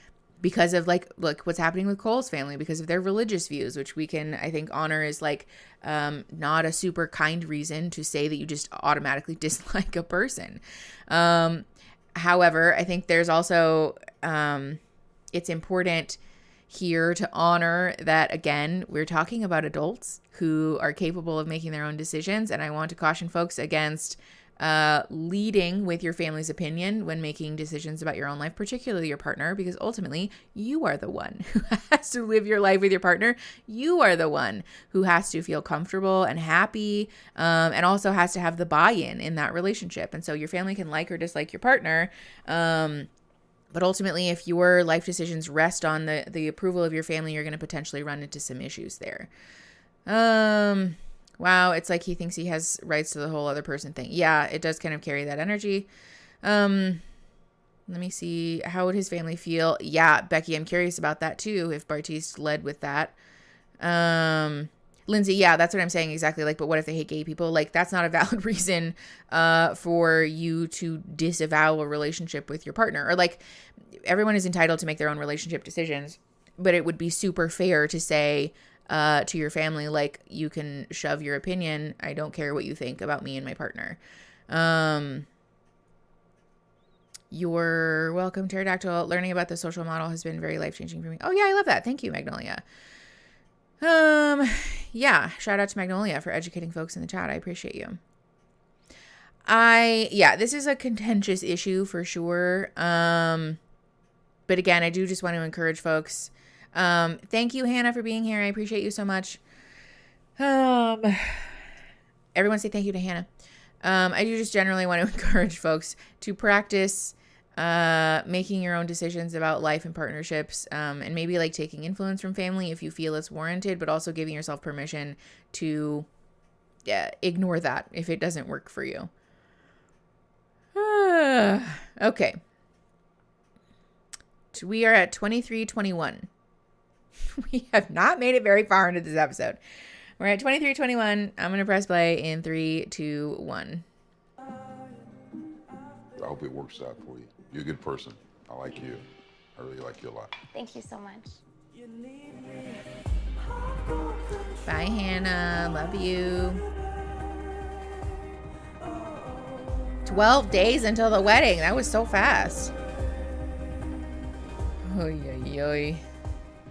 Speaker 1: because of like, look what's happening with Cole's family, because of their religious views, which we can, I think, honor is like not a super kind reason to say that you just automatically dislike a person. However, I think there's also, it's important here to honor that, again, we're talking about adults who are capable of making their own decisions. And I want to caution folks against leading with your family's opinion when making decisions about your own life, particularly your partner, because ultimately you are the one who has to live your life with your partner. You are the one who has to feel comfortable and happy, and also has to have the buy-in in that relationship. And so your family can like or dislike your partner, but ultimately, if your life decisions rest on the approval of your family, you're going to potentially run into some issues there. Wow, it's like he thinks he has rights to the whole other person thing. Yeah, it does kind of carry that energy. Let me see. How would his family feel? Yeah, Becky, I'm curious about that too, if Bartiste led with that. Lindsay, yeah, that's what I'm saying exactly. Like, but what if they hate gay people? Like, that's not a valid reason for you to disavow a relationship with your partner. Or like, everyone is entitled to make their own relationship decisions, but it would be super fair to say to your family, like, you can shove your opinion. I don't care what you think about me and my partner. You're welcome, Pterodactyl. Learning about the social model has been very life-changing for me. Oh yeah, I love that. Thank you, Magnolia. Yeah, shout out to Magnolia for educating folks in the chat. I appreciate you. This is a contentious issue for sure. But again, I do just want to encourage folks. Thank you, Hannah, for being here. I appreciate you so much. Everyone say thank you to Hannah. I do just generally want to encourage folks to practice making your own decisions about life and partnerships, and maybe like taking influence from family if you feel it's warranted, but also giving yourself permission to ignore that if it doesn't work for you. Okay. So we are at 23:21. We have not made it very far into this episode. We're at 23:21. I'm going to press play in 3, 2, 1.
Speaker 15: I hope it works out for you. You're a good person. I like you. I really like you a lot.
Speaker 7: Thank you so much.
Speaker 1: Bye, Hannah. Love you. 12 days until the wedding. That was so fast. Oy, oy, oy.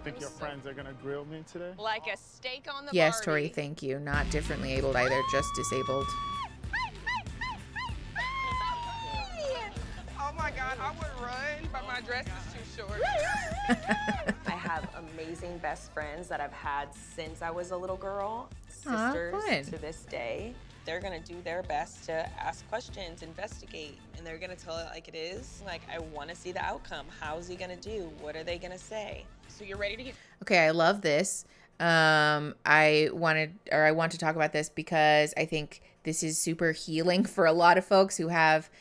Speaker 18: Think your friends are gonna grill me today?
Speaker 16: Like a steak on the
Speaker 1: Yes,
Speaker 16: Barbie.
Speaker 1: Tori, thank you. Not differently abled either, just disabled.
Speaker 16: Oh my God, I would run, but my dress is too short.
Speaker 19: I have amazing best friends that I've had since I was a little girl,
Speaker 1: Aw,
Speaker 19: sisters
Speaker 1: fun.
Speaker 19: to this day.
Speaker 16: They're gonna do their best to ask questions, investigate, and they're gonna tell it like it is. Like, I wanna see the outcome. How's he gonna do? What are they gonna say? So you're ready to get...
Speaker 1: Okay, I love this. I want to talk about this because I think this is super healing for a lot of folks who have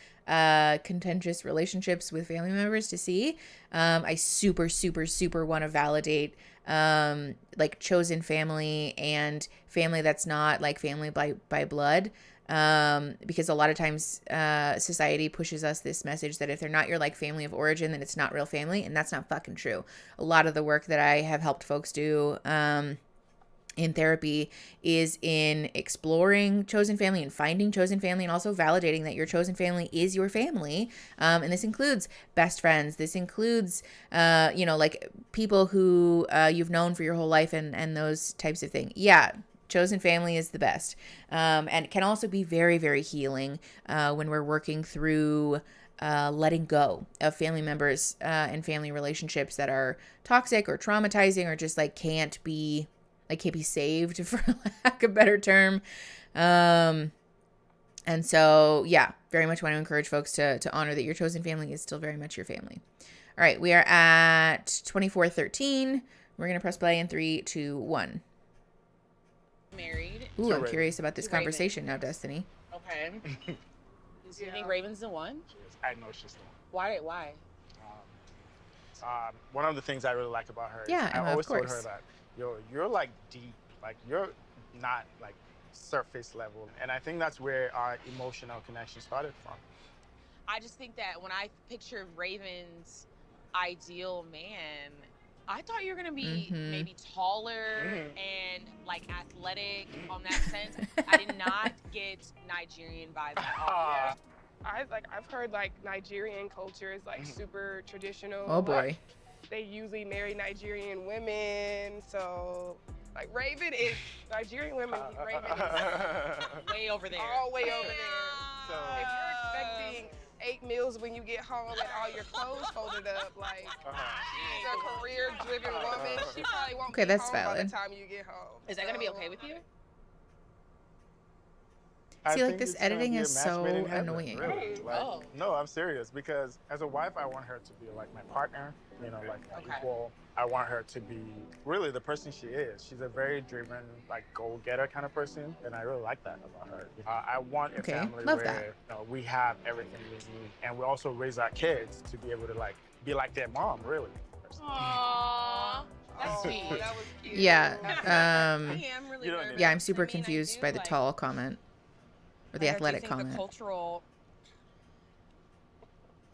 Speaker 1: contentious relationships with family members to see. I super want to validate like chosen family and family that's not like family by blood. Because a lot of times society pushes us this message that if they're not your like family of origin, then it's not real family, and that's not fucking true. A lot of the work that I have helped folks do in therapy is in exploring chosen family and finding chosen family, and also validating that your chosen family is your family. And this includes best friends. This includes, like people who you've known for your whole life and those types of things. Yeah. Chosen family is the best, and it can also be very, very healing when we're working through letting go of family members and family relationships that are toxic or traumatizing or just like can't be saved, for lack of a better term. And so, yeah, very much want to encourage folks to honor that your chosen family is still very much your family. All right, we are at 24:13. We're gonna press play in 3, 2, 1.
Speaker 16: Married.
Speaker 1: Ooh, I'm curious about this conversation now, Destiny.
Speaker 16: Okay. Do you think Raven's the one?
Speaker 18: I know she's the one.
Speaker 16: Why?
Speaker 18: One of the things I really like about her
Speaker 1: Yeah,
Speaker 18: is I
Speaker 1: Emma,
Speaker 18: always
Speaker 1: of
Speaker 18: told her
Speaker 1: course.
Speaker 18: that you're like deep, like you're not like surface level, and I think that's where our emotional connection started from.
Speaker 16: I just think that when I picture Raven's ideal man, I thought you were gonna be maybe taller and like athletic on that sense. I did not get Nigerian vibes at all.
Speaker 20: I've heard like Nigerian culture is like super traditional.
Speaker 1: Oh boy.
Speaker 20: Like, they usually marry Nigerian women, so like Raven is Nigerian women. Raven is
Speaker 16: way over there.
Speaker 20: All way over there. So if you're expecting 8 meals when you get home and all your clothes folded up, like she's a career-driven woman. She probably won't
Speaker 1: Okay,
Speaker 20: be
Speaker 1: that's
Speaker 20: home by
Speaker 1: valid.
Speaker 20: the time you get home.
Speaker 16: Is that gonna be okay with you?
Speaker 18: I
Speaker 1: See, like,
Speaker 18: think
Speaker 1: this
Speaker 18: it's gonna
Speaker 1: editing
Speaker 18: be a
Speaker 1: is
Speaker 18: match
Speaker 1: so
Speaker 18: made in heaven,
Speaker 1: annoying.
Speaker 18: Really. Like,
Speaker 16: Oh.
Speaker 18: No, I'm serious, because as a wife, I want her to be like my partner, like
Speaker 16: Okay.
Speaker 18: equal. I want her to be really the person she is. She's a very driven, like goal-getter kind of person, and I really like that about her. I want a
Speaker 1: Okay,
Speaker 18: family
Speaker 1: love
Speaker 18: where
Speaker 1: that.
Speaker 18: we have everything we need, and we also raise our kids to be able to like be like their mom, really.
Speaker 16: Aww. That's sweet.
Speaker 20: That was cute.
Speaker 1: Yeah.
Speaker 16: I am really
Speaker 18: You don't
Speaker 16: nervous.
Speaker 18: need
Speaker 1: Yeah, I'm super
Speaker 16: I mean, I
Speaker 1: confused
Speaker 16: do
Speaker 1: by the
Speaker 16: like-
Speaker 1: tall comment. Or the
Speaker 16: I do
Speaker 1: athletic
Speaker 16: think
Speaker 1: comment.
Speaker 16: The cultural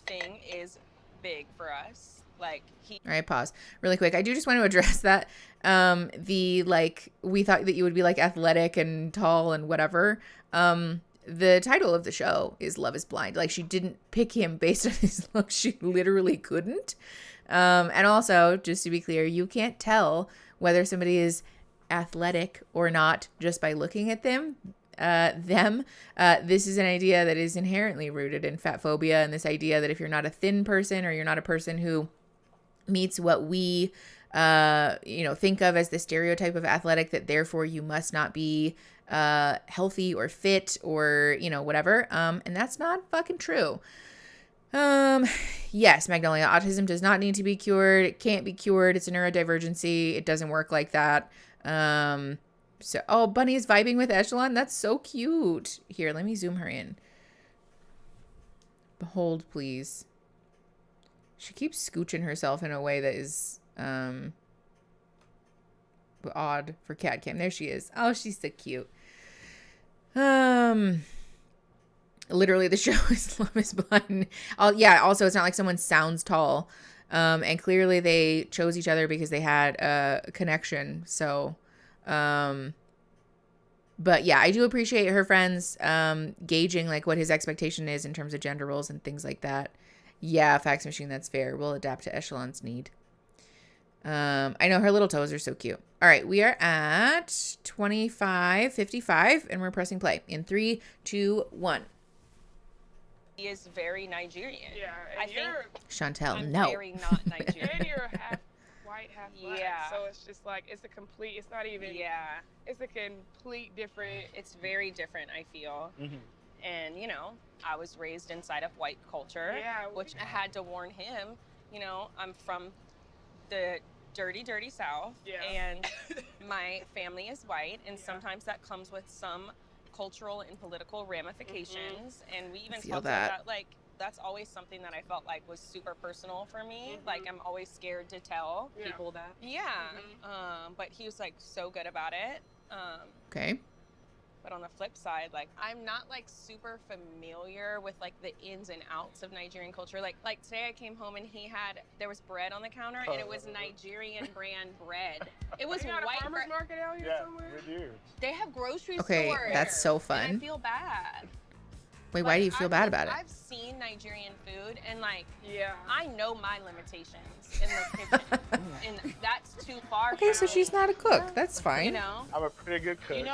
Speaker 16: thing is big for us. Like he.
Speaker 1: All right, pause really quick. I do just want to address that. We thought that you would be like athletic and tall and whatever. the title of the show is Love is Blind. Like, she didn't pick him based on his looks. She literally couldn't. And also, just to be clear, you can't tell whether somebody is athletic or not just by looking at them. This is an idea that is inherently rooted in fat phobia, and this idea that if you're not a thin person, or you're not a person who meets what we think of as the stereotype of athletic, that therefore you must not be healthy or fit or whatever, and that's not fucking true. Yes, Magnolia, autism does not need to be cured. It can't be cured. It's a neurodivergency. It doesn't work like that. So, Bunny is vibing with Echelon. That's so cute. Here, let me zoom her in. Behold, please. She keeps scooching herself in a way that is, odd for cat cam. There she is. Oh, she's so cute. Literally the show is Love is Blind. Also, it's not like someone sounds tall. And clearly they chose each other because they had a connection. So, but yeah, I do appreciate her friends gauging like what his expectation is in terms of gender roles and things like that. Yeah, fax machine, that's fair. We'll adapt to Echelon's need. I know her little toes are so cute. All right, we are at 25:55 and we're pressing play in 3, 2, 1.
Speaker 19: He is very Nigerian.
Speaker 20: Yeah,
Speaker 19: I think
Speaker 1: Chantel,
Speaker 19: I'm
Speaker 1: no.
Speaker 19: very not Nigerian.
Speaker 20: And you're half white, half black.
Speaker 19: Yeah.
Speaker 20: So it's just like, it's not even.
Speaker 19: Yeah.
Speaker 20: It's a complete different.
Speaker 19: It's very different, I feel.
Speaker 18: Mm-hmm.
Speaker 19: And, I was raised inside of white culture, which I had to warn him, I'm from the dirty, dirty South, and my family is white, and sometimes that comes with some cultural and political ramifications, and we even talked about like that's always something that I felt like was super personal for me. Like I'm always scared to tell people that. Yeah. But he was like so good about it.
Speaker 1: Okay.
Speaker 19: But on the flip side, like I'm not like super familiar with like the ins and outs of Nigerian culture. Like today I came home and there was bread on the counter and it was Nigerian brand bread. It was white
Speaker 20: farmer's market out here somewhere.
Speaker 18: We do.
Speaker 19: They have grocery
Speaker 1: Okay,
Speaker 19: stores.
Speaker 1: that's so fun.
Speaker 19: And I feel bad.
Speaker 1: Wait, why do you feel bad about it?
Speaker 19: I've seen Nigerian food and I know my limitations in the kitchen, and that's too far.
Speaker 1: Okay, so she's not a cook. That's fine.
Speaker 18: I'm a pretty good cook.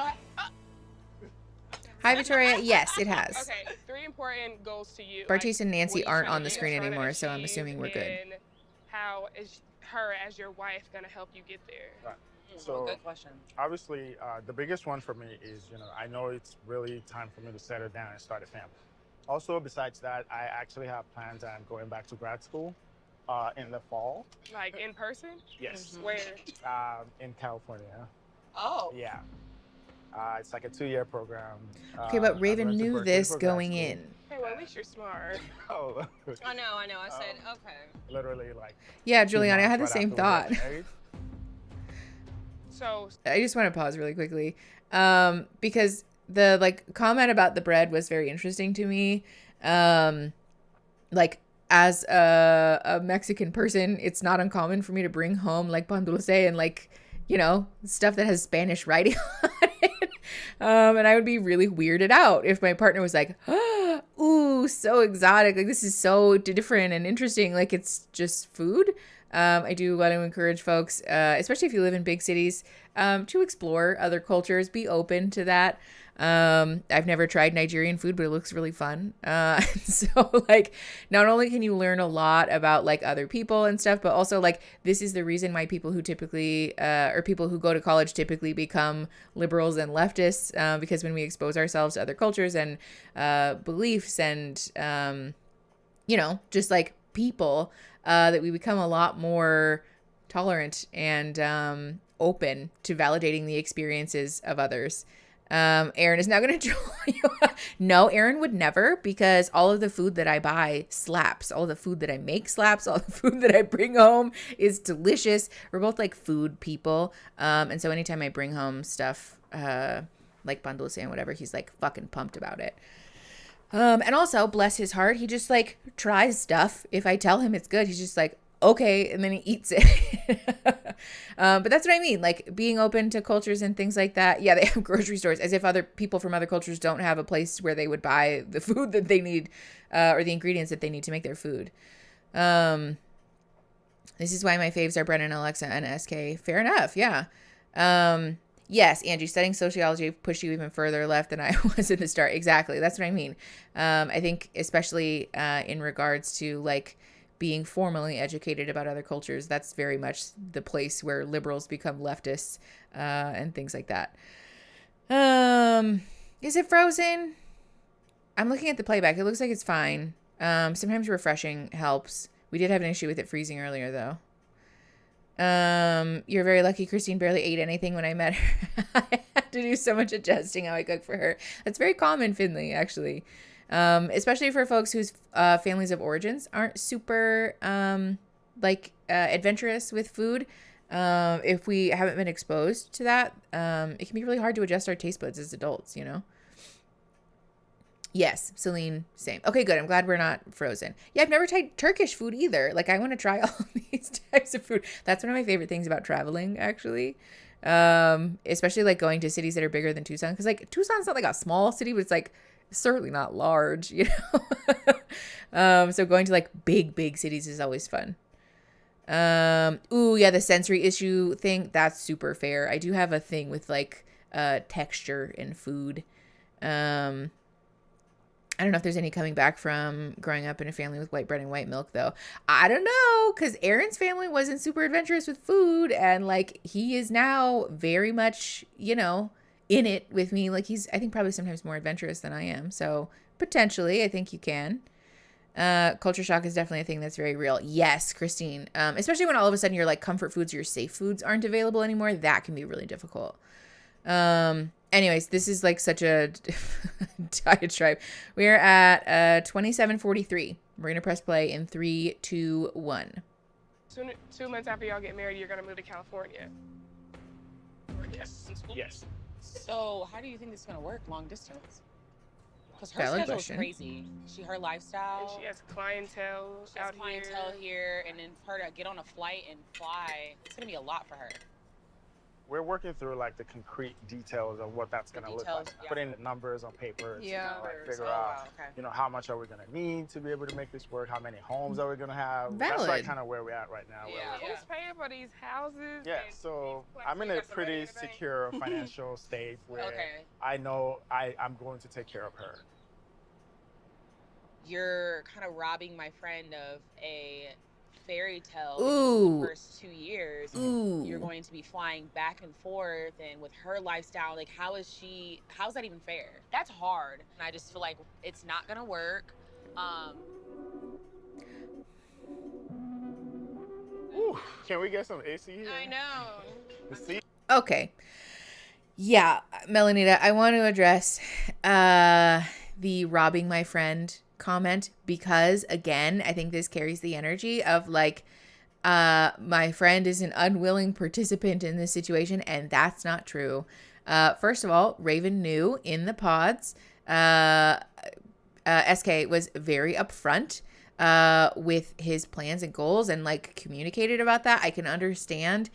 Speaker 1: Hi, Victoria. Yes, it has.
Speaker 20: Okay, 3 important goals to you.
Speaker 1: Bartiz and Nancy aren't on the screen anymore, so I'm assuming we're good.
Speaker 20: And how is her as your wife gonna help you get there?
Speaker 18: Right. So,
Speaker 19: good question.
Speaker 18: Obviously, the biggest one for me is, I know it's really time for me to settle down and start a family. Also, besides that, I actually have plans on going back to grad school in the fall.
Speaker 20: Like in person?
Speaker 18: Yes.
Speaker 20: Where?
Speaker 18: In California.
Speaker 19: Oh.
Speaker 18: Yeah. It's like a 2-year program.
Speaker 1: Okay, but Raven knew this going in.
Speaker 20: Hey, well, at least you're smart.
Speaker 18: Oh.
Speaker 19: I know. I said, okay.
Speaker 18: Literally, like.
Speaker 1: Yeah, Giuliani, I had the same thought.
Speaker 20: So
Speaker 1: I just want to pause really quickly, because the comment about the bread was very interesting to me. As a Mexican person, it's not uncommon for me to bring home like pan dulce and stuff that has Spanish writing on it. And I would be really weirded out if my partner was like, oh, ooh, so exotic. Like, this is so different and interesting. Like, it's just food. I do want to encourage folks, especially if you live in big cities, to explore other cultures, be open to that. I've never tried Nigerian food, but it looks really fun. So not only can you learn a lot about other people and stuff, but also this is the reason why people who typically, or people who go to college typically become liberals and leftists, because when we expose ourselves to other cultures and, beliefs and, just people, that we become a lot more tolerant and, open to validating the experiences of others. Aaron is now going to join you. No, Aaron would never, because all of the food that I buy slaps. All of the food that I make slaps. All the food that I bring home is delicious. We're both food people. And so anytime I bring home stuff, like pan dulce and whatever, he's fucking pumped about it. And also, bless his heart, he just tries stuff. If I tell him it's good, he's just okay. And then he eats it. But that's what I mean. Like being open to cultures and things like that. Yeah, they have grocery stores, as if other people from other cultures don't have a place where they would buy the food that they need, or the ingredients that they need to make their food. This is why my faves are Brennan, Alexa, and SK. Fair enough. Yeah. Yes, Angie, studying sociology pushed you even further left than I was in the start. Exactly. That's what I mean. I think especially in regards to like being formally educated about other cultures, that's very much the place where liberals become leftists and things like that. Is it frozen? I'm looking at the playback. It looks like it's fine. Sometimes refreshing helps. We did have an issue with it freezing earlier, though. You're very lucky Christine barely ate anything when I met her. I had to do so much adjusting how I cook for her. That's very common, Finley, actually. Especially for folks whose families of origins aren't super adventurous with food. If we haven't been exposed to that, it can be really hard to adjust our taste buds as adults, you know? Yes, Celine, same. Okay, good. I'm glad we're not frozen. Yeah, I've never tried Turkish food either. Like, I want to try all these types of food. That's one of my favorite things about traveling, actually. Especially, like, going to cities that are bigger than Tucson. Because, like, Tucson's not, like, a small city, but it's, like, certainly not large, you know? So going to, like, big cities is always fun. Ooh, yeah, the sensory issue thing, that's super fair. I do have a thing with, like, texture and food. I don't know if there's any coming back from growing up in a family with white bread and white milk, though. I don't know, because Aaron's family wasn't super adventurous with food, and, like, he is now very much, you know, in it with me. Like, he's, I think, probably sometimes more adventurous than I am, so potentially, I think you can. Culture shock is definitely a thing that's very real. Yes, Christine. Especially when all of a sudden your, like, comfort foods or your safe foods aren't available anymore. That can be really difficult. Anyways, this is like such a diatribe. We're at 27:43. We're going to press play in 3, 2, 1.
Speaker 20: 2 months after y'all get married, you're going to move to California.
Speaker 14: Yes. Yes.
Speaker 16: So how do you think this is going to work long distance? Because her
Speaker 1: Valid
Speaker 16: schedule's
Speaker 1: question.
Speaker 16: crazy. Her lifestyle.
Speaker 20: And she has clientele out
Speaker 16: here. And then for her to get on a flight and fly, it's going to be a lot for her.
Speaker 18: We're working through like the concrete details of what that's going to look like.
Speaker 16: Yeah.
Speaker 18: Putting numbers on paper to
Speaker 20: Yeah.
Speaker 18: kind of like figure out, you know, how much are we going to need to be able to make this work? How many homes are we going to have? That's like
Speaker 1: Valid.
Speaker 18: kind of where we're at right now.
Speaker 20: Who's paying for these houses?
Speaker 18: Yeah, so I'm in a pretty secure financial state where I know I'm going to take care of her.
Speaker 16: You're kind of robbing my friend of a fairy tale.
Speaker 1: Ooh.
Speaker 16: The first 2 years.
Speaker 1: Ooh.
Speaker 16: You're going to be flying back and forth, and with her lifestyle, like how's that even fair? That's hard. And I just feel like it's not gonna work.
Speaker 18: Ooh, can we get some AC here?
Speaker 20: I know.
Speaker 1: Okay. Yeah, Melanita, I want to address the robbing my friend comment, because again, I think this carries the energy of like my friend is an unwilling participant in this situation, and that's not true. First of all, Raven knew in the pods. SK was very upfront with his plans and goals and like communicated about that. I can understand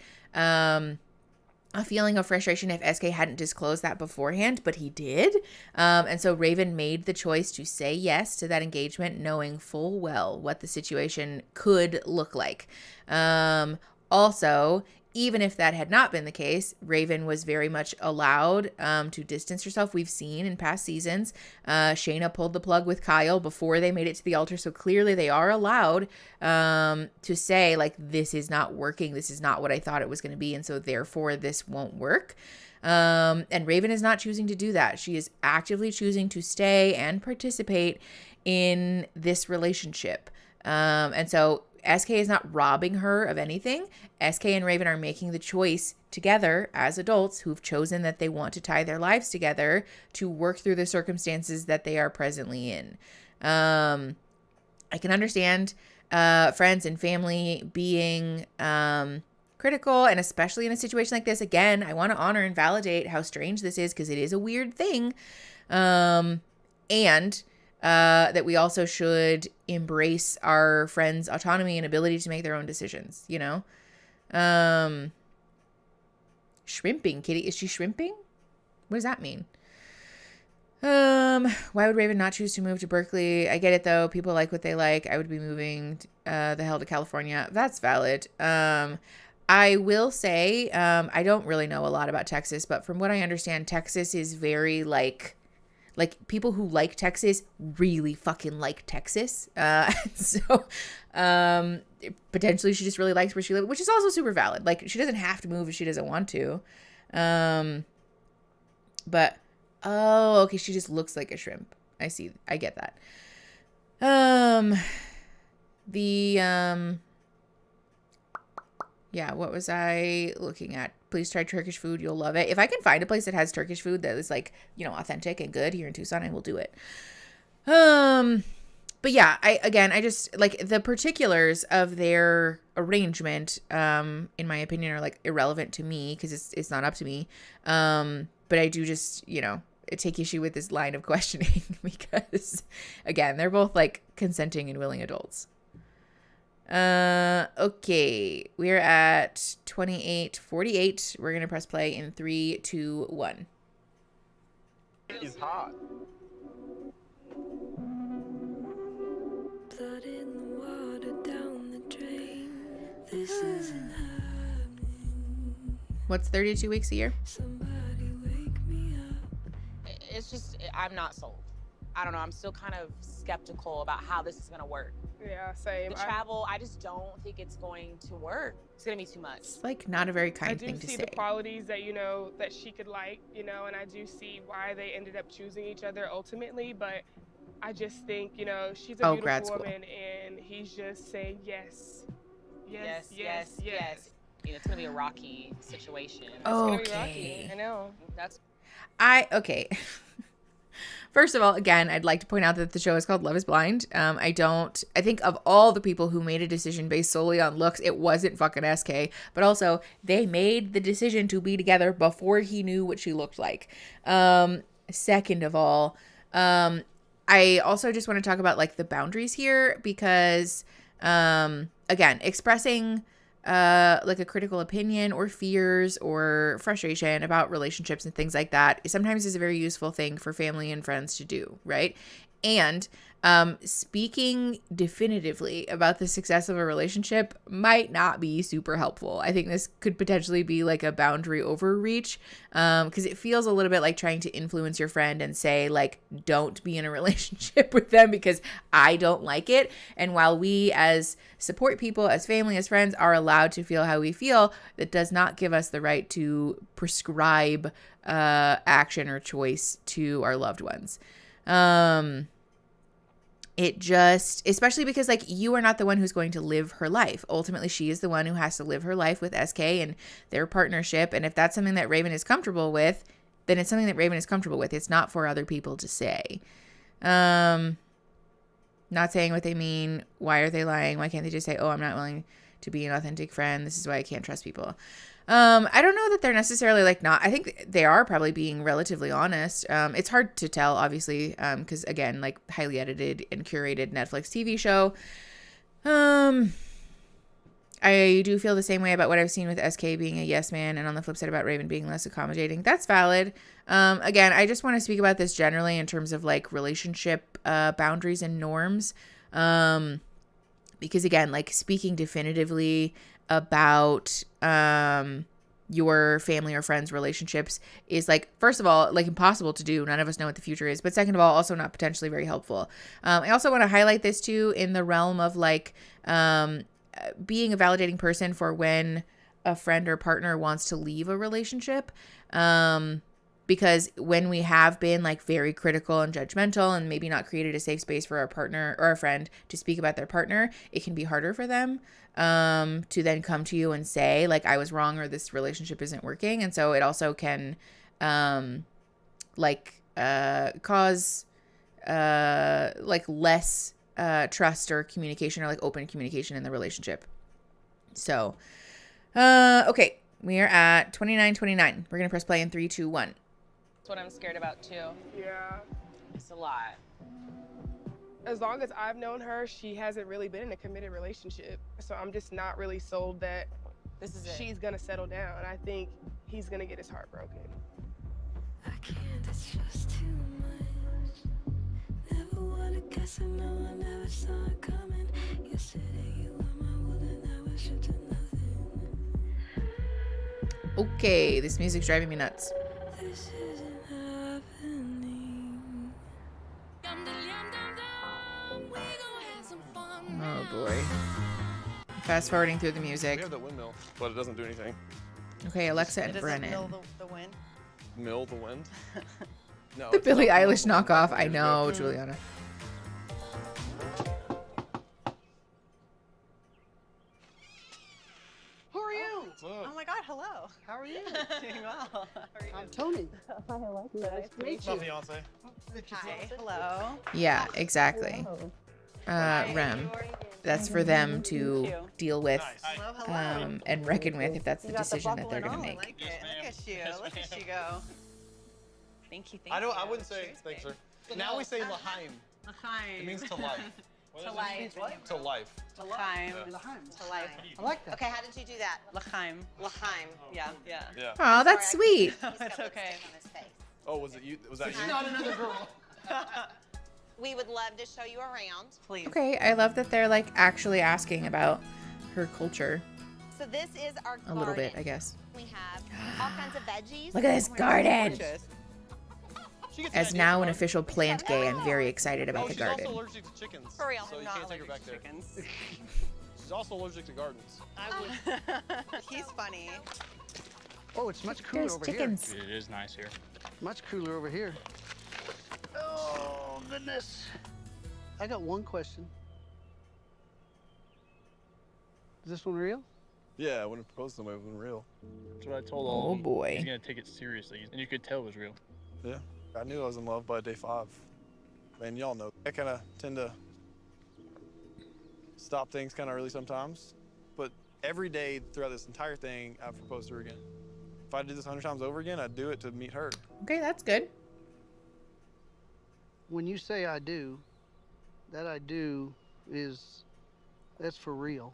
Speaker 1: a feeling of frustration if SK hadn't disclosed that beforehand, but he did. And so Raven made the choice to say yes to that engagement, knowing full well what the situation could look like. Also, even if that had not been the case, Raven was very much allowed to distance herself. We've seen in past seasons, Shayna pulled the plug with Kyle before they made it to the altar. So clearly they are allowed to say, like, this is not working. This is not what I thought it was going to be. And so therefore this won't work. And Raven is not choosing to do that. She is actively choosing to stay and participate in this relationship. And so SK is not robbing her of anything. SK and Raven are making the choice together as adults who've chosen that they want to tie their lives together to work through the circumstances that they are presently in. I can understand friends and family being critical, and especially in a situation like this. Again, I want to honor and validate how strange this is, because it is a weird thing. And that we also should embrace our friends' autonomy and ability to make their own decisions, you know? Shrimping, Kitty. Is she shrimping? What does that mean? Why would Raven not choose to move to Berkeley? I get it though. People like what they like. I would be moving the hell to California. That's valid. I will say, I don't really know a lot about Texas, but from what I understand, Texas is very like people who like Texas really fucking like Texas. So, potentially she just really likes where she lives, which is also super valid. Like she doesn't have to move if she doesn't want to. But, oh, okay. She just looks like a shrimp. I see. I get that. Yeah, what was I looking at? Please try Turkish food. You'll love it. If I can find a place that has Turkish food that is like, you know, authentic and good here in Tucson, I will do it. But yeah, I just like the particulars of their arrangement, in my opinion, are like irrelevant to me because it's not up to me. But I do just, you know, take issue with this line of questioning because again, they're both like consenting and willing adults. Okay, we're at 28:48. We're gonna press play in 3, 2, 1.
Speaker 4: He's hot.
Speaker 21: Blood in the water down the drain. This isn't happening.
Speaker 1: What's 32 weeks a year?
Speaker 21: Somebody wake me up.
Speaker 16: It's just, I'm not sold. I don't know. I'm still kind of skeptical about how this is going to work.
Speaker 20: Yeah, same.
Speaker 16: The travel, I just don't think it's going to work. It's going to be too much.
Speaker 1: It's like not a very kind thing to say.
Speaker 20: I do see the qualities that, you know, that she could like, you know, and I do see why they ended up choosing each other ultimately, but I just think, you know, she's a beautiful woman and he's just saying yes. Yes.
Speaker 16: You know, it's going to be a rocky situation.
Speaker 1: Okay.
Speaker 16: It's going to be rocky. I know.
Speaker 1: Okay. First of all, again, I'd like to point out that the show is called Love is Blind. I think of all the people who made a decision based solely on looks, it wasn't fucking SK. But also, they made the decision to be together before he knew what she looked like. Second of all, I also just want to talk about like the boundaries here because, again, expressing like a critical opinion or fears or frustration about relationships and things like that sometimes is a very useful thing for family and friends to do, right? And speaking definitively about the success of a relationship might not be super helpful. I think this could potentially be like a boundary overreach because it feels a little bit like trying to influence your friend and say like, don't be in a relationship with them because I don't like it. And while we as support people, as family, as friends are allowed to feel how we feel, that does not give us the right to prescribe action or choice to our loved ones. It just, especially because like you are not the one who's going to live her life. Ultimately, she is the one who has to live her life with SK and their partnership. And if that's something that Raven is comfortable with, then it's something that Raven is comfortable with. It's not for other people to say. Not saying what they mean. Why are they lying? Why can't they just say, oh, I'm not willing to be an authentic friend. This is why I can't trust people. I don't know that they're necessarily like not, I think they are probably being relatively honest. It's hard to tell, obviously, because again, like highly edited and curated Netflix TV show. I do feel the same way about what I've seen with SK being a yes man and on the flip side about Raven being less accommodating. That's valid. Again, I just want to speak about this generally in terms of like relationship boundaries and norms. Because again, like speaking definitively about your family or friends relationships is like, first of all, like impossible to do. None of us know what the future is. But second of all, also not potentially very helpful. I also want to highlight this too in the realm of like being a validating person for when a friend or partner wants to leave a relationship. Because when we have been like very critical and judgmental and maybe not created a safe space for our partner or a friend to speak about their partner, it can be harder for them to then come to you and say like, I was wrong or this relationship isn't working. And so it also can cause like less trust or communication or like open communication in the relationship. So, okay, we are at 29:29. We're going to press play in 3, 2, 1.
Speaker 16: That's what I'm scared about too.
Speaker 20: Yeah.
Speaker 16: It's a lot.
Speaker 20: as long as I've known her, she hasn't really been in a committed relationship. So I'm just not really sold that
Speaker 17: This is it.
Speaker 20: she's gonna settle down. I think he's gonna get his heart broken.
Speaker 21: I can't, it's just too much. Never wanna guess, I know I never saw it coming. Yesterday you were my world and now we're stripped to nothing.
Speaker 1: Okay, this music's driving me nuts.
Speaker 21: This isn't happening.
Speaker 1: Oh boy. Fast forwarding through the music.
Speaker 4: We have the windmill, but it doesn't do anything.
Speaker 1: Okay, Alexa
Speaker 2: It
Speaker 1: and
Speaker 2: doesn't
Speaker 1: Brennan.
Speaker 2: mill the wind.
Speaker 4: Mill the wind? No.
Speaker 1: The
Speaker 4: it's
Speaker 1: Billie
Speaker 4: not
Speaker 1: Eilish
Speaker 4: mill the wind.
Speaker 1: knockoff. I know,
Speaker 4: Mm.
Speaker 1: Juliana.
Speaker 2: Who are you?
Speaker 4: What's up?
Speaker 2: Oh my God, hello. How are you? Doing well. How are you?
Speaker 22: I'm Tony.
Speaker 2: Hi, Alexa. Nice to meet
Speaker 4: My
Speaker 2: you.
Speaker 4: fiance.
Speaker 2: Hi, hello.
Speaker 1: Yeah, exactly. Rem. That's for them to deal with and reckon with if that's the decision that they're going to make.
Speaker 2: Look at you. Look at you go. Thank you.
Speaker 4: I wouldn't say thanks, sir. Now we say L'chaim.
Speaker 2: L'chaim.
Speaker 4: It means to life.
Speaker 2: To life.
Speaker 4: To life.
Speaker 2: L'chaim.
Speaker 4: Yeah.
Speaker 2: To life.
Speaker 22: I like that.
Speaker 13: Okay, how did you do that?
Speaker 2: L'chaim.
Speaker 13: L'chaim.
Speaker 2: Yeah, yeah.
Speaker 4: Yeah.
Speaker 1: Oh, that's sweet.
Speaker 2: It's okay.
Speaker 4: Oh, was it you? Was that you?
Speaker 22: She's not another girl.
Speaker 13: We would love to show you around.
Speaker 2: Please.
Speaker 1: Okay, I love that they're like actually asking about her culture
Speaker 13: So this is our
Speaker 1: a little bit, I guess.
Speaker 13: We have all kinds of veggies.
Speaker 1: Look at this garden.
Speaker 2: Gorgeous.
Speaker 1: As now an official plant gay, I'm very excited about the
Speaker 4: She's also
Speaker 1: garden.
Speaker 4: allergic to chickens.
Speaker 13: For real.
Speaker 4: So you can't take her back there.
Speaker 2: Chickens.
Speaker 4: She's also allergic to gardens.
Speaker 2: He's funny.
Speaker 22: Oh, it's much cooler
Speaker 1: There's
Speaker 22: over
Speaker 1: chickens.
Speaker 22: here.
Speaker 6: It is nice here.
Speaker 22: Much cooler over here. Oh, goodness. I got one question. Is this one real?
Speaker 4: Yeah, I wouldn't propose to somebody when real.
Speaker 6: That's what I told all
Speaker 1: Oh
Speaker 6: of them.
Speaker 1: boy.
Speaker 6: He's gonna take it seriously, and you could tell it was real.
Speaker 4: Yeah. I knew I was in love by day 5. Man, y'all know. I kind of tend to stop things kind of early sometimes. But every day throughout this entire thing, I've proposed to her again. If I did this 100 times over again, I'd do it to meet her.
Speaker 1: Okay, that's good.
Speaker 22: When you say I do, that I do is, that's for real.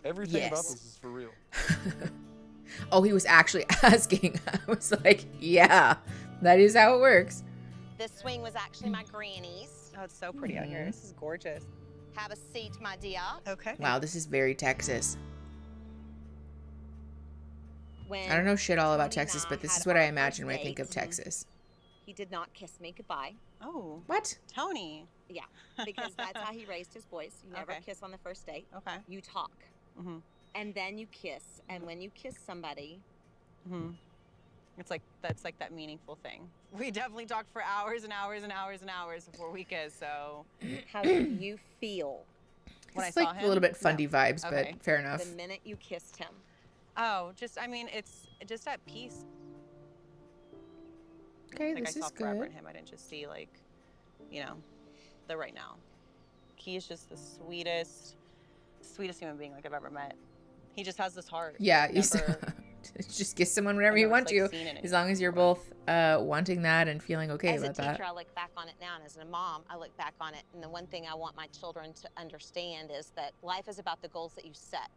Speaker 4: Everything about
Speaker 1: Yes.
Speaker 4: this is for real.
Speaker 1: Oh, he was actually asking. I was like, yeah, that is how it works.
Speaker 13: This swing was actually my granny's.
Speaker 2: Oh, it's so pretty out here. This is gorgeous.
Speaker 13: Have a seat, my dear.
Speaker 2: Okay.
Speaker 1: Wow, this is very Texas.
Speaker 13: When
Speaker 1: I don't know shit all about
Speaker 13: Tony and
Speaker 1: Texas,
Speaker 13: I
Speaker 1: but this
Speaker 13: had
Speaker 1: is what I
Speaker 13: our
Speaker 1: imagine when I
Speaker 13: first
Speaker 1: think of
Speaker 13: date,
Speaker 1: Texas.
Speaker 13: He did not kiss me goodbye.
Speaker 2: Oh.
Speaker 1: What?
Speaker 2: Tony.
Speaker 13: Yeah, because that's how he raised his boys. You never
Speaker 2: Okay.
Speaker 13: kiss on the first date.
Speaker 2: Okay.
Speaker 13: You talk,
Speaker 2: Mhm.
Speaker 13: and then you kiss. And when you kiss somebody,
Speaker 2: Mhm. It's like that's like that meaningful thing. We definitely talked for hours and hours and hours and hours before we kissed. So
Speaker 13: how do you feel
Speaker 2: when
Speaker 1: It's
Speaker 2: I
Speaker 1: like
Speaker 2: saw
Speaker 1: a
Speaker 2: him,
Speaker 1: little bit fundy
Speaker 2: no.
Speaker 1: vibes,
Speaker 2: Okay.
Speaker 1: but fair enough.
Speaker 13: the minute you kissed him?
Speaker 2: Oh, just I mean, it's just at peace.
Speaker 1: Okay,
Speaker 2: Like
Speaker 1: this
Speaker 2: I saw
Speaker 1: is
Speaker 2: forever
Speaker 1: good.
Speaker 2: in him. I didn't just see like, you know, the right now. He is just the sweetest human being like I've ever met. He just has this heart.
Speaker 1: Yeah, you
Speaker 2: Never-
Speaker 1: just kiss someone whenever you
Speaker 2: never,
Speaker 1: want
Speaker 2: like,
Speaker 1: to,
Speaker 2: seen it
Speaker 1: as long as you're both wanting that and feeling okay
Speaker 13: As a
Speaker 1: about
Speaker 13: teacher,
Speaker 1: that.
Speaker 13: I look back on it now, and as a mom, I look back on it, and the one thing I want my children to understand is that life is about the goals that you set.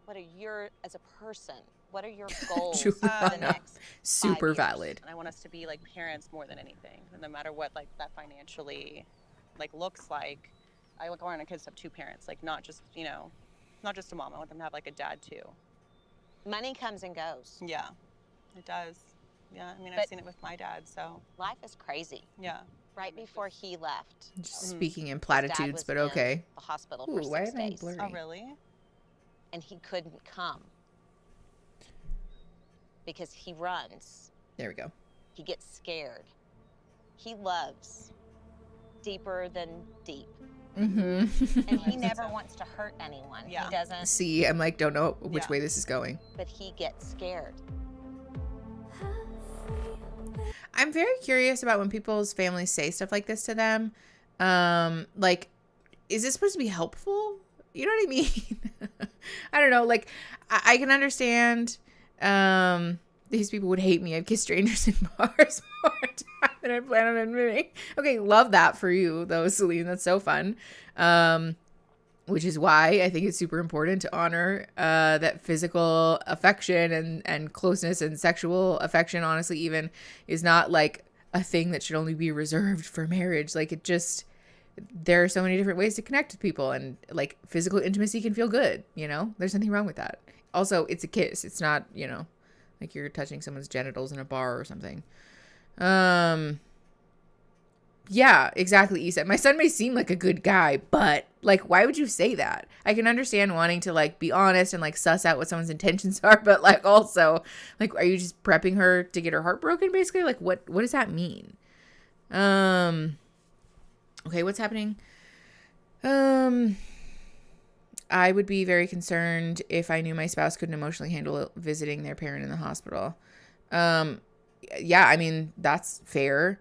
Speaker 13: What are your, as a person, what are your goals for the
Speaker 1: Juliana,
Speaker 13: next
Speaker 1: super
Speaker 13: 5 years?
Speaker 1: valid.
Speaker 2: And I want us to be like parents more than anything. And no matter what like that financially like looks like, I want our kids to have 2 parents, like not just, you know, not just a mom. I want them to have like a dad too.
Speaker 13: Money comes and goes.
Speaker 2: Yeah, it does. Yeah, I mean, I've
Speaker 13: But-
Speaker 2: seen it with my dad, so.
Speaker 13: Life is crazy.
Speaker 2: Yeah.
Speaker 13: Right before he left,
Speaker 1: Just speaking in
Speaker 13: his dad
Speaker 1: platitudes,
Speaker 13: was
Speaker 1: but
Speaker 13: in
Speaker 1: okay.
Speaker 13: the hospital
Speaker 1: Ooh,
Speaker 13: for
Speaker 1: why
Speaker 13: 6
Speaker 1: am I
Speaker 13: days.
Speaker 1: blurry?
Speaker 2: Oh, really?
Speaker 13: And he couldn't come because he runs.
Speaker 1: There we go.
Speaker 13: He gets scared. He loves deeper than deep.
Speaker 1: Mm-hmm.
Speaker 13: And he never wants to hurt anyone.
Speaker 2: Yeah.
Speaker 13: He doesn't,
Speaker 1: See, I'm like, don't know which
Speaker 2: Yeah.
Speaker 1: way this is going.
Speaker 13: but he gets scared.
Speaker 1: I'm very curious about when people's families say stuff like this to them. Like, is this supposed to be helpful? You know what I mean? I don't know. Like, I can understand these people would hate me. I've kissed strangers in bars more times than I plan on admitting. Okay, love that for you, though, Celine. That's so fun. Which is why I think it's super important to honor that physical affection and closeness and sexual affection, honestly, even, is not like a thing that should only be reserved for marriage. Like, it just, there are so many different ways to connect with people, and like physical intimacy can feel good, you know? There's nothing wrong with that. Also, it's a kiss. It's not, you know, like you're touching someone's genitals in a bar or something. Yeah, exactly, Isa. My son may seem like a good guy, but like, why would you say that? I can understand wanting to like be honest and like suss out what someone's intentions are, but like also, like, are you just prepping her to get her heart broken, basically? Like, what does that mean? Okay, what's happening? I would be very concerned if I knew my spouse couldn't emotionally handle visiting their parent in the hospital. Yeah, I mean, that's fair.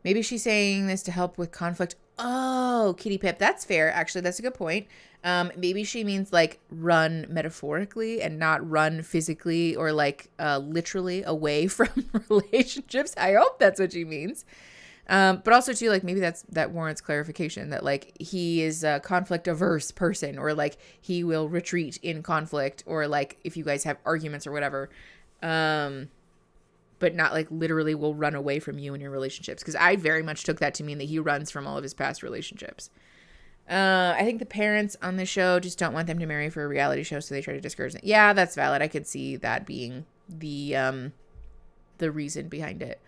Speaker 1: Maybe she's saying this to help with conflict. Oh, Kitty Pip, that's fair. Actually, that's a good point. Maybe she means like run metaphorically and not run physically or like literally away from relationships. I hope that's what she means. But also too, like, maybe that warrants clarification that like he is a conflict averse person, or like he will retreat in conflict, or like if you guys have arguments or whatever. But not like literally will run away from you in your relationships. Because I very much took that to mean that he runs from all of his past relationships. I think the parents on the show just don't want them to marry for a reality show, so they try to discourage them. Yeah, that's valid. I could see that being the reason behind it.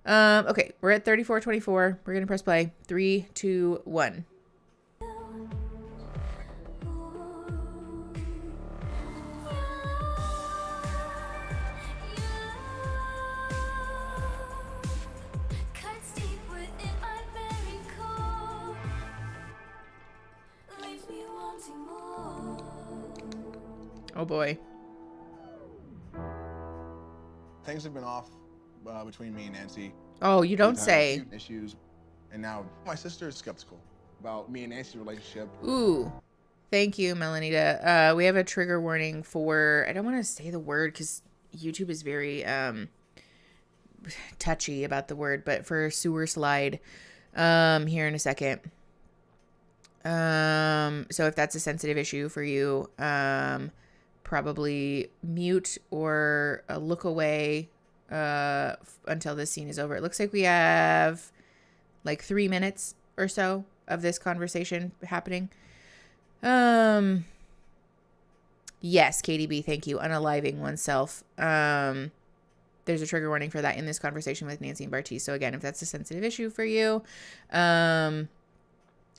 Speaker 1: Okay, we're at 34:24. We're going to press play. 3, 2, 1. Oh boy.
Speaker 14: Things have been off between me and Nancy.
Speaker 1: Oh, you don't
Speaker 14: We've had
Speaker 1: say.
Speaker 14: issues, and now my sister is skeptical about me and Nancy's relationship.
Speaker 1: Ooh. Thank you, Melanita. We have a trigger warning for, I don't want to say the word because YouTube is very touchy about the word, but for sewer slide here in a second. So if that's a sensitive issue for you, probably mute or look away until this scene is over. It looks like we have like 3 minutes or so of this conversation happening. Yes, KDB, thank you. Unaliving oneself. There's a trigger warning for that in this conversation with Nancy and Bartiz. So again, if that's a sensitive issue for you, I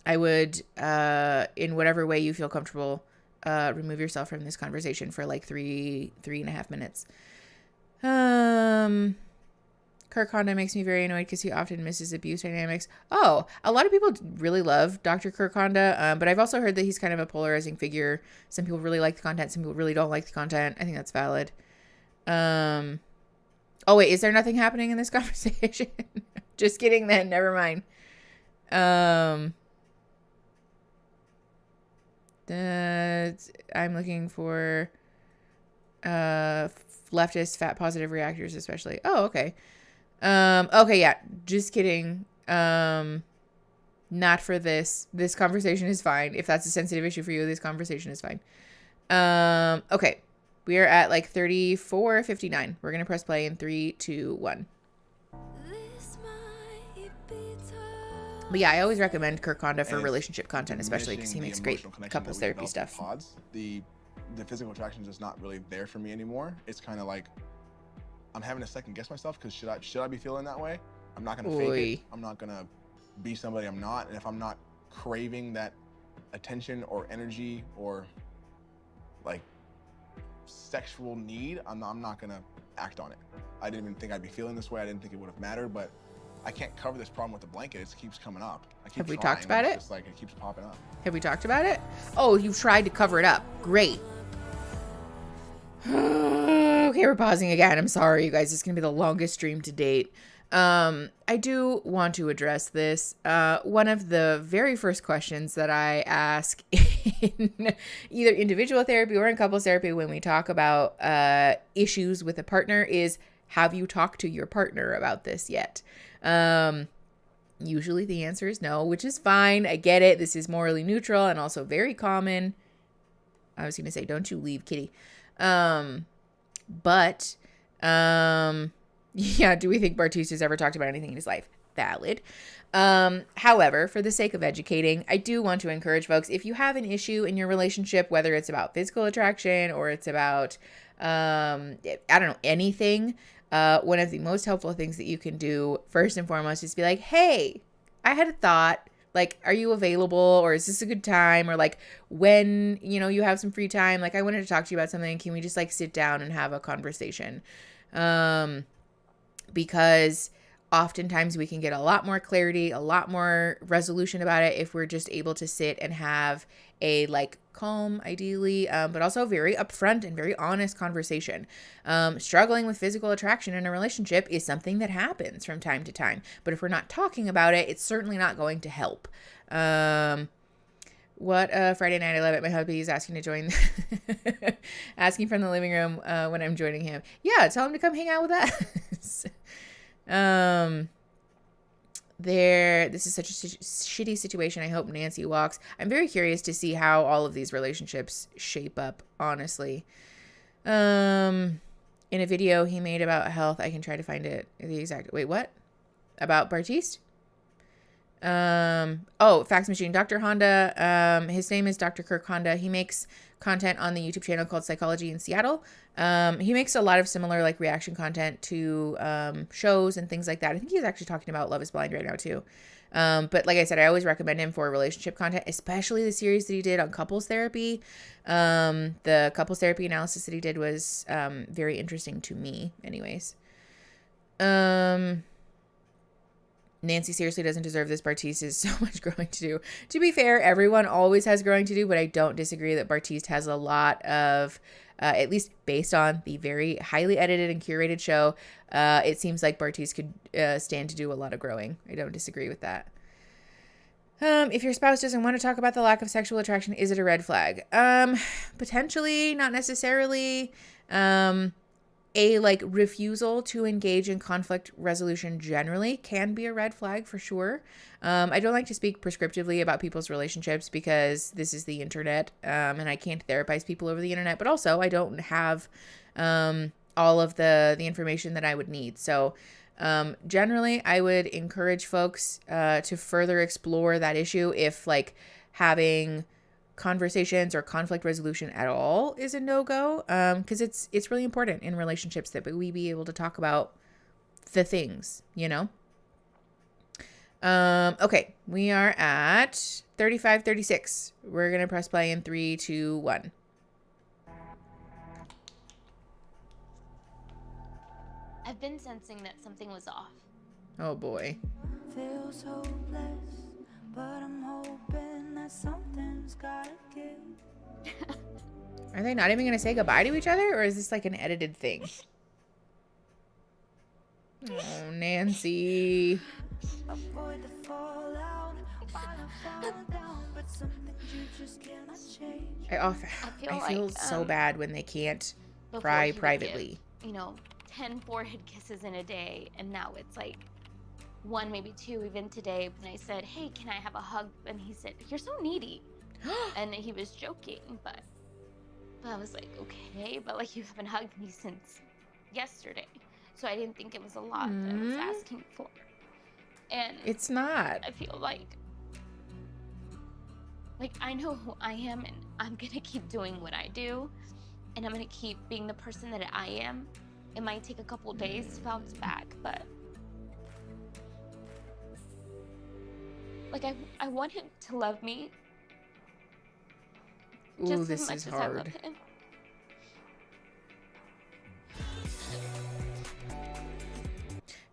Speaker 1: would, in whatever way you feel comfortable, remove yourself from this conversation for like 3.5 minutes. Kirk Honda makes me very annoyed because he often misses abuse dynamics. Oh, a lot of people really love Dr. Kirk Honda, but I've also heard that he's kind of a polarizing figure. Some people really like the content, some people really don't like the content. I think that's valid. Oh wait, is there nothing happening in this conversation? Just kidding then, never mind. I'm looking for leftist fat positive reactors especially. Oh, okay. Okay, yeah, just kidding. Not for this. This conversation is fine. If that's a sensitive issue for you, this conversation is fine. Okay. We are at like 34:59. We're going to press play in 3, 2, 1. But yeah, I always recommend Kirk Honda for relationship content, especially because he makes great couples therapy stuff.
Speaker 14: The physical attraction is just not really there for me anymore. It's kind of like I'm having to second guess myself because should I be feeling that way? I'm not gonna fake it. I'm not gonna be somebody I'm not. And if I'm not craving that attention or energy or like sexual need, I'm not gonna act on it. I didn't even think I'd be feeling this way. I didn't think it would have mattered, but I can't cover this problem with the blanket. It keeps coming up.
Speaker 1: Have we talked about it?
Speaker 14: It's like it keeps popping up.
Speaker 1: Have we talked about it? Oh, you've tried to cover it up. Great. Okay, we're pausing again. I'm sorry, you guys. It's going to be the longest stream to date. I do want to address this. One of the very first questions that I ask in either individual therapy or in couples therapy when we talk about issues with a partner is, have you talked to your partner about this yet? Usually the answer is no, which is fine. I get it. This is morally neutral and also very common. I was going to say, don't you leave, kitty. But yeah, do we think Bartiste has ever talked about anything in his life? Valid. However, for the sake of educating, I do want to encourage folks, if you have an issue in your relationship, whether it's about physical attraction or it's about, I don't know, anything, one of the most helpful things that you can do first and foremost is be like, hey, I had a thought. Like, are you available, or is this a good time? Or like, when, you know, you have some free time, like, I wanted to talk to you about something. Can we just like sit down and have a conversation? Because oftentimes we can get a lot more clarity, a lot more resolution about it if we're just able to sit and have a like calm, ideally, but also very upfront and very honest conversation. Struggling with physical attraction in a relationship is something that happens from time to time, but if we're not talking about it, it's certainly not going to help. Friday night I love it. My hubby is asking to join, asking from the living room when I'm joining him. Yeah, tell him to come hang out with us. This is such a shitty situation. I hope Nancy walks. I'm very curious to see how all of these relationships shape up, honestly. In a video he made about health, I can try to find it. Wait, what? About Bartiste? Fax Machine. Dr. Honda, his name is Dr. Kirk Honda. He makes content on the YouTube channel called Psychology in Seattle. He makes a lot of similar like reaction content to shows and things like that. I think he's actually talking about Love is Blind right now too. But like I said, I always recommend him for relationship content, especially the series that he did on couples therapy. The couples therapy analysis that he did was very interesting to me anyways. Nancy seriously doesn't deserve this. Bartiste has so much growing to do. To be fair, everyone always has growing to do, but I don't disagree that Bartiste has a lot of, at least based on the very highly edited and curated show, it seems like Bartiste could stand to do a lot of growing. I don't disagree with that. If your spouse doesn't want to talk about the lack of sexual attraction, is it a red flag? Potentially, not necessarily. A like refusal to engage in conflict resolution generally can be a red flag for sure. I don't like to speak prescriptively about people's relationships because this is the internet, and I can't therapize people over the internet, but also I don't have all of the information that I would need. So generally I would encourage folks to further explore that issue if like having conversations or conflict resolution at all is a no-go, because it's really important in relationships that we be able to talk about the things, you know. Okay, we are at 35:36. We're gonna press play in 3, 2, 1.
Speaker 7: I've been sensing that something was off.
Speaker 1: Oh boy.
Speaker 21: Feels hopeless, but I'm hoping that something's gotta give.
Speaker 1: Are they not even going to say goodbye to each other, or is this like an edited thing? Oh, Nancy.
Speaker 21: Avoid the fallout, wanna fall down, but some things you just cannot change.
Speaker 1: I feel so bad when they can't
Speaker 7: Before
Speaker 1: cry
Speaker 7: he would
Speaker 1: privately.
Speaker 7: give, 10 forehead kisses in a day, and now it's like 1, maybe 2. Even today when I said, hey, can I have a hug, and he said, you're so needy. And he was joking, but I was like, okay, but like you haven't hugged me since yesterday, so I didn't think it was a lot that I was asking for. And
Speaker 1: it's not.
Speaker 7: I feel like I know who I am, and I'm gonna keep doing what I do, and I'm gonna keep being the person that I am. It might take a couple days to bounce back, but like I want him to love me just
Speaker 1: this
Speaker 7: as much
Speaker 1: is
Speaker 7: as I love
Speaker 1: hard.
Speaker 7: him.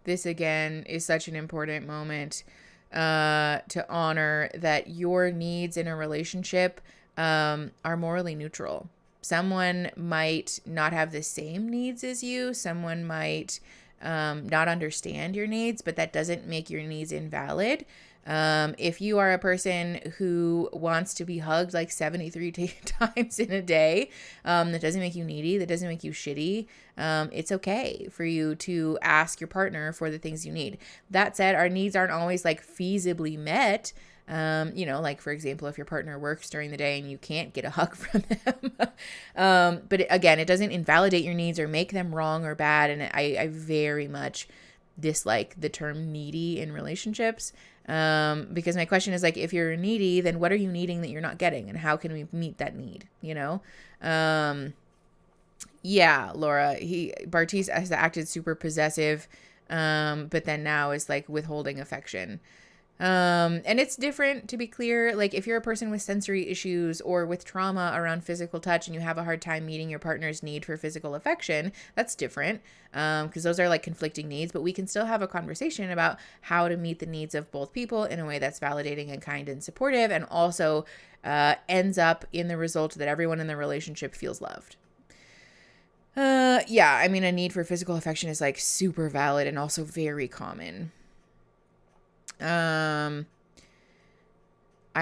Speaker 1: This again is such an important moment to honor that your needs in a relationship are morally neutral. Someone might not have the same needs as you. Someone might not understand your needs, but that doesn't make your needs invalid. If you are a person who wants to be hugged like 73 times in a day, that doesn't make you needy, that doesn't make you shitty. It's okay for you to ask your partner for the things you need. That said, our needs aren't always like feasibly met. Like for example, if your partner works during the day and you can't get a hug from them. But again, it doesn't invalidate your needs or make them wrong or bad. And I very much dislike the term needy in relationships. Because my question is like, if you're needy, then what are you needing that you're not getting? And how can we meet that need? Yeah, Laura, Bartiz has acted super possessive. But then now is like withholding affection. And it's different, to be clear. Like if you're a person with sensory issues or with trauma around physical touch and you have a hard time meeting your partner's need for physical affection, that's different. Because those are like conflicting needs, but we can still have a conversation about how to meet the needs of both people in a way that's validating and kind and supportive, and also ends up in the result that everyone in the relationship feels loved. Yeah, I mean, a need for physical affection is like super valid and also very common. I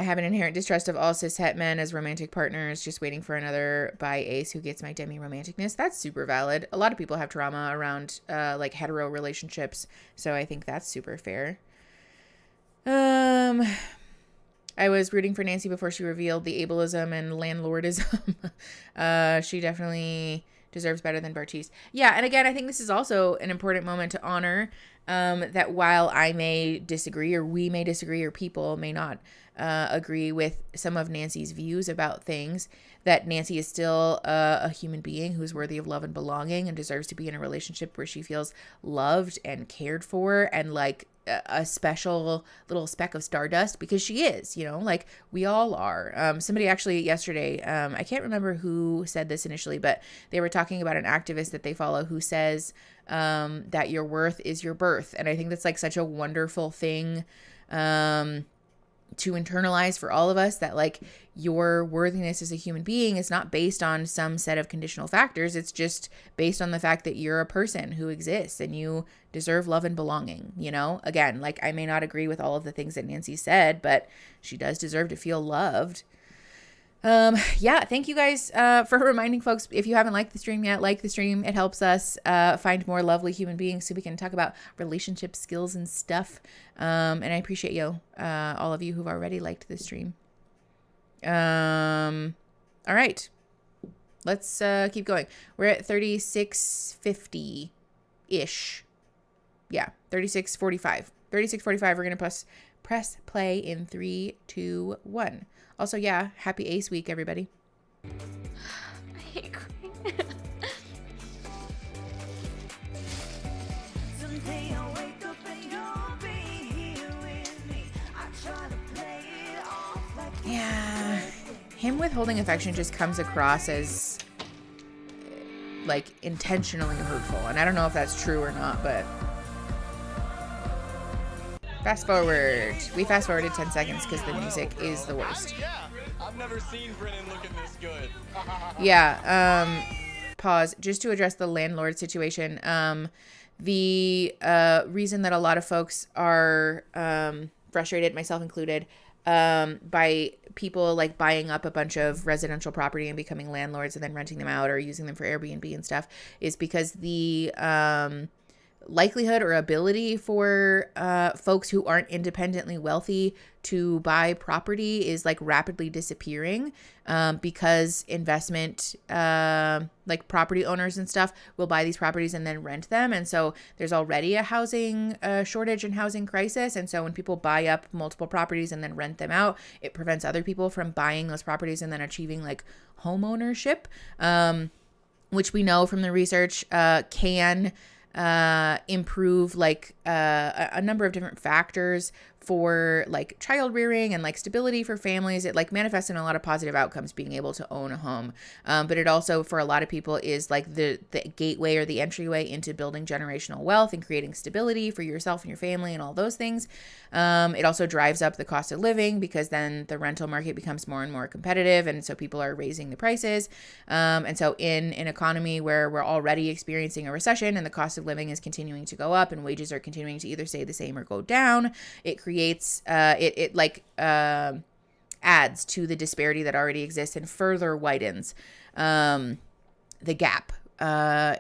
Speaker 1: have an inherent distrust of all cis het men as romantic partners, just waiting for another bi ace who gets my demi romanticness. That's super valid. A lot of people have trauma around like hetero relationships, so I think that's super fair. I was rooting for Nancy before she revealed the ableism and landlordism. She definitely deserves better than Bartiz. Yeah, and again, I think this is also an important moment to honor that while I may disagree, or we may disagree, or people may not agree with some of Nancy's views about things, that Nancy is still a human being who's worthy of love and belonging and deserves to be in a relationship where she feels loved and cared for and like a special little speck of stardust, because she is, like we all are. Somebody actually yesterday, I can't remember who said this initially, but they were talking about an activist that they follow who says that your worth is your birth. And I think that's like such a wonderful thing to internalize for all of us, that like your worthiness as a human being is not based on some set of conditional factors. It's just based on the fact that you're a person who exists and you deserve love and belonging. Again, like I may not agree with all of the things that Nancy said, but she does deserve to feel loved. Yeah, thank you guys for reminding folks. If you haven't liked the stream yet, like the stream. It helps us find more lovely human beings so we can talk about relationship skills and stuff. And I appreciate you, all of you who've already liked the stream. All right, let's keep going. We're at 36:50-ish. Yeah, 36:45. 36:45. We're gonna press play in 3, 2, 1. Also, yeah, happy Ace Week, everybody.
Speaker 7: I hate crying.
Speaker 1: Yeah, him withholding affection just comes across as like intentionally hurtful, and I don't know if that's true or not, but fast forward. We fast forwarded 10 seconds because the music is the worst.
Speaker 11: I've never seen Brennan looking this good.
Speaker 1: Yeah. Pause. Just to address the landlord situation. The reason that a lot of folks are frustrated, myself included, by people like buying up a bunch of residential property and becoming landlords and then renting them out or using them for Airbnb and stuff is because the likelihood or ability for folks who aren't independently wealthy to buy property is like rapidly disappearing because investment like property owners and stuff will buy these properties and then rent them. And so there's already a housing shortage and housing crisis. And so when people buy up multiple properties and then rent them out, it prevents other people from buying those properties and then achieving like home ownership, which we know from the research can improve like a number of different factors for like child rearing and like stability for families. It like manifests in a lot of positive outcomes being able to own a home. But it also for a lot of people is like the gateway or the entryway into building generational wealth and creating stability for yourself and your family and all those things. It also drives up the cost of living because then the rental market becomes more and more competitive. And so people are raising the prices. And so in an economy where we're already experiencing a recession and the cost of living is continuing to go up and wages are continuing to either stay the same or go down, it creates creates, adds to the disparity that already exists and further widens the gap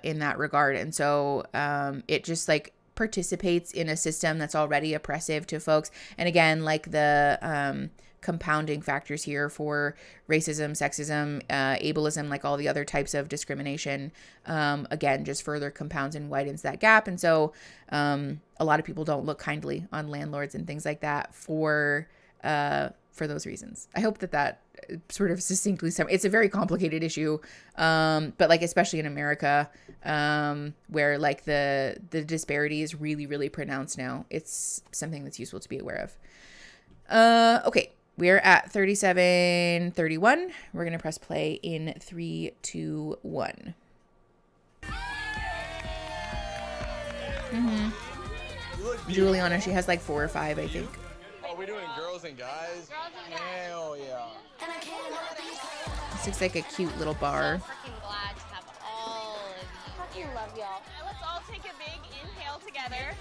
Speaker 1: in that regard. And so it just like participates in a system that's already oppressive to folks. And again, like the compounding factors here for racism, sexism, ableism, like all the other types of discrimination, again, just further compounds and widens that gap. And so a lot of people don't look kindly on landlords and things like that for those reasons. I hope that sort of succinctly it's a very complicated issue, but like especially in America, where like the disparity is really, really pronounced now. It's something that's useful to be aware of. Okay, we're at 37:31. We're gonna press play in 3, 2, 1. Juliana, she has like 4 or 5, I think.
Speaker 14: Are we doing girls and guys? Hell yeah.
Speaker 1: This looks like a cute little bar.
Speaker 13: Freaking glad to have all of you.
Speaker 19: Fucking love y'all. Let's all take a big inhale together.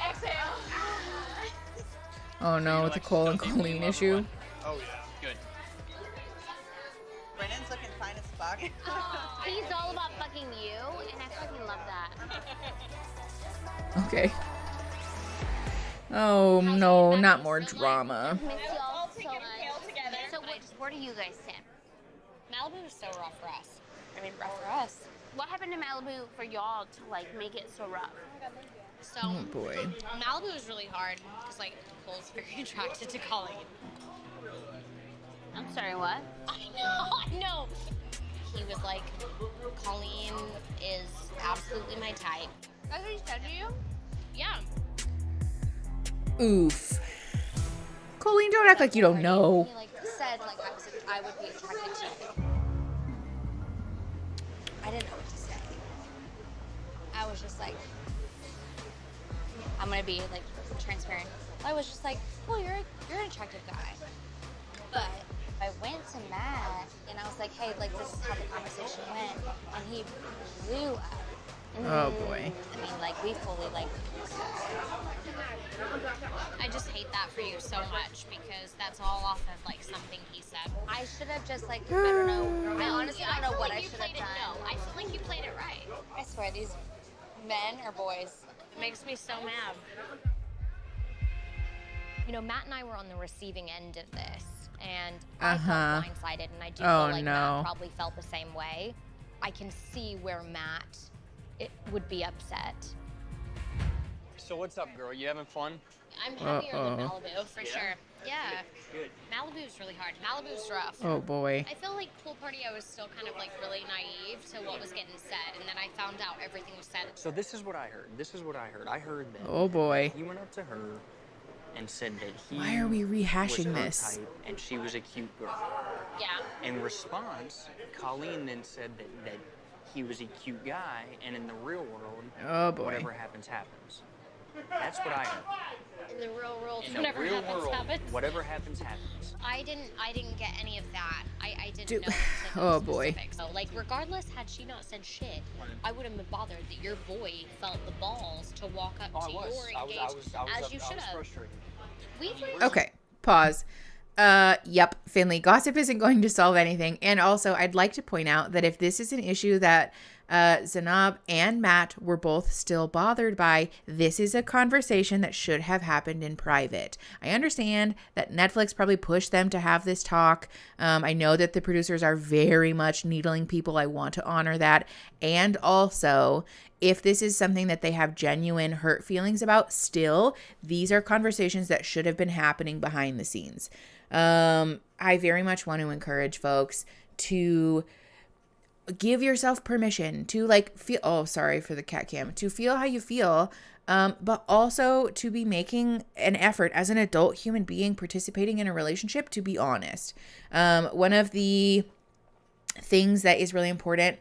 Speaker 19: Exhale.
Speaker 1: Oh no, with the Cole and Colleen issue.
Speaker 14: Oh yeah.
Speaker 6: Good.
Speaker 3: Brennan's looking fine as fuck.
Speaker 7: He's all about fucking you, and I fucking love that.
Speaker 1: Okay. Oh no, not more drama.
Speaker 7: Miss y'all so much.
Speaker 19: Together.
Speaker 7: So where do you guys stand?
Speaker 13: Malibu is so rough for us.
Speaker 7: I mean, rough for us. What happened to Malibu for y'all to like make it so rough?
Speaker 13: So
Speaker 1: Oh boy.
Speaker 13: Malibu is really hard because like Cole's very attracted to Colleen.
Speaker 7: I'm sorry, what?
Speaker 13: I know. He was like, Colleen is absolutely my type.
Speaker 7: That's what he said to you?
Speaker 13: Yeah.
Speaker 1: Oof. Colleen, don't act like you don't know.
Speaker 7: He like said like I would be attracted to you. I didn't know what to say. I was just like, I'm gonna be like transparent. I was just like, well, you're an attractive guy. But I went to Matt and I was like, hey, like this is how the conversation went, and he blew up.
Speaker 1: Oh boy.
Speaker 7: I mean, like we fully like.
Speaker 13: I just hate that for you so much because that's all off of like something he said.
Speaker 7: I should have just like, I don't know. I honestly don't know what I should have done.
Speaker 13: No, I feel like you played it right.
Speaker 7: I swear, these men or boys.
Speaker 13: It makes me so mad. You know, Matt and I were on the receiving end of this, and I felt blindsided, and I do feel like Matt probably felt the same way. I can see where Matt would be upset.
Speaker 6: So what's up, girl? You having fun?
Speaker 13: I'm happier than Malibu, for sure. Yeah.
Speaker 6: Good.
Speaker 13: Malibu is really hard. Malibu's rough.
Speaker 1: Oh boy.
Speaker 13: I feel like pool party, I was still kind of like really naive to what was getting said, and then I found out everything was said.
Speaker 6: So this is what I heard. I heard that.
Speaker 1: Oh boy.
Speaker 6: He went up to her and said that he
Speaker 1: Why are we rehashing
Speaker 6: was her
Speaker 1: this?
Speaker 6: type and she was a cute girl.
Speaker 13: Yeah.
Speaker 6: In response, Colleen then said that he was a cute guy, and in the real world,
Speaker 1: oh boy,
Speaker 6: whatever happens, happens. That's what I heard.
Speaker 13: In the real world,
Speaker 6: In the real world, whatever happens, happens.
Speaker 13: I didn't get any of that. I didn't know.
Speaker 1: Oh boy.
Speaker 13: So like, regardless, had she not said shit, I wouldn't have been bothered that your boy felt the balls to walk up to your engagement as you should have.
Speaker 1: Okay, pause. Yep, Finley, gossip isn't going to solve anything. And also, I'd like to point out that if this is an issue that Zainab and Matt were both still bothered by, this is a conversation that should have happened in private. I understand that Netflix probably pushed them to have this talk. I know that the producers are very much needling people. I want to honor that. And also, if this is something that they have genuine hurt feelings about, still, these are conversations that should have been happening behind the scenes. I very much want to encourage folks to give yourself permission to like feel, oh, sorry for the cat cam, to feel how you feel, but also to be making an effort as an adult human being participating in a relationship to be honest. One of the things that is really important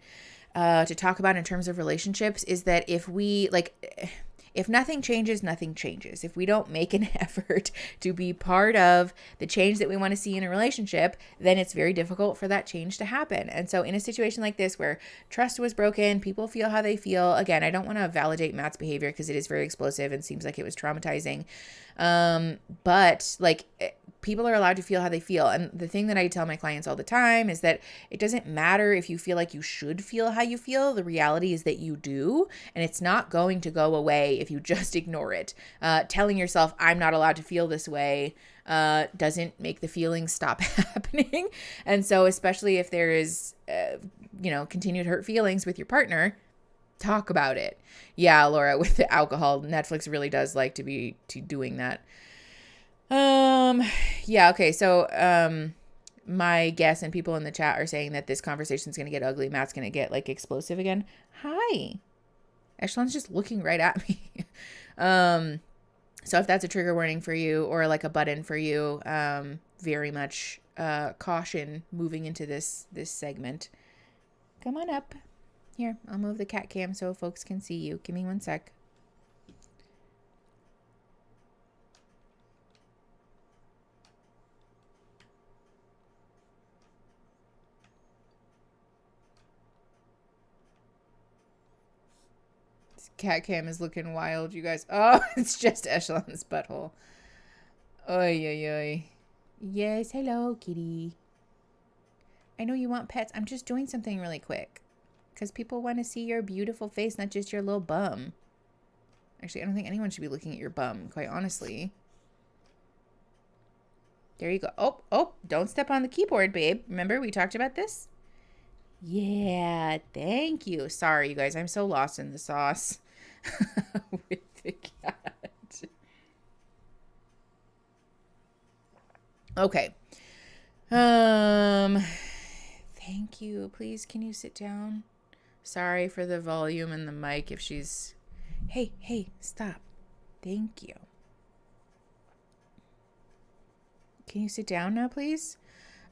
Speaker 1: to talk about in terms of relationships is that if nothing changes, nothing changes. If we don't make an effort to be part of the change that we want to see in a relationship, then it's very difficult for that change to happen. And so in a situation like this where trust was broken, people feel how they feel. Again, I don't want to validate Matt's behavior because it is very explosive and seems like it was traumatizing. But like, people are allowed to feel how they feel. And the thing that I tell my clients all the time is that it doesn't matter if you feel like you should feel how you feel. The reality is that you do, and it's not going to go away if you just ignore it. Telling yourself, I'm not allowed to feel this way, doesn't make the feelings stop happening. And so, especially if there is, continued hurt feelings with your partner, talk about it. Yeah, Laura, with the alcohol, Netflix really does like to be doing that. Yeah, okay. So, my guests and people in the chat are saying that this conversation is going to get ugly. Matt's going to get like explosive again. Hi. Echelon's just looking right at me. So if that's a trigger warning for you or like a button for you, very much, caution moving into this segment. Come on up here. I'll move the cat cam so folks can see you. Give me 1 sec. Cat cam is looking wild, you guys. Oh, it's just Echelon's butthole. Oy, oy, oy. Yes, hello, kitty. I know you want pets. I'm just doing something really quick. Because people want to see your beautiful face, not just your little bum. Actually, I don't think anyone should be looking at your bum, quite honestly. There you go. Oh, don't step on the keyboard, babe. Remember, we talked about this? Yeah, thank you. Sorry, you guys. I'm so lost in the sauce with the cat. Okay. Thank you. Please, can you sit down? Sorry for the volume and the mic if she's... Hey, stop. Thank you. Can you sit down now, please?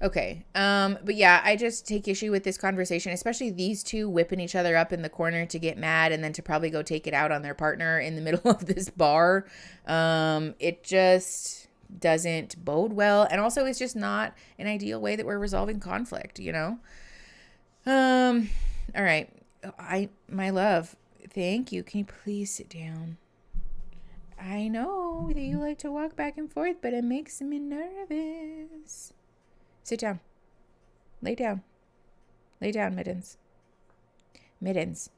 Speaker 1: Okay. But yeah, I just take issue with this conversation, especially these two whipping each other up in the corner to get mad and then to probably go take it out on their partner in the middle of this bar. It just doesn't bode well. And also it's just not an ideal way that we're resolving conflict, you know? All right. My love, thank you. Can you please sit down? I know that you like to walk back and forth, but it makes me nervous. Sit down. Lay down. Lay down, Mittens. Mittens.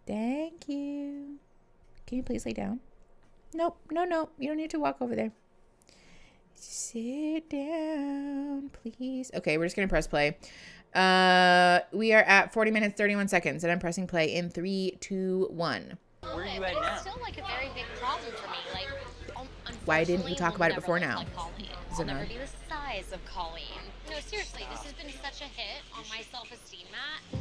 Speaker 1: Thank you. Can you please lay down? Nope. No. You don't need to walk over there. Sit down, please. Okay, we're just going to press play. We are at 40 minutes, 31 seconds, and I'm pressing play in 3, 2, 1.
Speaker 13: Where are you at now? It's still like a very big problem for me. Like,
Speaker 1: why didn't you talk about it before now?
Speaker 13: I'll never be the size of Colleen. No, seriously, this has been such a hit on my self-esteem, Matt.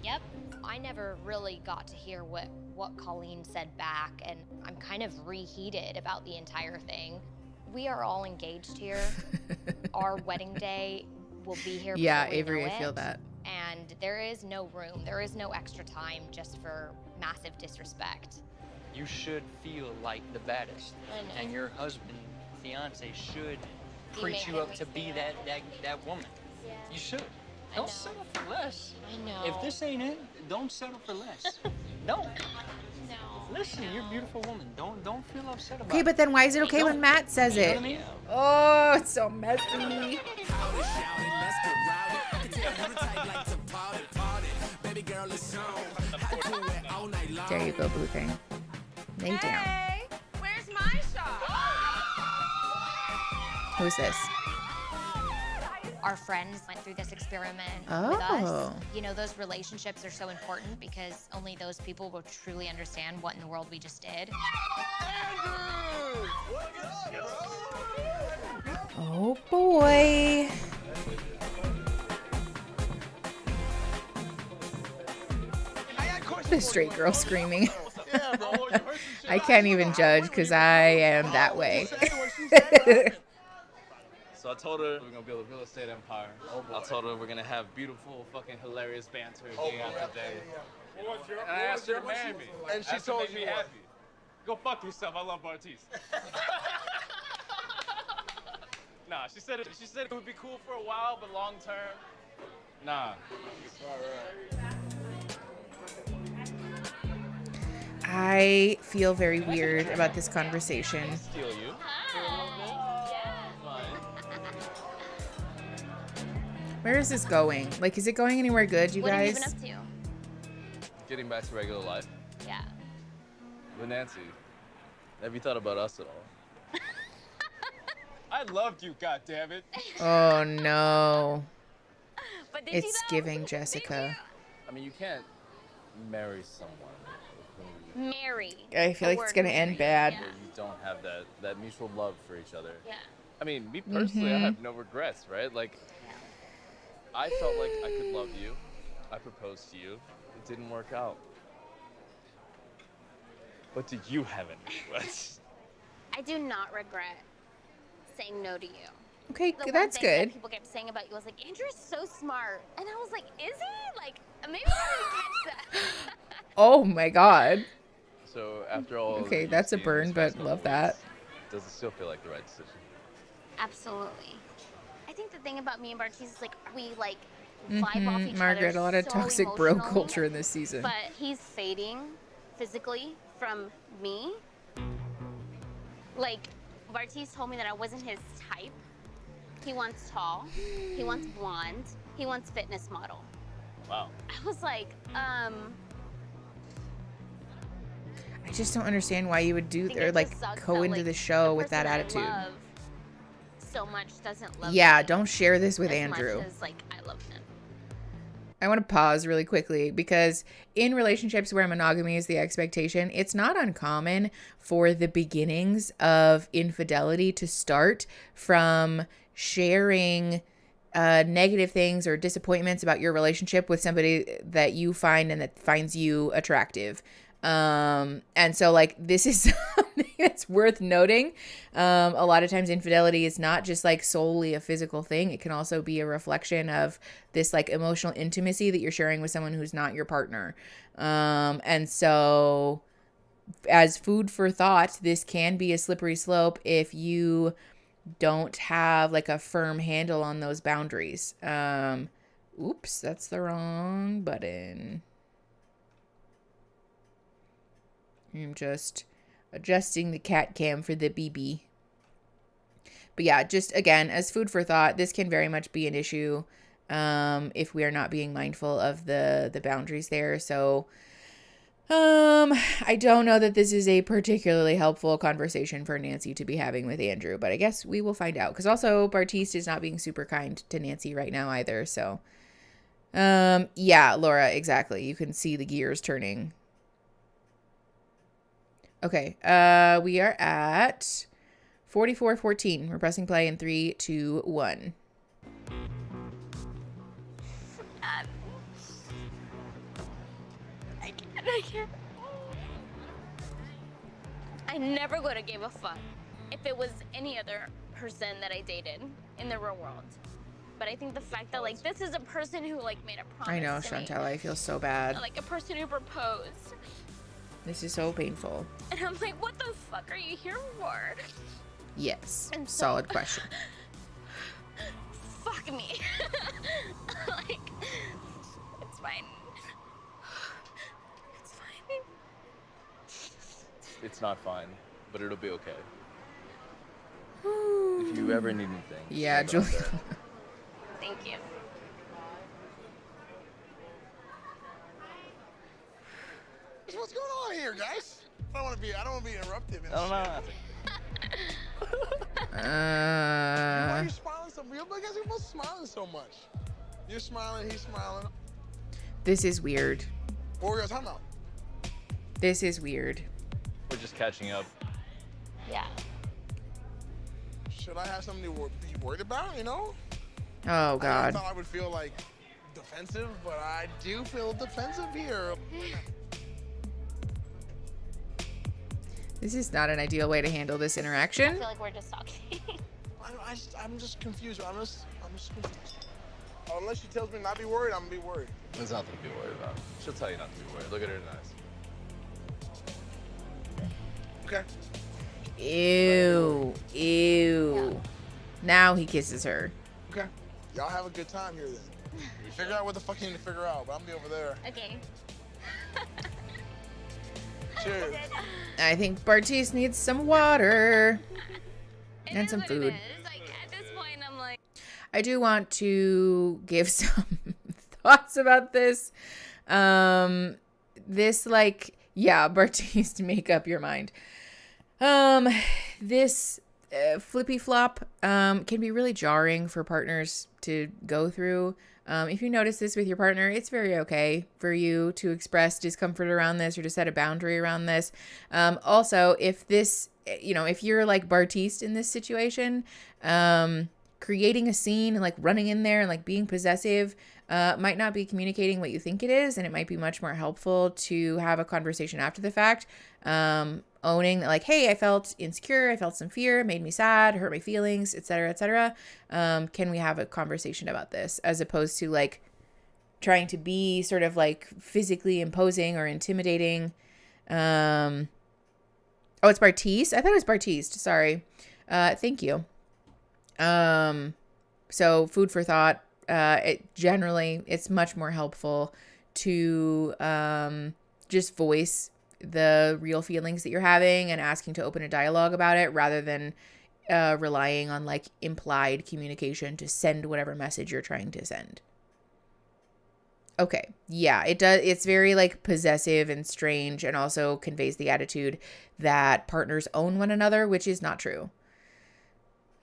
Speaker 13: Yep, I never really got to hear what Colleen said back, and I'm kind of reheated about the entire thing. We are all engaged here. Our wedding day will be here.
Speaker 1: Yeah, Avery, I feel that.
Speaker 13: And there is no room. There is no extra time just for massive disrespect.
Speaker 6: You should feel like the baddest, and your husband, fiance, should preach you up to be that woman.
Speaker 13: Yeah.
Speaker 6: You should. Don't settle for less.
Speaker 13: I know.
Speaker 6: If this ain't it, don't settle for less. Don't.
Speaker 13: No.
Speaker 6: Listen, you're a beautiful woman. Don't feel upset about it.
Speaker 1: Okay, but then why is it okay when Matt says
Speaker 6: You know
Speaker 1: it?
Speaker 6: what I mean?
Speaker 1: Oh, it's so messy. There you go, Blue Thing. Lay down.
Speaker 16: Hey, where's my shot?
Speaker 1: Who's this?
Speaker 13: Our friends went through this experiment with
Speaker 1: Oh.
Speaker 13: us. You know, those relationships are so important because only those people will truly understand what in the world we just did.
Speaker 1: Oh boy. The straight girl screaming. I can't even judge because I am that way.
Speaker 3: So I told her we're gonna build a real estate empire. I told her we're gonna have beautiful, fucking hilarious banter day after day. And I asked her to marry me.
Speaker 14: And she told you
Speaker 3: me
Speaker 14: what?
Speaker 3: happy. Go fuck yourself. I love Bartiz. Nah, she said it would be cool for a while, but long term, nah.
Speaker 1: I feel very weird about this conversation.
Speaker 3: Steal you for a little bit.
Speaker 1: Where is this going? Like, is it going anywhere good, you
Speaker 13: What
Speaker 1: guys?
Speaker 13: have you been up to?
Speaker 3: Getting back to regular life.
Speaker 13: Yeah.
Speaker 3: With Nancy, have you thought about us at all? I loved you, goddammit.
Speaker 1: Oh no.
Speaker 13: But did
Speaker 1: It's giving Jessica.
Speaker 3: I mean, you can't marry someone
Speaker 13: Marry.
Speaker 1: I feel like it's gonna end bad.
Speaker 3: where you don't have that mutual love for each other.
Speaker 13: Yeah.
Speaker 3: I mean, me personally, I
Speaker 1: Mhm.
Speaker 3: have no regrets, right? Like, I felt like I could love you. I proposed to you. It didn't work out. But do you have any regrets?
Speaker 13: I do not regret saying no to you.
Speaker 1: Okay,
Speaker 13: The one
Speaker 1: that's
Speaker 13: thing that
Speaker 1: good.
Speaker 13: people kept saying about you was like, Andrew's so smart. And I was like, is he? Like, maybe I didn't catch that.
Speaker 1: Oh my god.
Speaker 3: So after all,
Speaker 1: Okay,
Speaker 3: you've
Speaker 1: that's a
Speaker 3: seen
Speaker 1: burn,
Speaker 3: these
Speaker 1: but
Speaker 3: past couple
Speaker 1: love that.
Speaker 3: weeks, does it still feel like the right decision?
Speaker 13: Absolutely. I think the thing about me and Bartiz is like, we like vibe off each
Speaker 1: Margaret,
Speaker 13: other
Speaker 1: a lot of
Speaker 13: so
Speaker 1: toxic bro
Speaker 13: emotionally,
Speaker 1: culture in this season.
Speaker 13: But he's fading physically from me. Like, Bartiz told me that I wasn't his type. He wants tall, he wants blonde, he wants fitness model.
Speaker 3: Wow.
Speaker 13: I was like,
Speaker 1: I just don't understand why you would do
Speaker 13: think
Speaker 1: or
Speaker 13: it
Speaker 1: like
Speaker 13: just sucks
Speaker 1: go
Speaker 13: that,
Speaker 1: into
Speaker 13: like,
Speaker 1: the show with
Speaker 13: person
Speaker 1: that
Speaker 13: I
Speaker 1: attitude.
Speaker 13: love so much doesn't love
Speaker 1: Yeah,
Speaker 13: me
Speaker 1: don't share this with
Speaker 13: as
Speaker 1: Andrew.
Speaker 13: much as like I love him.
Speaker 1: I want to pause really quickly because in relationships where monogamy is the expectation, it's not uncommon for the beginnings of infidelity to start from sharing negative things or disappointments about your relationship with somebody that you find and that finds you attractive. And so like this is something that's worth noting. A lot of times infidelity is not just like solely a physical thing. It can also be a reflection of this like emotional intimacy that you're sharing with someone who's not your partner. And so as food for thought, this can be a slippery slope if you don't have like a firm handle on those boundaries. Oops, that's the wrong button. I'm just adjusting the cat cam for the BB. But yeah, just again, as food for thought, this can very much be an issue if we are not being mindful of the boundaries there. So I don't know that this is a particularly helpful conversation for Nancy to be having with Andrew, but I guess we will find out. Because also Bartiz is not being super kind to Nancy right now either. So yeah, Laura, exactly. You can see the gears turning. Okay, we are at 44:14. We're pressing play in 3, 2, 1.
Speaker 13: I can't. I never would have gave a fuck if it was any other person that I dated in the real world. But I think the fact that like this is a person who like made a promise.
Speaker 1: I know,
Speaker 13: to me.
Speaker 1: Chantal, I feel so bad.
Speaker 13: Like a person who proposed.
Speaker 1: This is so painful.
Speaker 13: And I'm like, what the fuck are you here for?
Speaker 1: Yes,
Speaker 13: And so-
Speaker 1: solid question.
Speaker 13: Fuck me. Like, it's fine. It's fine.
Speaker 3: It's not fine, but it'll be okay. If you ever need anything.
Speaker 1: Yeah,
Speaker 3: just know
Speaker 1: Julie.
Speaker 3: that.
Speaker 13: Thank you.
Speaker 14: What's going on here, guys? I don't want to be interruptive. And
Speaker 3: No.
Speaker 14: Why are you smiling so real? Because you're both smiling so much. You're smiling, he's smiling.
Speaker 1: This is weird.
Speaker 14: What were you guys talking about?
Speaker 1: This is weird.
Speaker 3: We're just catching up.
Speaker 13: Yeah.
Speaker 14: Should I have something to be worried about, you know?
Speaker 1: Oh,
Speaker 14: I
Speaker 1: God.
Speaker 14: thought I would feel like defensive, but I do feel defensive here.
Speaker 1: This is not an ideal way to handle this
Speaker 13: I
Speaker 1: interaction.
Speaker 13: feel like we're just talking.
Speaker 14: I'm just confused. I'm just confused. Unless she tells me not to be worried, I'm gonna be worried.
Speaker 3: There's nothing to be worried about. She'll tell you not to be worried. Look at her in the eyes.
Speaker 14: Okay.
Speaker 1: Ew. Now he kisses her.
Speaker 14: Okay. Y'all have a good time here then. Figure out what the fuck you need to figure out, but I'm gonna be over there.
Speaker 13: Okay.
Speaker 14: Cheers.
Speaker 1: I think Bartiz needs some water and some food.
Speaker 7: Like, at this point, I'm like...
Speaker 1: I do want to give some thoughts about this. This, like, yeah, Bartiz, make up your mind. This flippy flop can be really jarring for partners to go through. If you notice this with your partner, it's very okay for you to express discomfort around this or to set a boundary around this. Also, if this, you know, if you're like Bartiz in this situation, creating a scene and like running in there and like being possessive might not be communicating what you think it is. And it might be much more helpful to have a conversation after the fact, owning that, like, hey, I felt insecure, I felt some fear, made me sad, hurt my feelings, etc., etc. Can we have a conversation about this, as opposed to like trying to be sort of like physically imposing or intimidating. Oh, it's Bartiz. I thought it was Bartiz. Sorry. Thank you. So food for thought. It's much more helpful to just voice the real feelings that you're having and asking to open a dialogue about it, rather than relying on like implied communication to send whatever message you're trying to send. Okay. Yeah, it does. It's very like possessive and strange, and also conveys the attitude that partners own one another, which is not true.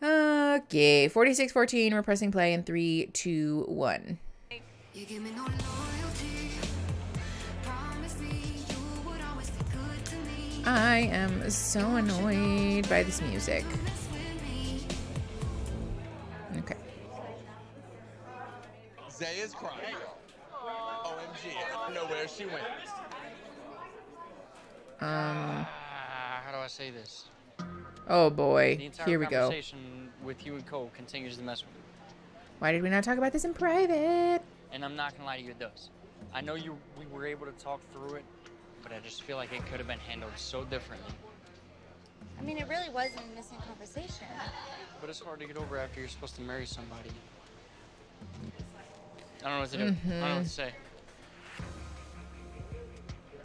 Speaker 1: Okay. 4614. We're pressing play in 3, 2, 1.
Speaker 21: You give me no loyalty. Promise me you would always be good to me.
Speaker 1: I am so annoyed by this music. Okay.
Speaker 14: Zay is crying. OMG. I don't know where she went.
Speaker 6: How do I say this?
Speaker 1: Oh boy.
Speaker 6: The entire
Speaker 1: Here we go.
Speaker 6: conversation with you and Cole continues to mess with me.
Speaker 1: Why did we not talk about this in private?
Speaker 6: And I'm not gonna lie to you, it does. I know we were able to talk through it, but I just feel like it could have been handled so differently.
Speaker 7: I mean, it really was a missing conversation.
Speaker 6: But it's hard to get over after you're supposed to marry somebody. I don't know what to do. I don't know what to say.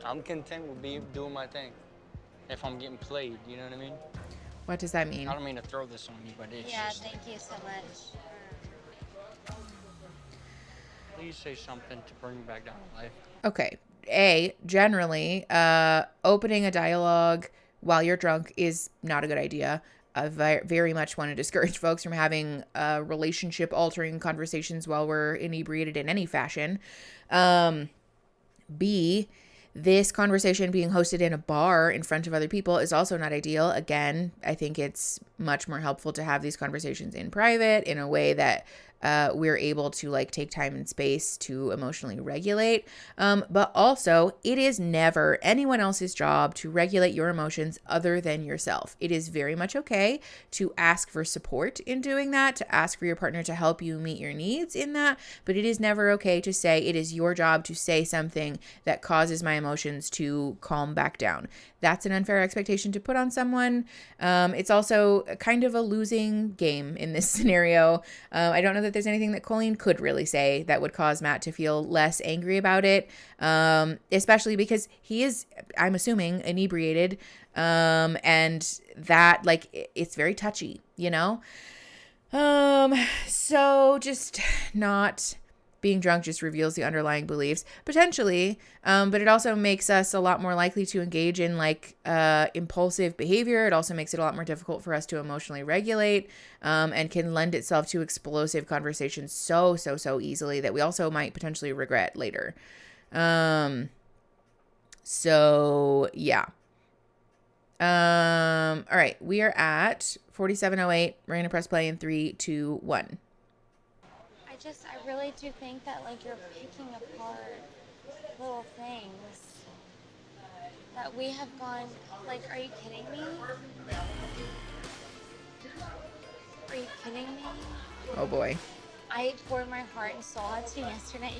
Speaker 6: I'm content with doing my thing. If I'm getting played, you know what I mean?
Speaker 1: What does that mean?
Speaker 6: I don't mean to throw this on you, but it's just...
Speaker 7: Thank you so much.
Speaker 6: Please say something to bring me back down to life.
Speaker 1: Okay. Generally, opening a dialogue while you're drunk is not a good idea. I very much want to discourage folks from having relationship-altering conversations while we're inebriated in any fashion. B, this conversation being hosted in a bar in front of other people is also not ideal. Again, I think it's much more helpful to have these conversations in private in a way that we're able to like take time and space to emotionally regulate. But also, it is never anyone else's job to regulate your emotions other than yourself. It is very much okay to ask for support in doing that, to ask for your partner to help you meet your needs in that, but it is never okay to say it is your job to say something that causes my emotions to calm back down. That's an unfair expectation to put on someone. It's also kind of a losing game in this scenario. I don't know that there's anything that Colleen could really say that would cause Matt to feel less angry about it, especially because he is, I'm assuming, inebriated, and that, like, it's very touchy, you know? So just not... being drunk just reveals the underlying beliefs, potentially, but it also makes us a lot more likely to engage in like impulsive behavior. It also makes it a lot more difficult for us to emotionally regulate, and can lend itself to explosive conversations so easily that we also might potentially regret later. So yeah. All right, we are at 4708. We're gonna press play in 3, 2, 1.
Speaker 7: I really do think that, like, you're picking apart little things that we have gone, like, are you kidding me? Are you kidding me?
Speaker 1: Oh boy.
Speaker 7: I poured my heart and soul out to you yesterday,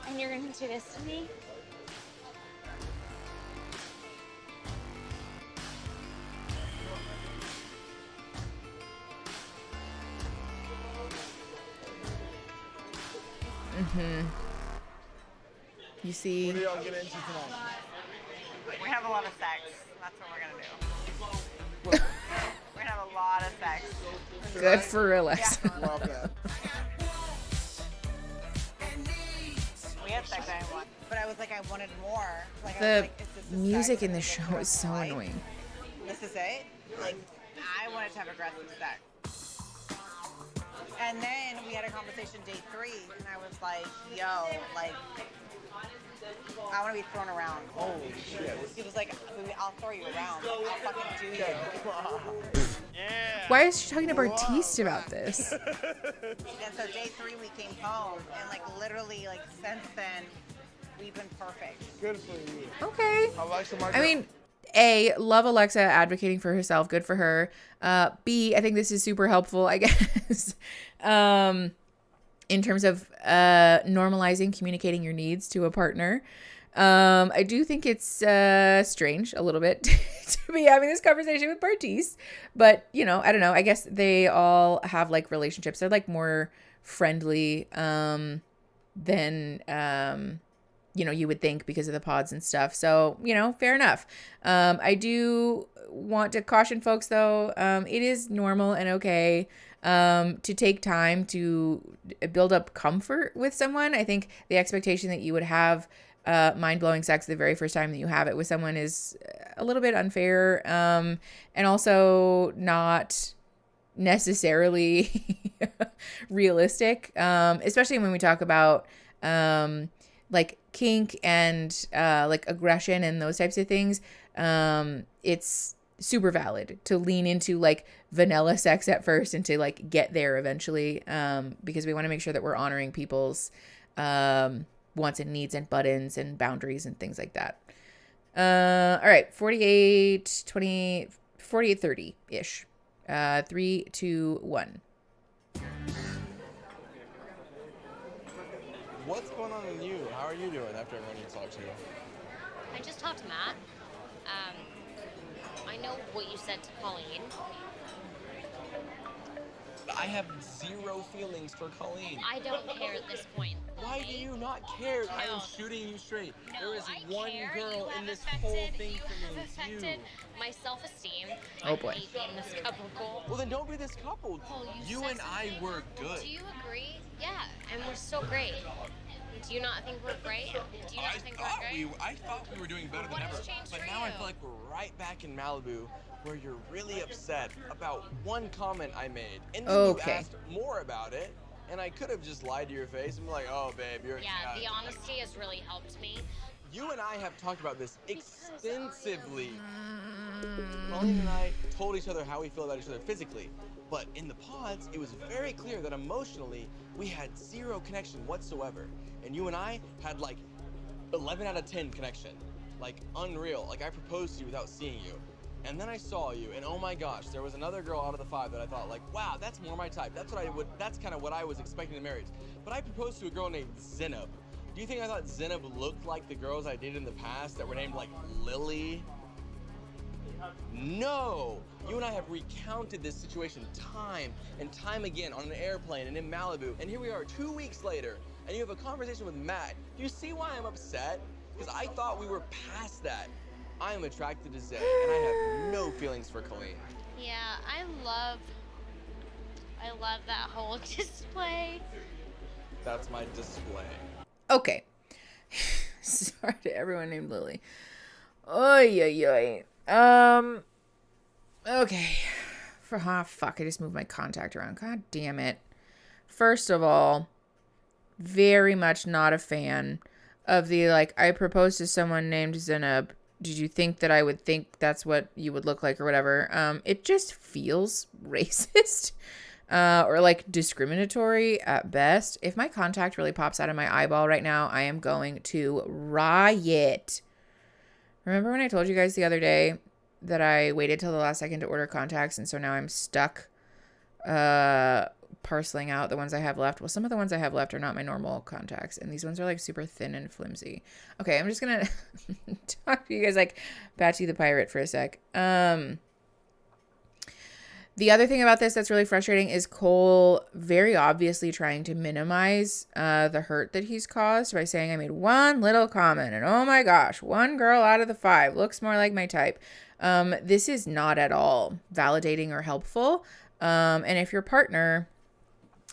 Speaker 7: and you're gonna do this to me?
Speaker 1: You see,
Speaker 14: What are y'all getting into tonight?
Speaker 2: We're gonna have a lot of sex. That's what we're gonna do. We're gonna have a lot of sex.
Speaker 1: Good for Alexa.
Speaker 2: Yeah. Love that. We had sex I want, but I was like, I wanted more. Like, I was
Speaker 1: The
Speaker 2: like, is this
Speaker 1: music in the show is so annoying.
Speaker 2: This is it? Like, I wanted to have aggressive sex. And then we had a conversation day 3, and I was like, yo, like, I want to be thrown around.
Speaker 14: Holy shit.
Speaker 2: He was like, I'll throw you around. I'll fucking do you.
Speaker 1: Why is she talking to Bartiste about this?
Speaker 2: And so day 3 we came home, and like literally like since then, we've been perfect.
Speaker 14: Good for you.
Speaker 1: Okay.
Speaker 14: Alexa,
Speaker 1: I mean, A, love Alexa advocating for herself. Good for her. B, I think this is super helpful, I guess, in terms of normalizing communicating your needs to a partner. I do think it's strange a little bit to be having this conversation with Bartiste, but you know, I don't know. I guess they all have like relationships. They're like more friendly than you know, you would think because of the pods and stuff. So, you know, fair enough. I do want to caution folks though. It is normal and okay to take time to build up comfort with someone. I think the expectation that you would have mind-blowing sex the very first time that you have it with someone is a little bit unfair, and also not necessarily realistic, especially when we talk about like kink and like aggression and those types of things. It's super valid to lean into like vanilla sex at first and to like get there eventually, because we want to make sure that we're honoring people's wants and needs and buttons and boundaries and things like that. All right, 30 ish. 3, 2, 1.
Speaker 11: What's going on in you? How are you doing after everyone you talked to?
Speaker 13: I just talked to Matt. I know what you said to Colleen.
Speaker 11: I have zero feelings for Colleen.
Speaker 13: I don't care at this point.
Speaker 11: Why do you not care? I am shooting you straight. There is one girl in this whole thing for me. It's you.
Speaker 13: My self-esteem.
Speaker 1: Oh boy.
Speaker 13: I hate being this couple.
Speaker 11: Well, then don't be this couple.
Speaker 13: Oh,
Speaker 11: you and I were good.
Speaker 13: Do you agree? Yeah, and we're so great. Do you not think we're great? Do you not think we're great?
Speaker 11: I thought we were doing better than
Speaker 13: What
Speaker 11: ever.
Speaker 13: has changed
Speaker 11: But
Speaker 13: for
Speaker 11: now I
Speaker 13: you?
Speaker 11: feel like we're right back in Malibu, where you're really upset about one comment I made. And then you asked more about it, and I could have just lied to your face and be like, oh, babe, you're...
Speaker 13: Yeah, the honesty has really helped me.
Speaker 11: You and I have talked about this extensively. Colleen and I told each other how we feel about each other physically, but in the pods, it was very clear that emotionally, we had zero connection whatsoever. And you and I had like 11 out of 10 connection. Like unreal. Like I proposed to you without seeing you. And then I saw you, and oh my gosh, there was another girl out of the 5 that I thought like, wow, that's more my type. That's kind of what I was expecting in marriage. But I proposed to a girl named Zenab. Do you think I thought Zenab looked like the girls I dated in the past that were named like Lily? No! You and I have recounted this situation time and time again on an airplane and in Malibu, and here we are 2 weeks later, and you have a conversation with Matt. Do you see why I'm upset? Because I thought we were past that. I am attracted to Zay, and I have no feelings for Colleen.
Speaker 13: Yeah, I love that whole display.
Speaker 11: That's my display.
Speaker 1: Okay. Sorry to everyone named Lily. Oy, oy, oy. Okay. Fuck, I just moved my contact around. God damn it. First of all, very much not a fan of the, like, I proposed to someone named Zenab. Did you think that I would think that's what you would look like or whatever? It just feels racist. Or like discriminatory at best. If my contact really pops out of my eyeball right now, I am going to riot. Remember when I told you guys the other day that I waited till the last second to order contacts, and so now I'm stuck parceling out the ones I have left? Well, some of the ones I have left are not my normal contacts, and these ones are like super thin and flimsy. Okay, I'm just gonna talk to you guys like Patsy the Pirate for a sec. The other thing about this that's really frustrating is Cole very obviously trying to minimize the hurt that he's caused by saying, I made one little comment and oh my gosh, one girl out of the 5 looks more like my type. This is not at all validating or helpful. And if your partner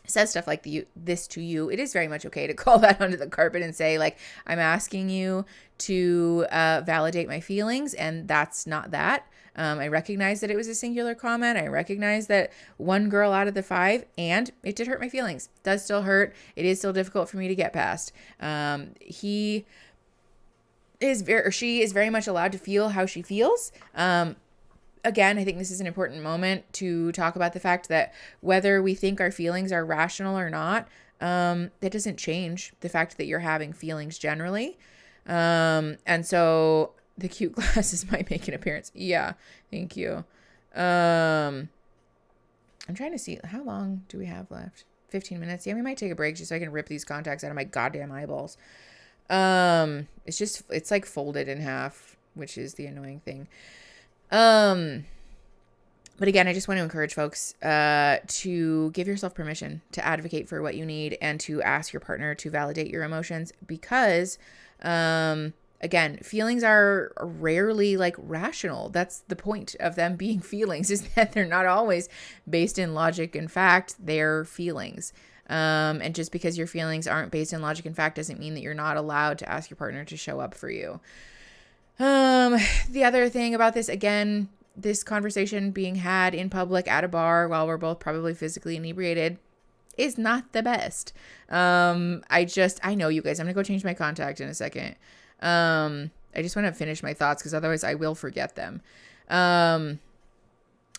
Speaker 1: says stuff like this to you, it is very much okay to call that under the carpet and say, like, I'm asking you to validate my feelings, and that's not that. I recognize that it was a singular comment. I recognize that one girl out of the 5, and it did hurt my feelings. It does still hurt. It is still difficult for me to get past. She is very much allowed to feel how she feels. Again, I think this is an important moment to talk about the fact that whether we think our feelings are rational or not, that doesn't change the fact that you're having feelings generally. And so the cute glasses might make an appearance. Yeah, thank you. I'm trying to see, how long do we have left? 15 minutes. Yeah, we might take a break just so I can rip these contacts out of my goddamn eyeballs. It's like folded in half, which is the annoying thing. But again, I just want to encourage folks to give yourself permission to advocate for what you need and to ask your partner to validate your emotions, because again, feelings are rarely like rational. That's the point of them being feelings, is that they're not always based in logic and fact. They're feelings. And just because your feelings aren't based in logic and fact doesn't mean that you're not allowed to ask your partner to show up for you. The other thing about this, again, this conversation being had in public at a bar while we're both probably physically inebriated is not the best. I know you guys, I'm gonna go change my contact in a second. I just want to finish my thoughts because otherwise I will forget them.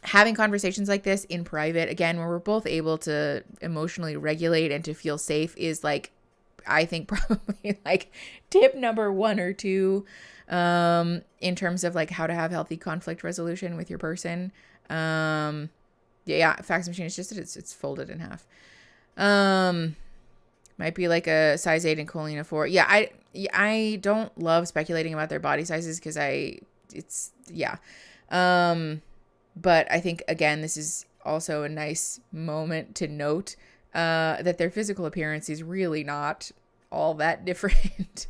Speaker 1: Having conversations like this in private, again, where we're both able to emotionally regulate and to feel safe, is like, I think probably like tip number 1 or 2 in terms of like how to have healthy conflict resolution with your person. Fax machine, it's just that it's folded in half. Might be like a size 8 and choline 4. Yeah, I don't love speculating about their body sizes because but I think, again, this is also a nice moment to note that their physical appearance is really not all that different.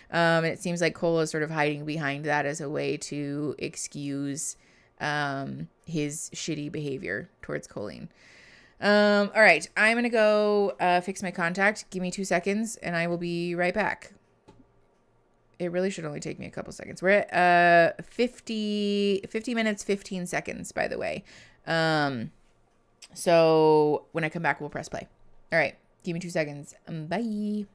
Speaker 1: And it seems like Cole is sort of hiding behind that as a way to excuse his shitty behavior towards Colleen. All right, I'm going to go fix my contact. Give me 2 seconds and I will be right back. It really should only take me a couple seconds. We're at 50 minutes, 15 seconds, by the way. So when I come back, we'll press play. All right, give me 2 seconds. Bye.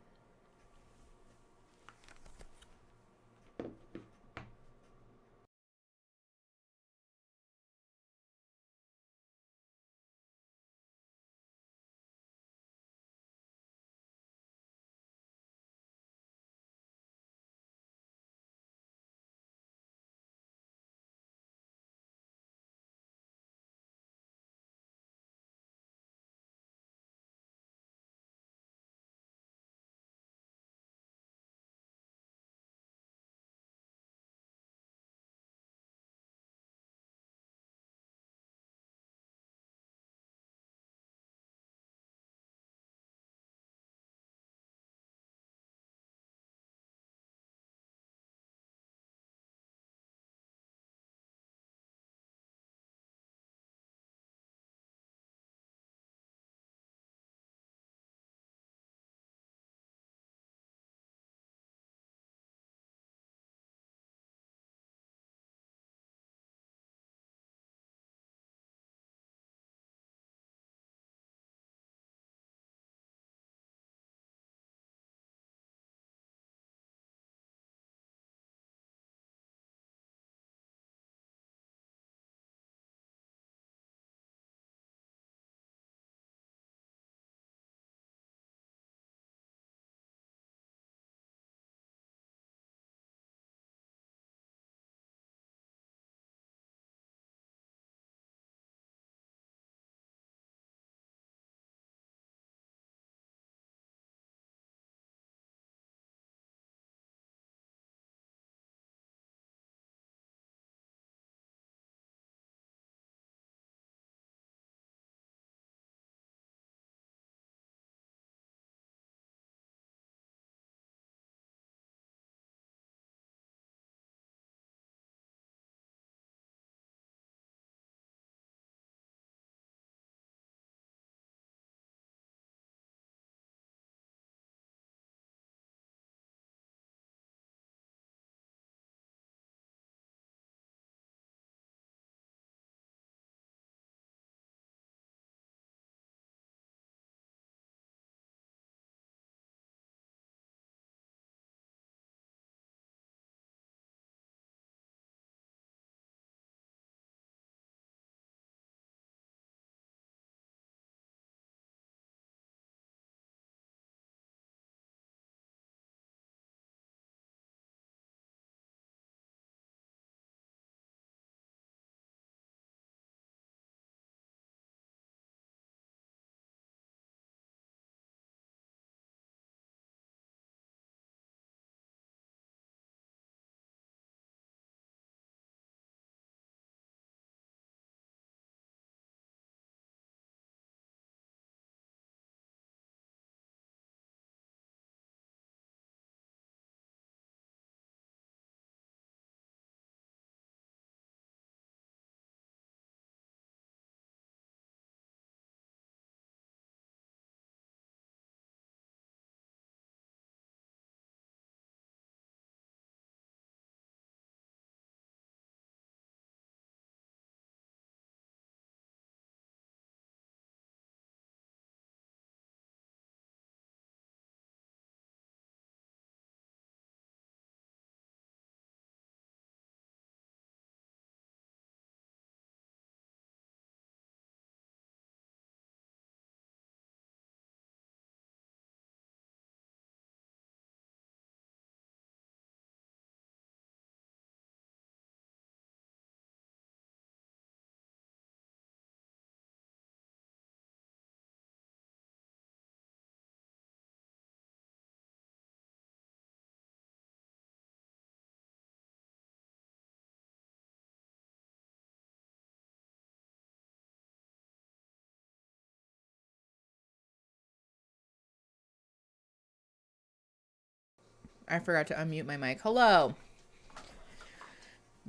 Speaker 1: I forgot to unmute my mic. Hello.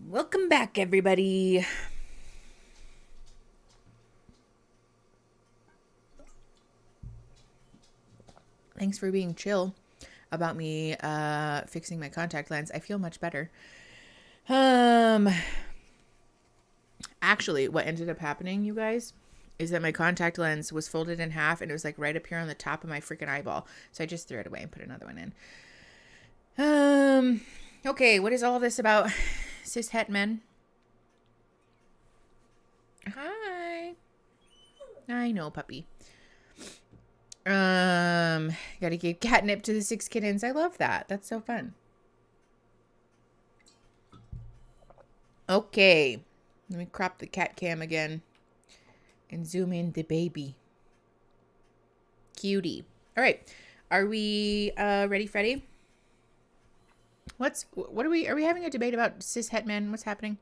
Speaker 1: Welcome back, everybody. Thanks for being chill about me fixing my contact lens. I feel much better. Actually, what ended up happening, you guys, is that my contact lens was folded in half and it was like right up here on the top of my freaking eyeball. So I just threw it away and put another one in. Okay, what is all of this about cis het men? Hi. I know, puppy. Gotta give catnip to the 6 kittens. I love that. That's so fun. Okay. Let me crop the cat cam again and zoom in the baby. Cutie. All right. Are we ready, Freddie? What are we having a debate about cis het men? What's happening?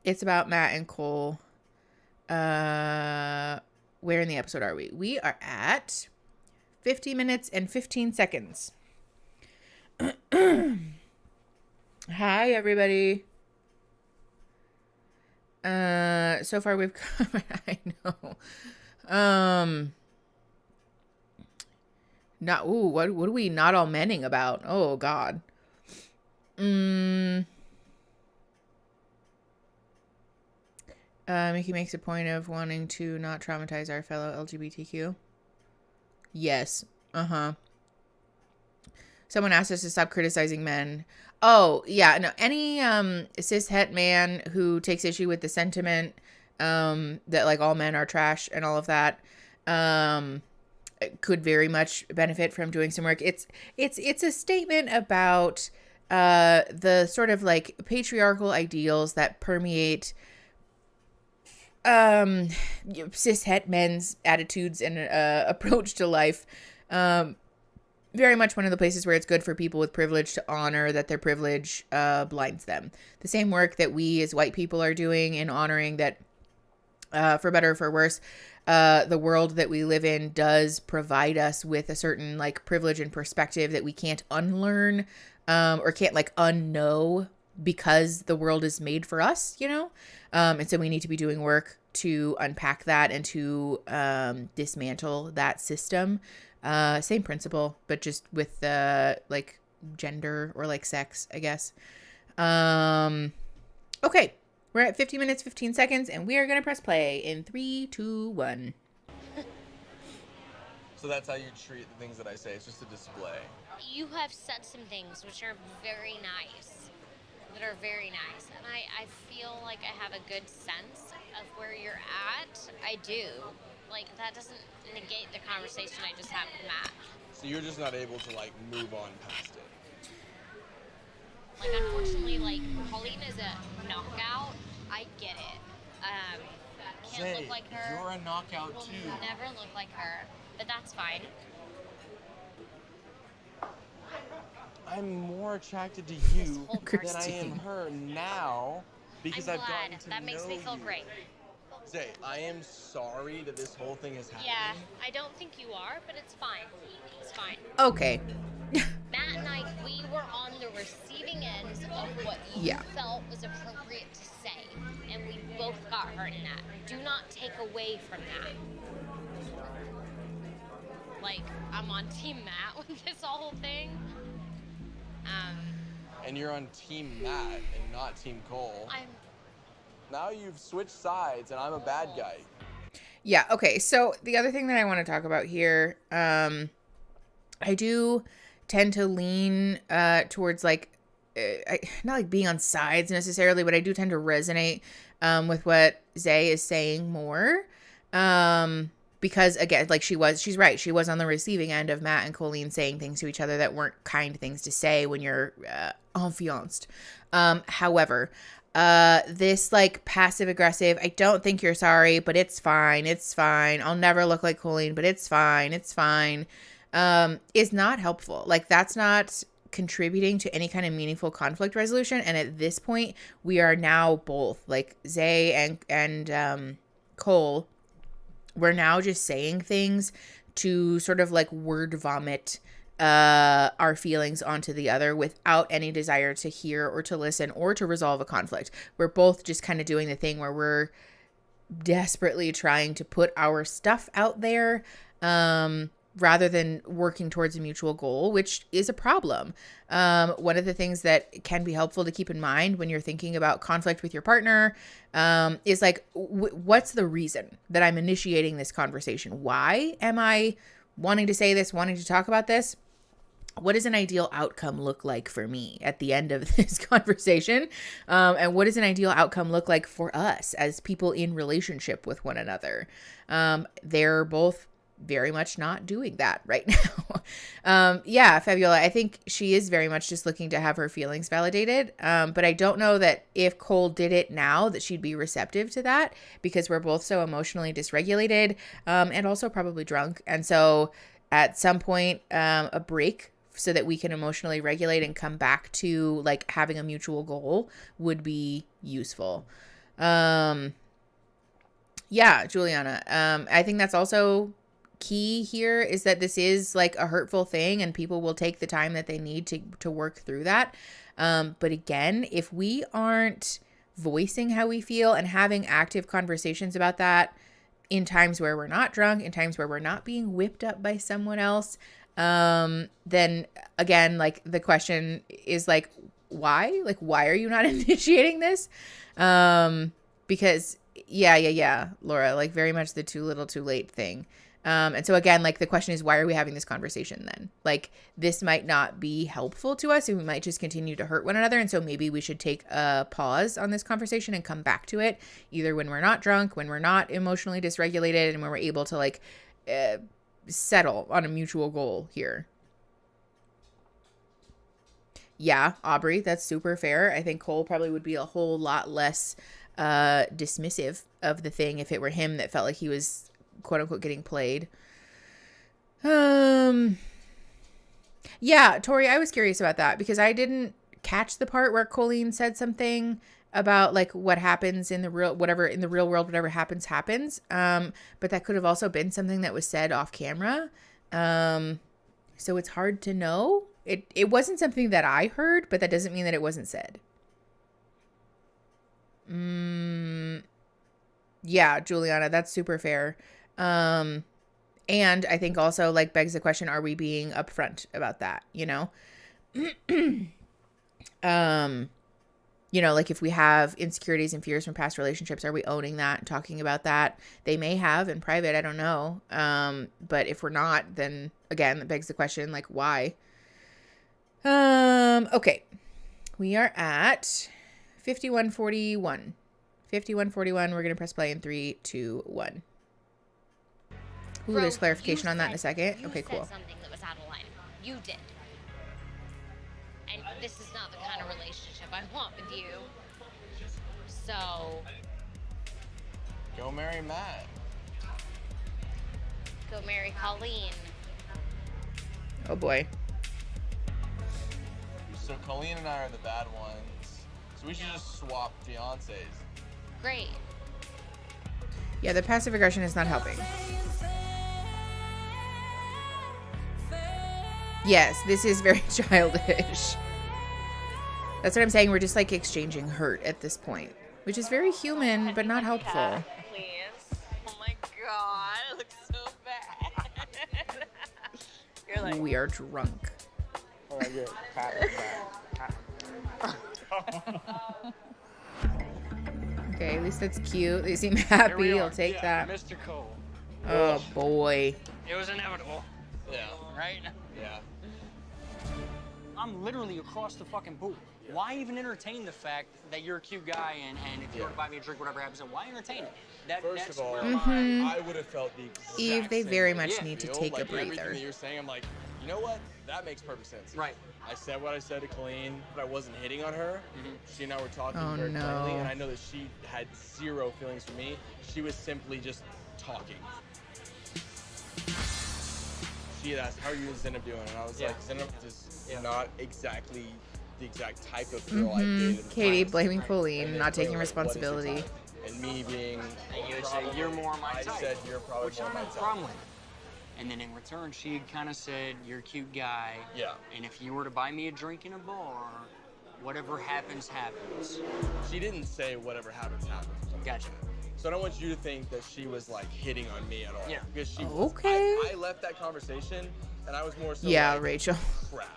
Speaker 1: It's about Matt and Cole. Where in the episode are we? We are at 50 minutes and 15 seconds. Hi, everybody. So far we've covered, I know. Not, ooh, what are we not all menning about? Oh, God. Mickey makes a point of wanting to not traumatize our fellow LGBTQ. Yes. Someone asked us to stop criticizing men. Oh, yeah. No, any cis het man who takes issue with the sentiment that like all men are trash and all of that could very much benefit from doing some work. It's a statement about the sort of like patriarchal ideals that permeate cis het men's attitudes and approach to life. Very much one of the places where it's good for people with privilege to honor that their privilege blinds them. The same work that we as white people are doing in honoring that, for better or for worse, the world that we live in does provide us with a certain like privilege and perspective that we can't unlearn or can't like unknow because the world is made for us, you know? And so we need to be doing work to unpack that and to dismantle that system. Same principle, but just with like gender or like sex, I guess. Okay, we're at 50 minutes, 15 seconds, and we are going to press play in 3, 2, 1.
Speaker 11: So that's how you treat the things that I say. It's just a display.
Speaker 13: You have said some things which are very nice. That are very nice. And I feel like I have a good sense of where you're at. I do. Like, that doesn't negate the conversation I just had with Matt.
Speaker 11: So you're just not able to, like, move on past it?
Speaker 13: Like, unfortunately, like, Colleen is a knockout. I get it. Can't look like her.
Speaker 11: You're a knockout,
Speaker 13: will
Speaker 11: too.
Speaker 13: Never look like her. But that's fine.
Speaker 11: I'm more attracted to you than I am her now because I've gotten to know you.
Speaker 13: That makes me feel great.
Speaker 11: Zay, I am sorry that this whole thing has happened.
Speaker 13: Yeah, I don't think you are, but it's fine. It's fine.
Speaker 1: Okay.
Speaker 13: Matt and I, we were on the receiving ends of what you felt was appropriate to say, and we both got hurt in that. Do not take away from that. Like, I'm on Team Matt with this whole thing.
Speaker 11: And you're on Team Matt and not Team Cole. Now you've switched sides and I'm a bad guy.
Speaker 1: Yeah, okay. So the other thing that I want to talk about here, I do tend to lean towards like, not like being on sides necessarily, but I do tend to resonate with what Zay is saying more. Because again, like she's right. She was on the receiving end of Matt and Colleen saying things to each other that weren't kind things to say when you're enfianced. However, this like passive aggressive, I don't think you're sorry, but it's fine. It's fine. I'll never look like Colleen, but it's fine. It's fine. Is not helpful. Like that's not contributing to any kind of meaningful conflict resolution. And at this point, we are now both like Zay and Cole. We're now just saying things to sort of like word vomit our feelings onto the other without any desire to hear or to listen or to resolve a conflict. We're both just kind of doing the thing where we're desperately trying to put our stuff out there, rather than working towards a mutual goal, which is a problem. One of the things that can be helpful to keep in mind when you're thinking about conflict with your partner, is like, what's the reason that I'm initiating this conversation? Why am I wanting to say this, wanting to talk about this? What does an ideal outcome look like for me at the end of this conversation? And what does an ideal outcome look like for us as people in relationship with one another? They're both very much not doing that right now. Yeah, Fabiola, I think she is very much just looking to have her feelings validated. But I don't know that if Cole did it now that she'd be receptive to that, because we're both so emotionally dysregulated, and also probably drunk. And so at some point, a break so that we can emotionally regulate and come back to like having a mutual goal would be useful. Yeah, Juliana. I think that's also key here, is that this is like a hurtful thing and people will take the time that they need to work through that. But again, if we aren't voicing how we feel and having active conversations about that in times where we're not drunk, in times where we're not being whipped up by someone else, then again, like the question is like, why? Like, why are you not initiating this? Because yeah, Laura, like very much the too little too late thing. And so again, like the question is, why are we having this conversation then? Like this might not be helpful to us and we might just continue to hurt one another. And so maybe we should take a pause on this conversation and come back to it either when we're not drunk, when we're not emotionally dysregulated, and when we're able to like, settle on a mutual goal here. Yeah, Aubrey, that's super fair. I think Cole probably would be a whole lot less dismissive of the thing if it were him that felt like he was quote unquote getting played. Yeah, Tori, I was curious about that because I didn't catch the part where Colleen said something about like what happens in the real world, whatever happens. But that could have also been something that was said off camera. So it's hard to know. It wasn't something that I heard, but that doesn't mean that it wasn't said. Yeah, Juliana, that's super fair. And I think also like begs the question, are we being upfront about that? You know? You know, like if we have insecurities and fears from past relationships, are we owning that and talking about that? They may have in private, I don't know. But if we're not, then again, that begs the question, like, why? Okay. We are at 51:41. 51:41. We're going to press play in 3, 2, 1. Ooh, there's clarification on that in a second. Okay, cool.
Speaker 13: You said something that was out of line. You did. And this is not the kind of relationship I want with you. So...
Speaker 11: Go marry Matt.
Speaker 13: Go marry Colleen.
Speaker 1: Oh, boy.
Speaker 11: So Colleen and I are the bad ones. So we should just swap fiancés.
Speaker 13: Great.
Speaker 1: Yeah, the passive aggression is not helping. Yes, this is very childish. That's what I'm saying. We're just like exchanging hurt at this point, which is very human, but not helpful.
Speaker 19: Please. Oh my god, it looks so bad. You're like,
Speaker 1: we are drunk.
Speaker 18: Oh, I get pat
Speaker 1: Okay, at least that's cute. They seem happy. I'll take that.
Speaker 6: Mr. Cole.
Speaker 1: Oh boy.
Speaker 6: It was inevitable.
Speaker 11: Yeah.
Speaker 6: Right?
Speaker 11: Yeah.
Speaker 6: I'm literally across the fucking pool. Why even entertain the fact that you're a cute guy and if you were to buy me a drink, whatever happens, why entertain it?
Speaker 11: First of all,
Speaker 1: Mhm.
Speaker 11: I would have felt the exact
Speaker 1: Eve, they
Speaker 11: same
Speaker 1: very
Speaker 11: way.
Speaker 1: much need to take a breather.
Speaker 11: Everything that you're saying, I'm like, you know what? That makes perfect sense.
Speaker 6: Right.
Speaker 11: I said what I said to Colleen, but I wasn't hitting on her. She and I were talking
Speaker 1: Oh,
Speaker 11: very plainly,
Speaker 1: no.
Speaker 11: and I know that she had zero feelings for me. She was simply just talking. She had asked, how are you and Zenab doing? And I was like, Zenab is not exactly the exact type of girl I dated. in the
Speaker 1: Katie
Speaker 11: past.
Speaker 1: blaming
Speaker 11: And
Speaker 1: Colleen,
Speaker 11: then
Speaker 1: not taking
Speaker 11: Colleen, like, what is your
Speaker 1: responsibility.
Speaker 11: type? And me being
Speaker 6: And you would say, you're more my type.
Speaker 11: I said, you're probably
Speaker 6: Which
Speaker 11: more
Speaker 6: I
Speaker 11: my
Speaker 6: have a
Speaker 11: type.
Speaker 6: problem with. And then in return, she had kind of said, "You're a cute guy.
Speaker 11: Yeah.
Speaker 6: And if you were to buy me a drink in a bar, whatever happens, happens."
Speaker 11: She didn't say whatever happens, happens.
Speaker 6: Gotcha.
Speaker 11: So I don't want you to think that she was like hitting on me at all.
Speaker 6: Yeah.
Speaker 11: Because she
Speaker 1: Okay.
Speaker 11: I left that conversation and I was more so
Speaker 1: Yeah,
Speaker 11: like,
Speaker 1: Rachel.
Speaker 11: crap.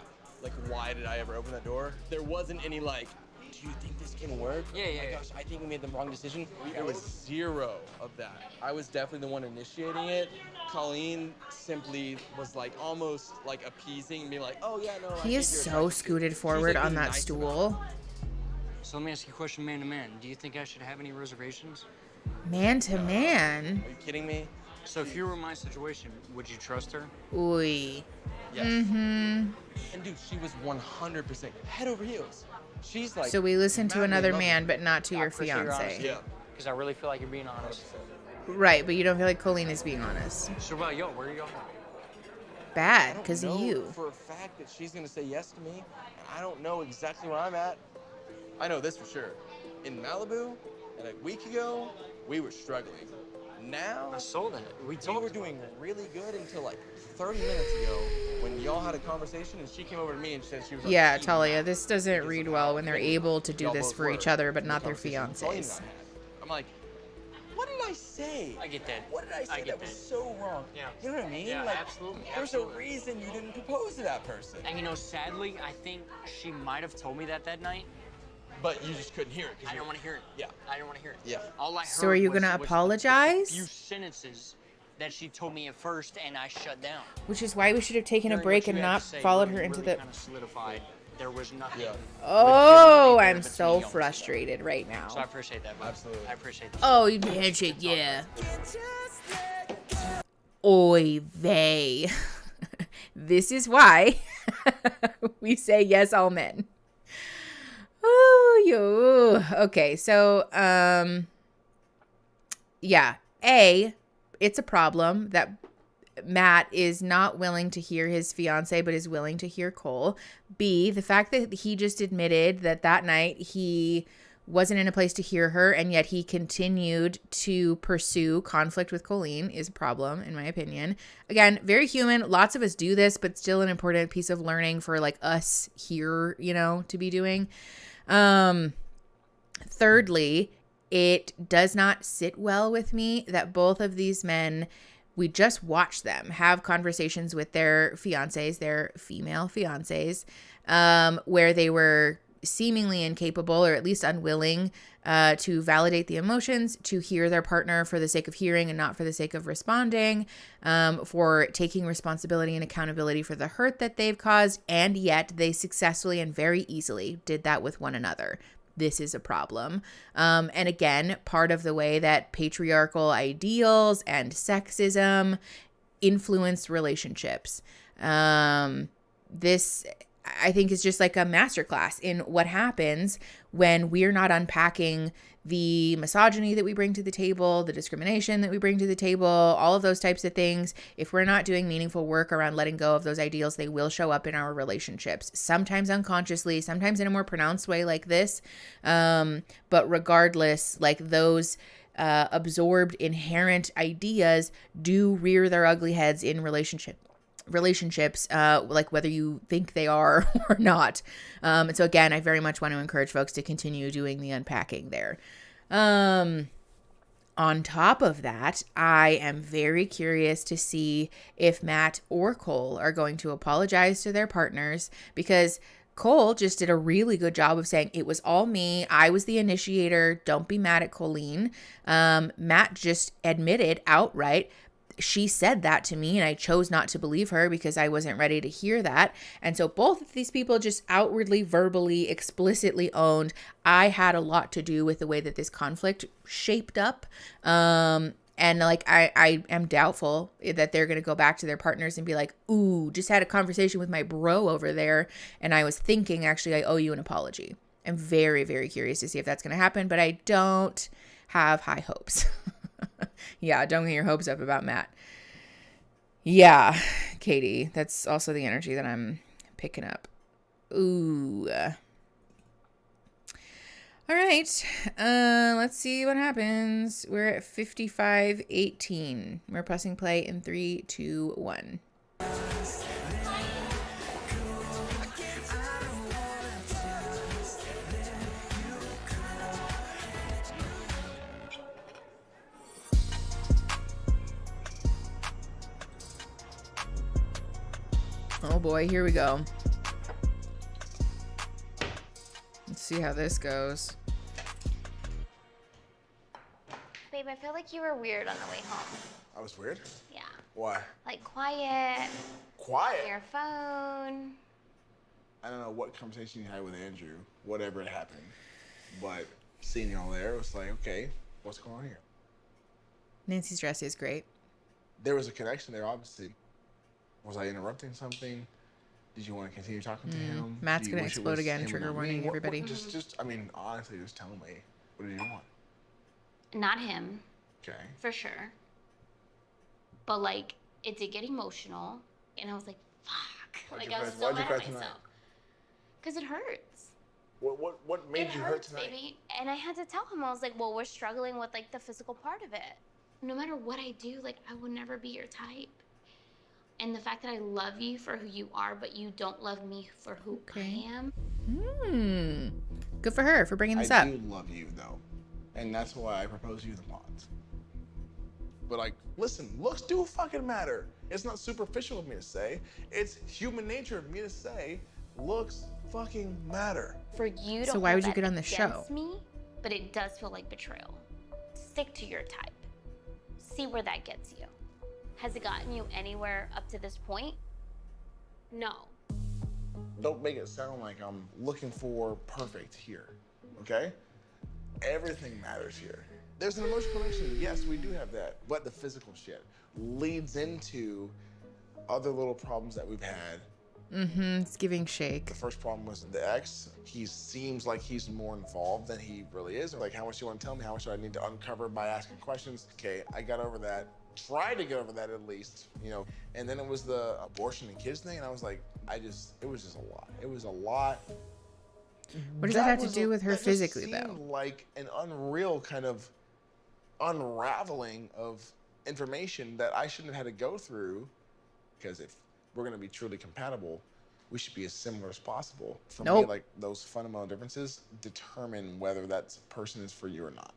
Speaker 11: Like, why did I ever open that door? There wasn't any like, do you think this can work?
Speaker 6: Yeah,
Speaker 11: Oh my gosh, I think we made the wrong decision. There was zero of that. I was definitely the one initiating it. Colleen simply was like almost like appeasing me, like, oh yeah, no.
Speaker 1: He is so scooted forward on that stool.
Speaker 6: So let me ask you a question, man to man. Do you think I should have any reservations?
Speaker 1: Man to man.
Speaker 11: Are you kidding me?
Speaker 6: So if you were in my situation, would you trust her?
Speaker 1: Ooh.
Speaker 11: Yes.
Speaker 1: Mm-hmm.
Speaker 11: And dude, she was 100% head over heels. She's like.
Speaker 1: So we listen to
Speaker 11: madly
Speaker 1: another
Speaker 11: in love
Speaker 1: man,
Speaker 11: with
Speaker 1: but not to
Speaker 6: I
Speaker 1: your
Speaker 6: appreciate your
Speaker 1: fiance.
Speaker 6: honesty, because I really feel like you're being honest.
Speaker 1: Right, but you don't feel like Colleen is being honest.
Speaker 6: So about y'all, where are y'all?
Speaker 1: Bad,
Speaker 11: I don't
Speaker 1: because of
Speaker 11: know
Speaker 1: you.
Speaker 11: for a fact that she's gonna say yes to me. I don't know exactly where I'm at. I know this for sure. In Malibu, and a week ago, we were struggling. Now,
Speaker 6: I sold it.
Speaker 11: We were doing really good until like 30 minutes ago when y'all had a conversation and she came over to me and said she was like,
Speaker 1: Yeah, Talia, this doesn't read well when they're able to do this for each other, but not their fiancés.
Speaker 11: I'm like, what did I say?
Speaker 6: I get that.
Speaker 11: What did I say that was so wrong?
Speaker 6: Yeah.
Speaker 11: You know what I mean?
Speaker 6: Yeah,
Speaker 11: like,
Speaker 6: absolutely.
Speaker 11: There's
Speaker 6: absolutely.
Speaker 11: a reason you didn't propose to that person.
Speaker 6: And you know, sadly, I think she might have told me that night.
Speaker 11: But you just couldn't hear it.
Speaker 6: I didn't want to hear it.
Speaker 11: Yeah.
Speaker 6: I didn't want to hear it.
Speaker 11: Yeah.
Speaker 6: All I heard
Speaker 1: So are you
Speaker 6: was-
Speaker 1: gonna
Speaker 6: was
Speaker 1: apologize?
Speaker 6: a few sentences that she told me at first, and I shut down.
Speaker 1: Which is why we should have taken a
Speaker 6: Hearing
Speaker 1: break
Speaker 6: what
Speaker 1: and
Speaker 6: you had
Speaker 1: not
Speaker 6: to say
Speaker 1: followed
Speaker 6: really,
Speaker 1: her into
Speaker 6: really
Speaker 1: the...
Speaker 6: kind of solidified. There was nothing.
Speaker 11: Yeah.
Speaker 1: Oh, I'm so frustrated right now.
Speaker 6: So I appreciate that. Bro.
Speaker 11: Absolutely.
Speaker 6: I appreciate that.
Speaker 1: Oh, you handshake, yeah. Oy vey. This is why we say yes, all men. Oh, yo. Okay, so, yeah. A, it's a problem that Matt is not willing to hear his fiance, but is willing to hear Cole. B, the fact that he just admitted that night he wasn't in a place to hear her, and yet he continued to pursue conflict with Colleen is a problem, in my opinion. Again, very human. Lots of us do this, but still an important piece of learning for like us here, you know, to be doing. Thirdly, it does not sit well with me that both of these men, we just watched them have conversations with their fiancés, their female fiancés, where they were seemingly incapable or at least unwilling to validate the emotions, to hear their partner for the sake of hearing and not for the sake of responding, for taking responsibility and accountability for the hurt that they've caused, and yet they successfully and very easily did that with one another. This is a problem. And again, part of the way that patriarchal ideals and sexism influence relationships. This, I think, is just like a masterclass in what happens when we're not unpacking the misogyny that we bring to the table, the discrimination that we bring to the table, all of those types of things. If we're not doing meaningful work around letting go of those ideals, they will show up in our relationships, sometimes unconsciously, sometimes in a more pronounced way like this. But regardless, like those absorbed inherent ideas do rear their ugly heads in relationships, like whether you think they are or not. And so again, I very much want to encourage folks to continue doing the unpacking there. On top of that, I am very curious to see if Matt or Cole are going to apologize to their partners, because Cole just did a really good job of saying it was all me. I was the initiator. Don't be mad at Colleen. Matt just admitted outright, she said that to me and I chose not to believe her because I wasn't ready to hear that. And so both of these people just outwardly, verbally, explicitly owned, I had a lot to do with the way that this conflict shaped up. And like, I am doubtful that they're going to go back to their partners and be like, ooh, just had a conversation with my bro over there, and I was thinking, actually, I owe you an apology. I'm very, very curious to see if that's going to happen, but I don't have high hopes. Yeah, don't get your hopes up about Matt. Yeah, Katie, that's also the energy that I'm picking up. Ooh. All right. Let's see what happens. We're at 55:18. We're pressing play in 3, 2, 1. Oh boy, here we go. Let's see how this goes.
Speaker 7: Babe, I feel like you were weird on the way home.
Speaker 14: I was weird?
Speaker 7: Yeah.
Speaker 14: Why?
Speaker 7: Like quiet.
Speaker 14: Quiet?
Speaker 7: On your phone.
Speaker 14: I don't know what conversation you had with Andrew, whatever had happened, but seeing y'all there, it was like, okay, what's going on here?
Speaker 1: Nancy's dress is great.
Speaker 14: There was a connection there, obviously. Was I interrupting something? Did you want to continue talking to him?
Speaker 1: Matt's
Speaker 14: Do you
Speaker 1: gonna
Speaker 14: wish it
Speaker 1: explode
Speaker 14: was
Speaker 1: again.
Speaker 14: him and
Speaker 1: Trigger
Speaker 14: not me?
Speaker 1: warning, everybody.
Speaker 14: I mean, honestly, just tell me. What did you want?
Speaker 7: Not him,
Speaker 14: Okay.
Speaker 7: for sure. But like, it did get emotional, and I was like, fuck.
Speaker 14: Why'd
Speaker 7: Like,
Speaker 14: you
Speaker 7: I was
Speaker 14: cry-
Speaker 7: so
Speaker 14: why'd you
Speaker 7: mad
Speaker 14: cry
Speaker 7: at
Speaker 14: tonight?
Speaker 7: myself. Because it hurts.
Speaker 14: What made
Speaker 7: It
Speaker 14: you hurt
Speaker 7: hurts,
Speaker 14: tonight?
Speaker 7: baby. And I had to tell him, I was like, well, we're struggling with like the physical part of it. No matter what I do, like, I will never be your type. And the fact that I love you for who you are, but you don't love me for who I am.
Speaker 1: Good for her for bringing this
Speaker 14: I
Speaker 1: up.
Speaker 14: do love you, though. And that's why I propose you the mods. But, like, listen, looks do fucking matter. It's not superficial of me to say. It's human nature of me to say looks fucking matter.
Speaker 7: For you to
Speaker 1: So why
Speaker 7: hold
Speaker 1: would you
Speaker 7: that
Speaker 1: get on the show?
Speaker 7: against me, but it does feel like betrayal. Stick to your type. See where that gets you. Has it gotten you anywhere up to this point? No.
Speaker 14: Don't make it sound like I'm looking for perfect here, okay? Everything matters here. There's an emotional connection. Yes, we do have that. But the physical shit leads into other little problems that we've had.
Speaker 1: It's giving shake.
Speaker 14: The first problem was the ex. He seems like he's more involved than he really is. Like, how much do you want to tell me? How much do I need to uncover by asking questions? Okay, I got over that. Tried to get over that at least, you know. And then it was the abortion and kids thing, and I was like, it was just a lot. It was a lot.
Speaker 1: What does that have to
Speaker 14: was
Speaker 1: do with her
Speaker 14: that just
Speaker 1: physically,
Speaker 14: seemed
Speaker 1: though?
Speaker 14: like an unreal kind of unraveling of information that I shouldn't have had to go through, because if we're going to be truly compatible, we should be as similar as possible. For me, like, those fundamental differences determine whether that person is for you or not.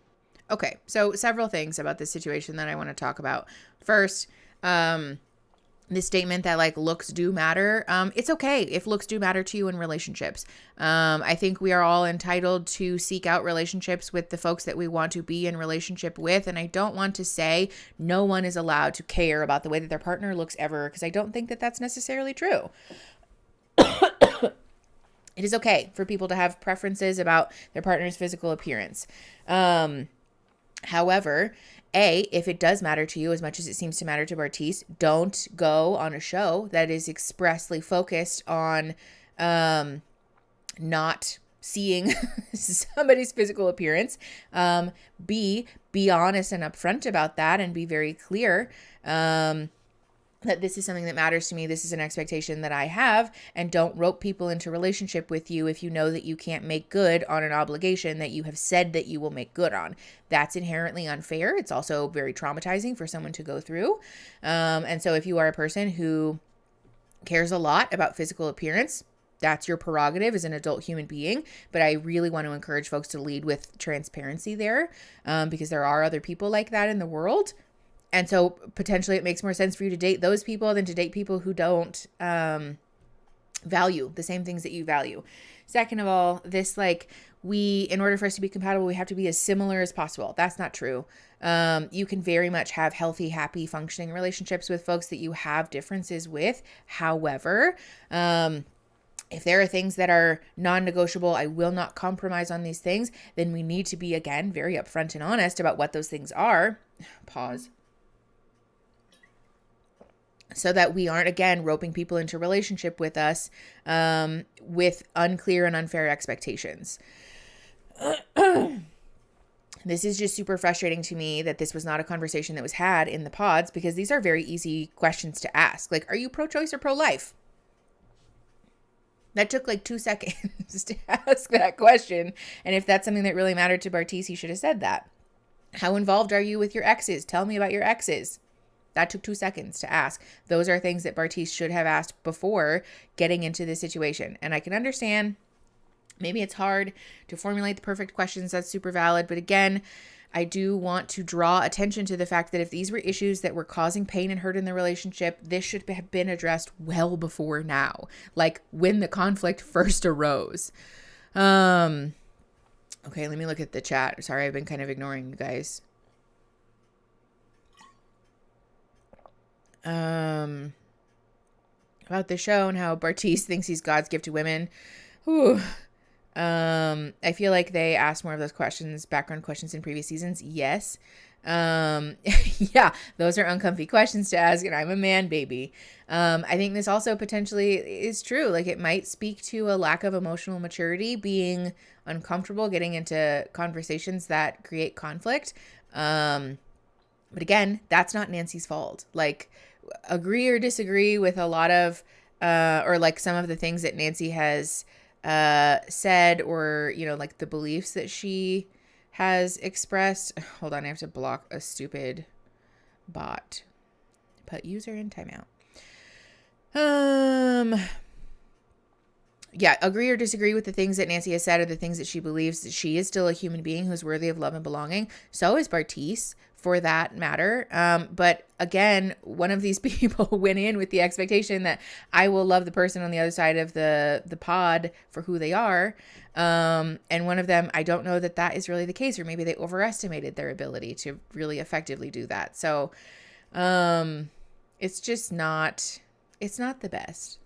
Speaker 1: Okay, so several things about this situation that I want to talk about. First, this statement that like looks do matter. It's okay if looks do matter to you in relationships. I think we are all entitled to seek out relationships with the folks that we want to be in relationship with. And I don't want to say no one is allowed to care about the way that their partner looks ever, because I don't think that that's necessarily true. It is okay for people to have preferences about their partner's physical appearance. However, if it does matter to you as much as it seems to matter to Bartice, don't go on a show that is expressly focused on not seeing somebody's physical appearance. Be honest and upfront about that, and be very clear that this is something that matters to me. This is an expectation that I have, and don't rope people into relationship with you if you know that you can't make good on an obligation that you have said that you will make good on. That's inherently unfair. It's also very traumatizing for someone to go through. And so if you are a person who cares a lot about physical appearance, that's your prerogative as an adult human being. But I really want to encourage folks to lead with transparency there, because there are other people like that in the world. And so potentially it makes more sense for you to date those people than to date people who don't value the same things that you value. Second of all, this in order for us to be compatible, we have to be as similar as possible. That's not true. You can very much have healthy, happy, functioning relationships with folks that you have differences with. However, if there are things that are non-negotiable, I will not compromise on these things, then we need to be, again, very upfront and honest about what those things are. Pause. So that we aren't, again, roping people into relationship with us with unclear and unfair expectations. This is just super frustrating to me that this was not a conversation that was had in the pods, because these are very easy questions to ask. Like, are you pro-choice or pro-life? That took like 2 seconds to ask that question. And if that's something that really mattered to Bartise, he should have said that. How involved are you with your exes? Tell me about your exes. That took 2 seconds to ask. Those are things that Bartise should have asked before getting into this situation. And I can understand maybe it's hard to formulate the perfect questions. That's super valid. But again, I do want to draw attention to the fact that if these were issues that were causing pain and hurt in the relationship, this should have been addressed well before now, like when the conflict first arose. Okay, let me look at the chat. Sorry, I've been kind of ignoring you guys. About the show and how Bartise thinks he's God's gift to women. Whew. I feel like they asked more of those questions, background questions in previous seasons. Yes. Yeah, those are uncomfy questions to ask, and I'm a man, baby. I think this also potentially is true. Like, it might speak to a lack of emotional maturity, being uncomfortable getting into conversations that create conflict. But again, that's not Nancy's fault. Like, agree or disagree with a lot of, or like some of the things that Nancy has said, or, you know, like the beliefs that she has expressed. Hold on, I have to block a stupid bot. Put user in timeout. Yeah, agree or disagree with the things that Nancy has said or the things that she believes. That she is still a human being who's worthy of love and belonging. So is Bartise, for that matter. But again, one of these people went in with the expectation that I will love the person on the other side of the pod for who they are. And one of them, I don't know that that is really the case, or maybe they overestimated their ability to really effectively do that. So it's just not, it's not the best.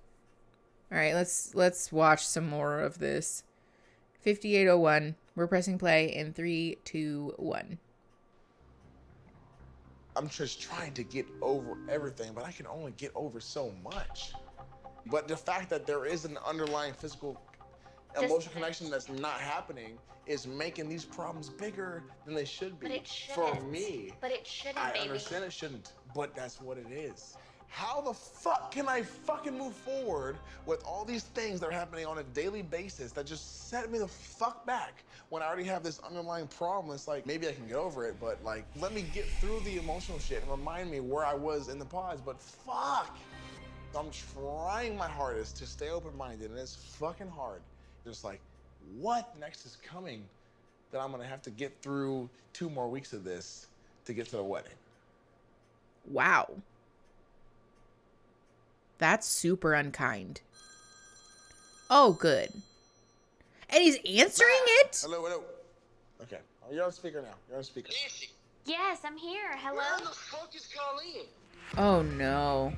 Speaker 1: All right, let's watch some more of this. 5801. We're pressing play in 3, 2, 1.
Speaker 14: I'm just trying to get over everything, but I can only get over so much. But the fact that there is an underlying physical emotional connection that's not happening is making these problems bigger than they should be.
Speaker 13: But it shouldn't.
Speaker 14: For me.
Speaker 13: But it shouldn't,
Speaker 14: I
Speaker 13: baby.
Speaker 14: understand it shouldn't, but that's what it is. How the fuck can I fucking move forward with all these things that are happening on a daily basis that just set me the fuck back when I already have this underlying problem? It's like, maybe I can get over it, but like, let me get through the emotional shit and remind me where I was in the pods, but fuck. I'm trying my hardest to stay open-minded, and it's fucking hard. Just like, what next is coming that I'm gonna have to get through 2 more weeks of this to get to the wedding?
Speaker 1: Wow. That's super unkind. Oh, good. And he's answering it?
Speaker 14: Hello. Okay, you're on speaker now. You're on speaker.
Speaker 7: Yes, I'm here. Hello?
Speaker 14: Where the fuck is Colleen?
Speaker 1: Oh, no.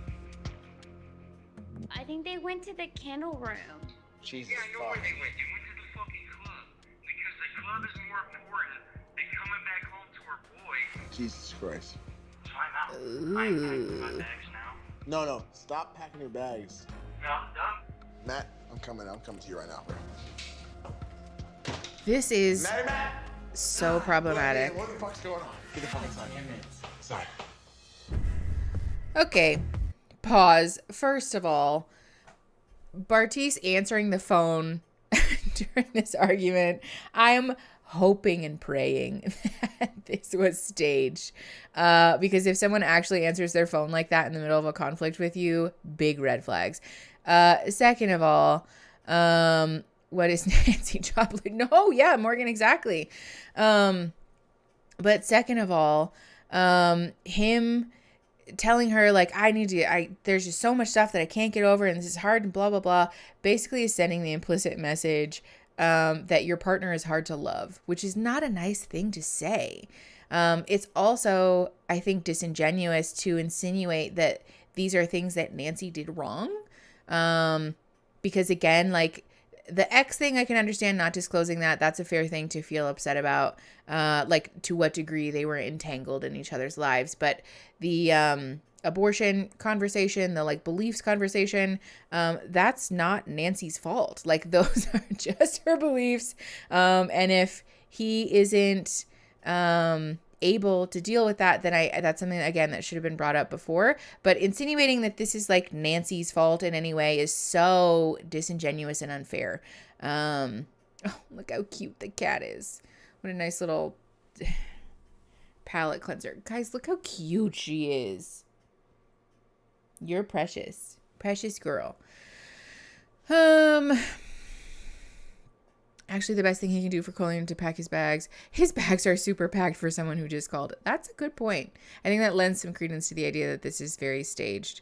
Speaker 7: I think they went to the candle room.
Speaker 14: Jesus.
Speaker 5: Yeah, I know where they went. They went to the fucking club. Because the club is more important than coming back home to her boy.
Speaker 14: Jesus Christ.
Speaker 5: Time out. I'm packing my bags now.
Speaker 14: No. Stop packing your bags.
Speaker 5: No, I'm done.
Speaker 14: Matt, I'm coming to you right now.
Speaker 1: This is
Speaker 14: Matt.
Speaker 1: so problematic.
Speaker 14: What the fuck's going on? Get the fuck inside. Sorry.
Speaker 1: Okay, pause. First of all, Bartise answering the phone during this argument, I'm hoping and praying that this was staged. Because if someone actually answers their phone like that in the middle of a conflict with you, big red flags. Second of all, what is Nancy Joplin? No, yeah, Morgan, exactly. But second of all, him telling her like, there's just so much stuff that I can't get over and this is hard and blah, blah, blah, basically is sending the implicit message that your partner is hard to love, which is not a nice thing to say. It's also, I think, disingenuous to insinuate that these are things that Nancy did wrong. Because again, like the ex thing, I can understand not disclosing that. That's a fair thing to feel upset about, like to what degree they were entangled in each other's lives. But the abortion conversation, the like beliefs conversation, that's not Nancy's fault. Like those are just her beliefs. And if he isn't able to deal with that, then that's something, again, that should have been brought up before. But insinuating that this is like Nancy's fault in any way is so disingenuous and unfair. Oh, look how cute the cat is. What a nice little palate cleanser. Guys, look how cute she is. You're precious. Precious girl. Actually, the best thing he can do for Colleen to pack his bags. His bags are super packed for someone who just called. That's a good point. I think that lends some credence to the idea that this is very staged.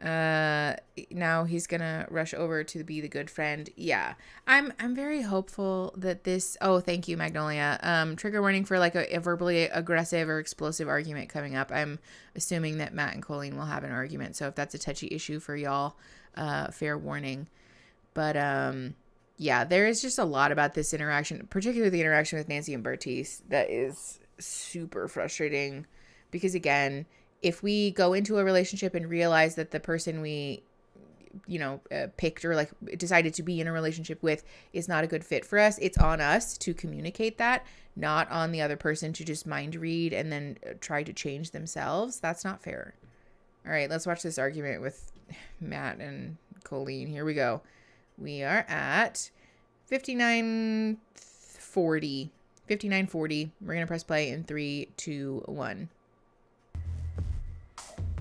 Speaker 1: Now he's gonna rush over to be the good friend. Yeah, I'm very hopeful that this. Oh, thank you, Magnolia. Trigger warning for like a verbally aggressive or explosive argument coming up. I'm assuming that Matt and Colleen will have an argument. So if that's a touchy issue for y'all, fair warning. But yeah, there is just a lot about this interaction, particularly the interaction with Nancy and Bartise, that is super frustrating. Because again, if we go into a relationship and realize that the person we, picked or like decided to be in a relationship with is not a good fit for us, it's on us to communicate that, not on the other person to just mind read and then try to change themselves. That's not fair. All right, let's watch this argument with Matt and Colleen. Here we go. We are at 59:40. 59:40. We're going to press play in 3, 2, 1.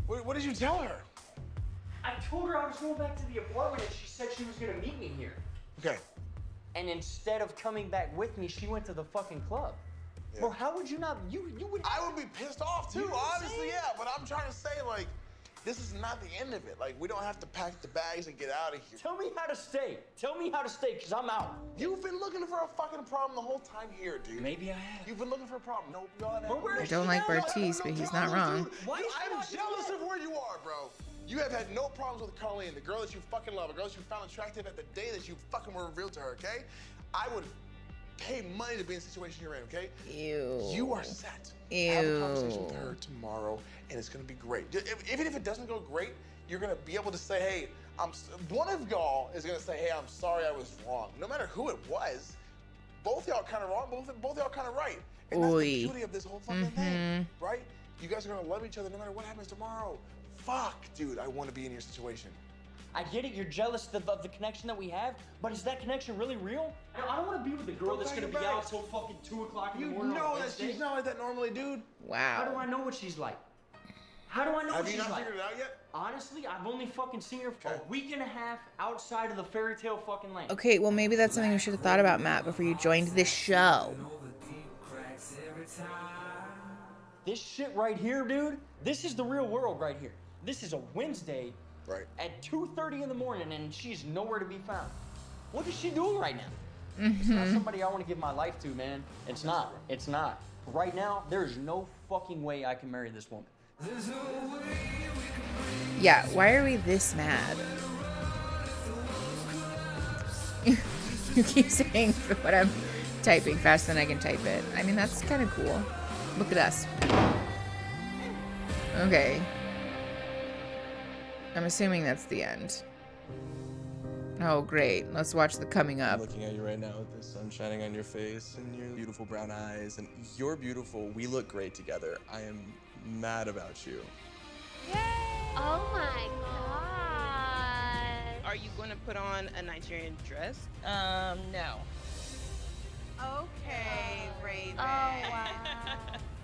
Speaker 14: What did you tell her?
Speaker 6: I told her I was going back to the apartment and she said she was gonna meet me here.
Speaker 14: Okay.
Speaker 6: And instead of coming back with me, she went to the fucking club.
Speaker 14: Yeah.
Speaker 6: Bro, how would you not, you would...
Speaker 14: I would be pissed off too, honestly, yeah. But I'm trying to say, like, this is not the end of it. Like, we don't have to pack the bags and get out of here.
Speaker 6: Tell me how to stay. Tell me how to stay, because I'm out.
Speaker 14: You've been looking for a fucking problem the whole time here, dude.
Speaker 6: Maybe I have.
Speaker 14: You've been looking for a problem. No, y'all
Speaker 1: I don't like Bartise, but he's not wrong.
Speaker 14: I'm jealous of where you are, bro. You have had no problems with Colleen, the girl that you fucking love, a girl that you found attractive at the day that you fucking were revealed to her, okay? I would pay money to be in the situation you're in, okay?
Speaker 1: Ew.
Speaker 14: You are set.
Speaker 1: Ew.
Speaker 14: Have a conversation with her tomorrow, and it's gonna be great. Even if it doesn't go great, you're gonna be able to say, hey, one of y'all is gonna say, hey, I'm sorry I was wrong. No matter who it was, both y'all kind of wrong, both y'all kind of right. And that's the beauty of this whole fucking thing, right? You guys are gonna love each other no matter what happens tomorrow. Fuck, dude, I want to be in your situation.
Speaker 6: I get it, you're jealous of the connection that we have, but is that connection really real? I don't want to be with a girl that's going to be out till fucking 2 o'clock in the morning.
Speaker 14: You know that she's not like that normally, dude.
Speaker 1: Wow.
Speaker 6: How do I know what she's like? How do I know what she's like?
Speaker 14: Have you not figured it out yet?
Speaker 6: Honestly, I've only fucking seen her for a week and a half outside of the fairy tale fucking land.
Speaker 1: Okay, well, maybe that's something you should have thought about, Matt, before you joined this show.
Speaker 6: This shit right here, dude, this is the real world right here. This is a Wednesday at 2:30 in the morning and she's nowhere to be found. What is she doing right now? It's not somebody I want to give my life to, man. It's not. It's not. Right now, there's no fucking way I can marry this woman.
Speaker 1: Yeah, why are we this mad? You keep saying what I'm typing faster than I can type it. I mean, that's kind of cool. Look at us. Okay. I'm assuming that's the end. Oh, great. Let's watch the coming up.
Speaker 11: I'm looking at you right now with the sun shining on your face and your beautiful brown eyes. And you're beautiful. We look great together. I am mad about you.
Speaker 7: Yay! Oh my God.
Speaker 16: Are you going to put on a Nigerian dress? No. Okay, Raven.
Speaker 7: Oh, wow.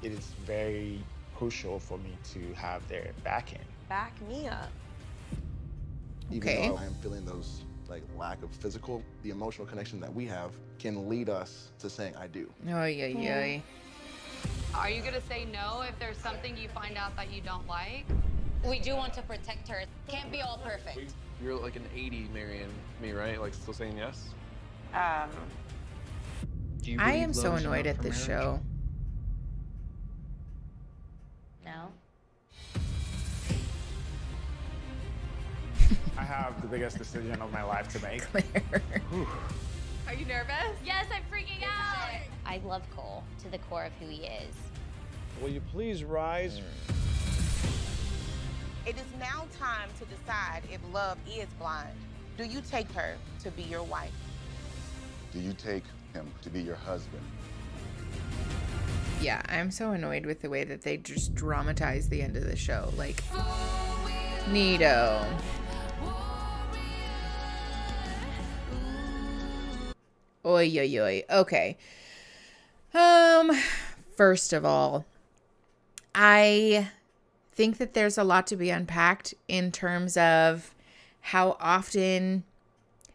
Speaker 18: It is very crucial for me to have their backing.
Speaker 16: Back me up.
Speaker 14: Even though I'm feeling those lack of physical, the emotional connection that we have can lead us to saying I do.
Speaker 1: Ay.
Speaker 9: Are you gonna say no if there's something you find out that you don't like?
Speaker 10: We do want to protect her. Can't be all perfect.
Speaker 4: You're like an 80 marrying me, right? Like still saying yes?
Speaker 1: I am so annoyed at this show.
Speaker 10: No.
Speaker 18: I have the biggest decision of my life to make.
Speaker 9: Are you nervous?
Speaker 10: Yes, I'm freaking out. I love Cole to the core of who he is.
Speaker 23: Will you please rise?
Speaker 16: It is now time to decide if love is blind. Do you take her to be your wife?
Speaker 15: Do you take him to be your husband?
Speaker 1: Yeah, I'm so annoyed with the way that they just dramatize the end of the show. Like, neato. Oy, oy, oy. Okay. First of all, I think that there's a lot to be unpacked in terms of how often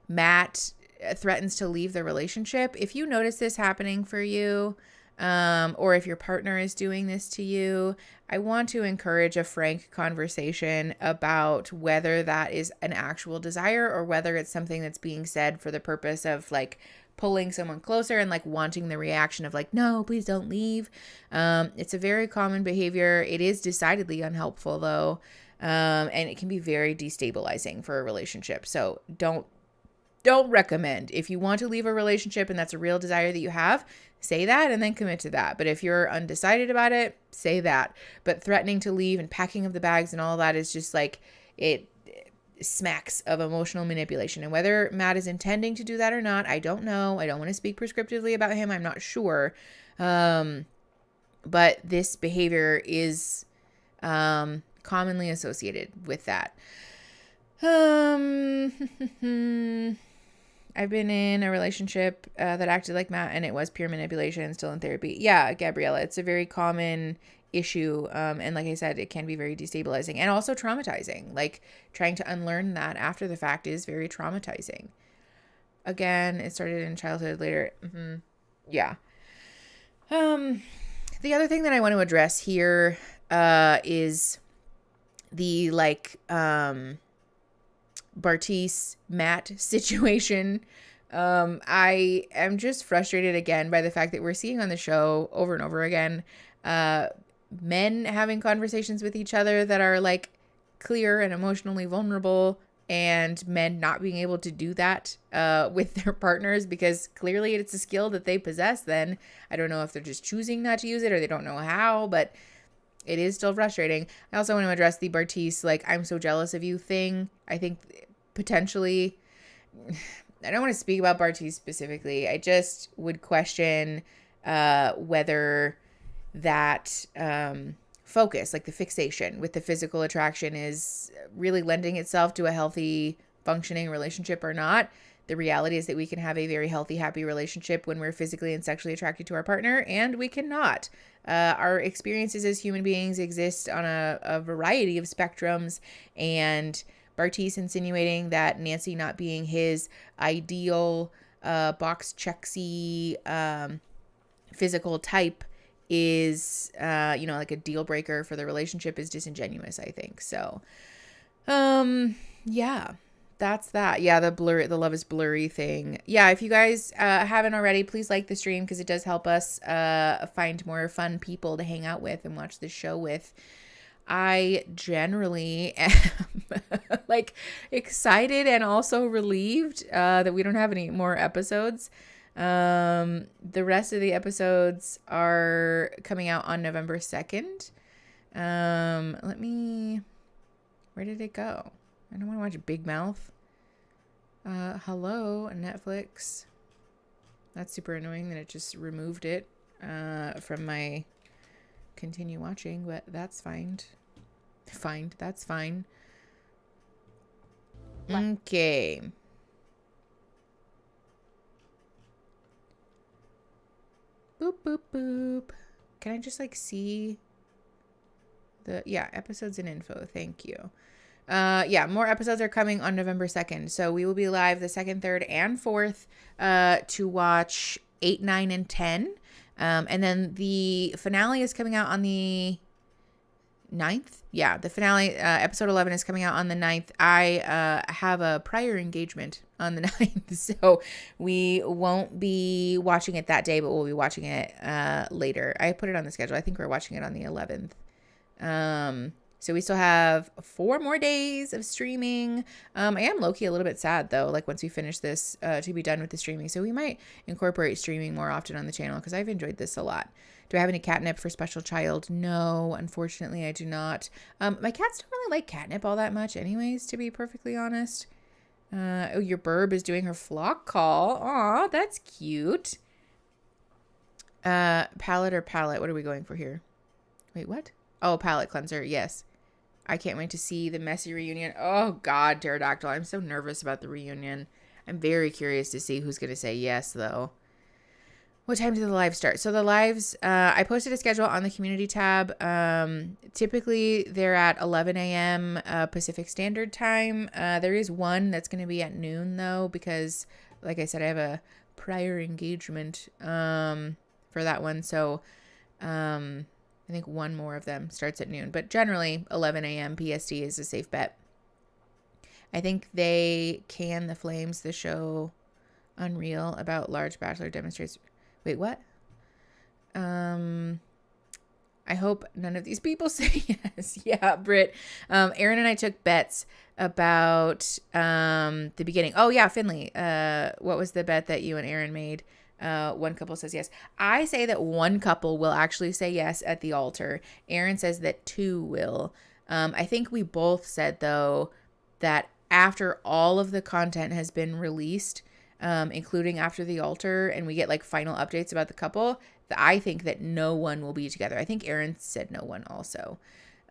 Speaker 1: Matt threatens to leave the relationship. If you notice this happening for you, or if your partner is doing this to you, I want to encourage a frank conversation about whether that is an actual desire or whether it's something that's being said for the purpose of like pulling someone closer and like wanting the reaction of like, no, please don't leave. It's a very common behavior. It is decidedly unhelpful though. And it can be very destabilizing for a relationship. So don't recommend. If you want to leave a relationship and that's a real desire that you have, say that and then commit to that. But if you're undecided about it, say that. But threatening to leave and packing up the bags and all that is just like, it smacks of emotional manipulation. And whether Matt is intending to do that or not, I don't know. I don't want to speak prescriptively about him. I'm not sure. But this behavior is commonly associated with that. I've been in a relationship that acted like Matt, and it was pure manipulation, still in therapy. Yeah, Gabriella, it's a very common issue. And like I said, it can be very destabilizing and also traumatizing. Like trying to unlearn that after the fact is very traumatizing. Again, it started in childhood later. Yeah. The other thing that I want to address here is the like Bartise Matt situation. I am just frustrated again by the fact that we're seeing on the show over and over again men having conversations with each other that are like clear and emotionally vulnerable, and men not being able to do that with their partners because clearly it's a skill that they possess. Then I don't know if they're just choosing not to use it or they don't know how, but it is still frustrating. I also want to address the Bartise, like, I'm so jealous of you thing. I think potentially, I don't want to speak about Bartise specifically. I just would question whether that focus, like the fixation with the physical attraction, is really lending itself to a healthy, functioning relationship or not. The reality is that we can have a very healthy, happy relationship when we're physically and sexually attracted to our partner, and we cannot. Our experiences as human beings exist on a variety of spectrums, and Bartise insinuating that Nancy not being his ideal box checksy physical type is, like a deal breaker for the relationship is disingenuous, I think. So, yeah. That's that. Yeah, the love is blurry thing. Yeah, if you guys haven't already, please like the stream because it does help us find more fun people to hang out with and watch the show with. I generally am like excited and also relieved that we don't have any more episodes. The rest of the episodes are coming out on November 2nd. Where did it go? I don't want to watch Big Mouth. Hello, Netflix. That's super annoying that it just removed it from my continue watching, but that's fine. That's fine. Okay. Boop, boop, boop. Can I just like see episodes and info? Thank you. More episodes are coming on November 2nd. So we will be live the 2nd, 3rd, and 4th to watch 8, 9, and 10. And then the finale is coming out on the 9th. Yeah, the finale, episode 11 is coming out on the 9th. I have a prior engagement on the 9th, so we won't be watching it that day, but we'll be watching it later. I put it on the schedule. I think we're watching it on the 11th. So we still have 4 more days of streaming. I am low-key a little bit sad, though, like once we finish this, to be done with the streaming. So we might incorporate streaming more often on the channel because I've enjoyed this a lot. Do I have any catnip for Special Child? No, unfortunately, I do not. My cats don't really like catnip all that much anyways, to be perfectly honest. Your burb is doing her flock call. Aw, that's cute. Palette or palette? What are we going for here? Wait, what? Oh, palette cleanser. Yes. I can't wait to see the messy reunion. Oh, God, Pterodactyl. I'm so nervous about the reunion. I'm very curious to see who's going to say yes, though. What time do the lives start? So the lives, I posted a schedule on the community tab. Typically, they're at 11 a.m. Pacific Standard Time. There is one that's going to be at noon, though, because, like I said, I have a prior engagement for that one. So I think one more of them starts at noon. But generally, 11 a.m. PST is a safe bet. I think they can the Flames, the show Unreal about large bachelor demonstrates. Wait, what? I hope none of these people say yes. Yeah, Britt. Aaron and I took bets about the beginning. Oh, yeah, Finley. What was the bet that you and Aaron made? One couple says yes. I say that one couple will actually say yes at the altar. Aaron says that 2 will. I think we both said, though, that after all of the content has been released, including after the altar, and we get like final updates about the couple, I think that no one will be together. I think Aaron said no one also.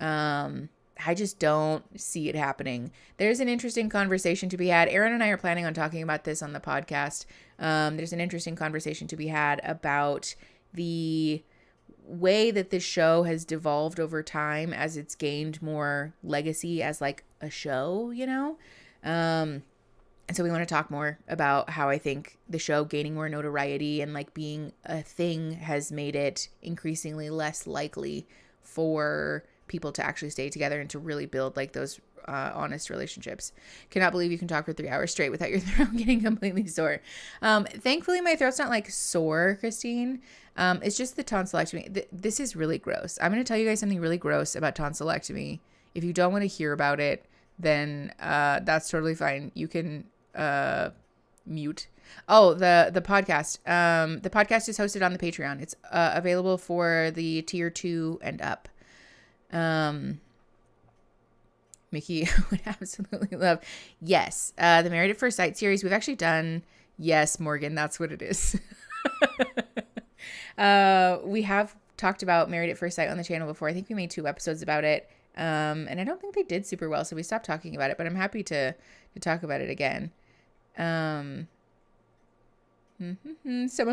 Speaker 1: I just don't see it happening. There's an interesting conversation to be had. Aaron and I are planning on talking about this on the podcast. There's an interesting conversation to be had about the way that this show has devolved over time as it's gained more legacy as like a show, you know? And so we want to talk more about how I think the show gaining more notoriety and like being a thing has made it increasingly less likely for people to actually stay together and to really build like those honest relationships. Cannot believe you can talk for 3 hours straight without your throat getting completely sore. Thankfully, my throat's not like sore, Christine. It's just the tonsillectomy. This is really gross. I'm going to tell you guys something really gross about tonsillectomy. If you don't want to hear about it, then that's totally fine. You can mute. Oh, the podcast. The podcast is hosted on the Patreon. It's available for the tier 2 and up. Mickey would absolutely love. Yes. The Married at First Sight series. We've actually done. Yes, Morgan. That's what it is. We have talked about Married at First Sight on the channel before. I think we made 2 episodes about it. And I don't think they did super well, so we stopped talking about it, but I'm happy to talk about it again. Someone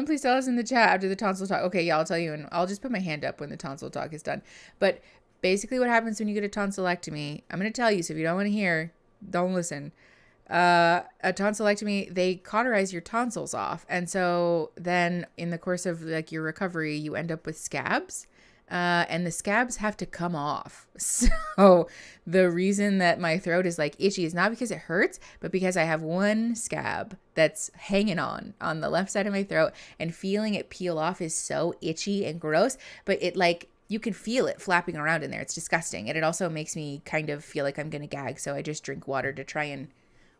Speaker 1: please tell us in the chat after the tonsil talk. Okay, yeah, I'll tell you, and I'll just put my hand up when the tonsil talk is done. But basically what happens when you get a tonsillectomy, I'm going to tell you, so if you don't want to hear, don't listen. A tonsillectomy, they cauterize your tonsils off. And so then in the course of like your recovery, you end up with scabs. And the scabs have to come off. So the reason that my throat is like itchy is not because it hurts, but because I have one scab that's hanging on the left side of my throat, and feeling it peel off is so itchy and gross, but it like, you can feel it flapping around in there. It's disgusting. And it also makes me kind of feel like I'm going to gag. So I just drink water to try and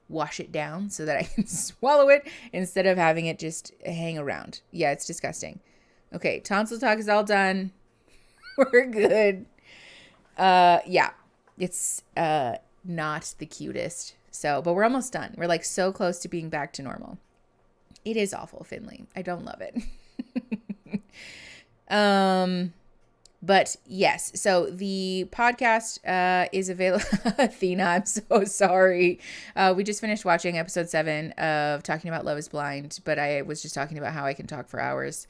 Speaker 1: wash it down so that I can swallow it instead of having it just hang around. Yeah, it's disgusting. Okay, tonsil talk is all done. We're good. Yeah, it's not the cutest. So, but we're almost done. We're like so close to being back to normal. It is awful, Finley. I don't love it. But yes, so the podcast is available. Athena, I'm so sorry. We just finished watching episode 7 of talking about Love is Blind, but I was just talking about how I can talk for hours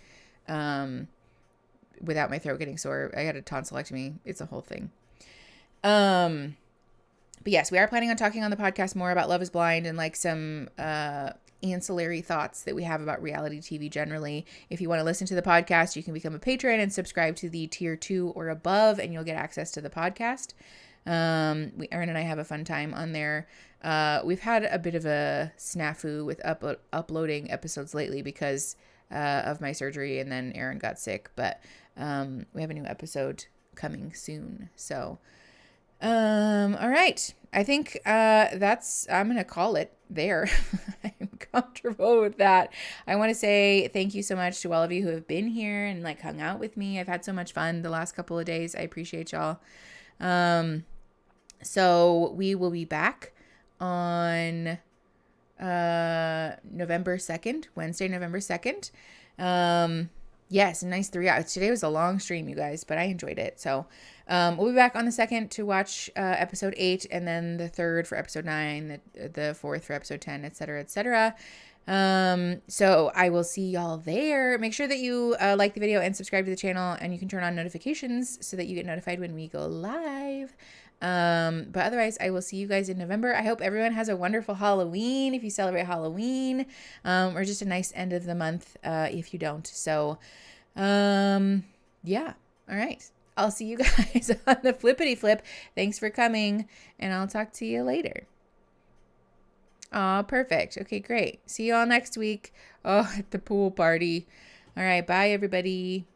Speaker 1: without my throat getting sore. I had a tonsillectomy. It's a whole thing. But yes, we are planning on talking on the podcast more about Love is Blind and like some ancillary thoughts that we have about reality TV generally. If you want to listen to the podcast, you can become a patron and subscribe to the tier 2 or above, and you'll get access to the podcast. Aaron and I have a fun time on there. We've had a bit of a snafu with uploading episodes lately because of my surgery, and then Aaron got sick, but we have a new episode coming soon. So all right. I think I'm going to call it there. I'm comfortable with that. I want to say thank you so much to all of you who have been here and like hung out with me. I've had so much fun the last couple of days. I appreciate y'all. So we will be back on November 2nd, Wednesday, November 2nd. Yes, a nice 3 hours. Today was a long stream, you guys, but I enjoyed it. So we'll be back on the 2nd to watch episode 8, and then the 3rd for episode 9, the 4th for episode 10, etc., etc. So I will see y'all there. Make sure that you like the video and subscribe to the channel, and you can turn on notifications so that you get notified when we go live. But otherwise, I will see you guys in November. I hope everyone has a wonderful Halloween if you celebrate Halloween, or just a nice end of the month if you don't. So, yeah. All right. I'll see you guys on the flippity flip. Thanks for coming, and I'll talk to you later. Aw, perfect. Okay, great. See you all next week. Oh, at the pool party. All right. Bye, everybody.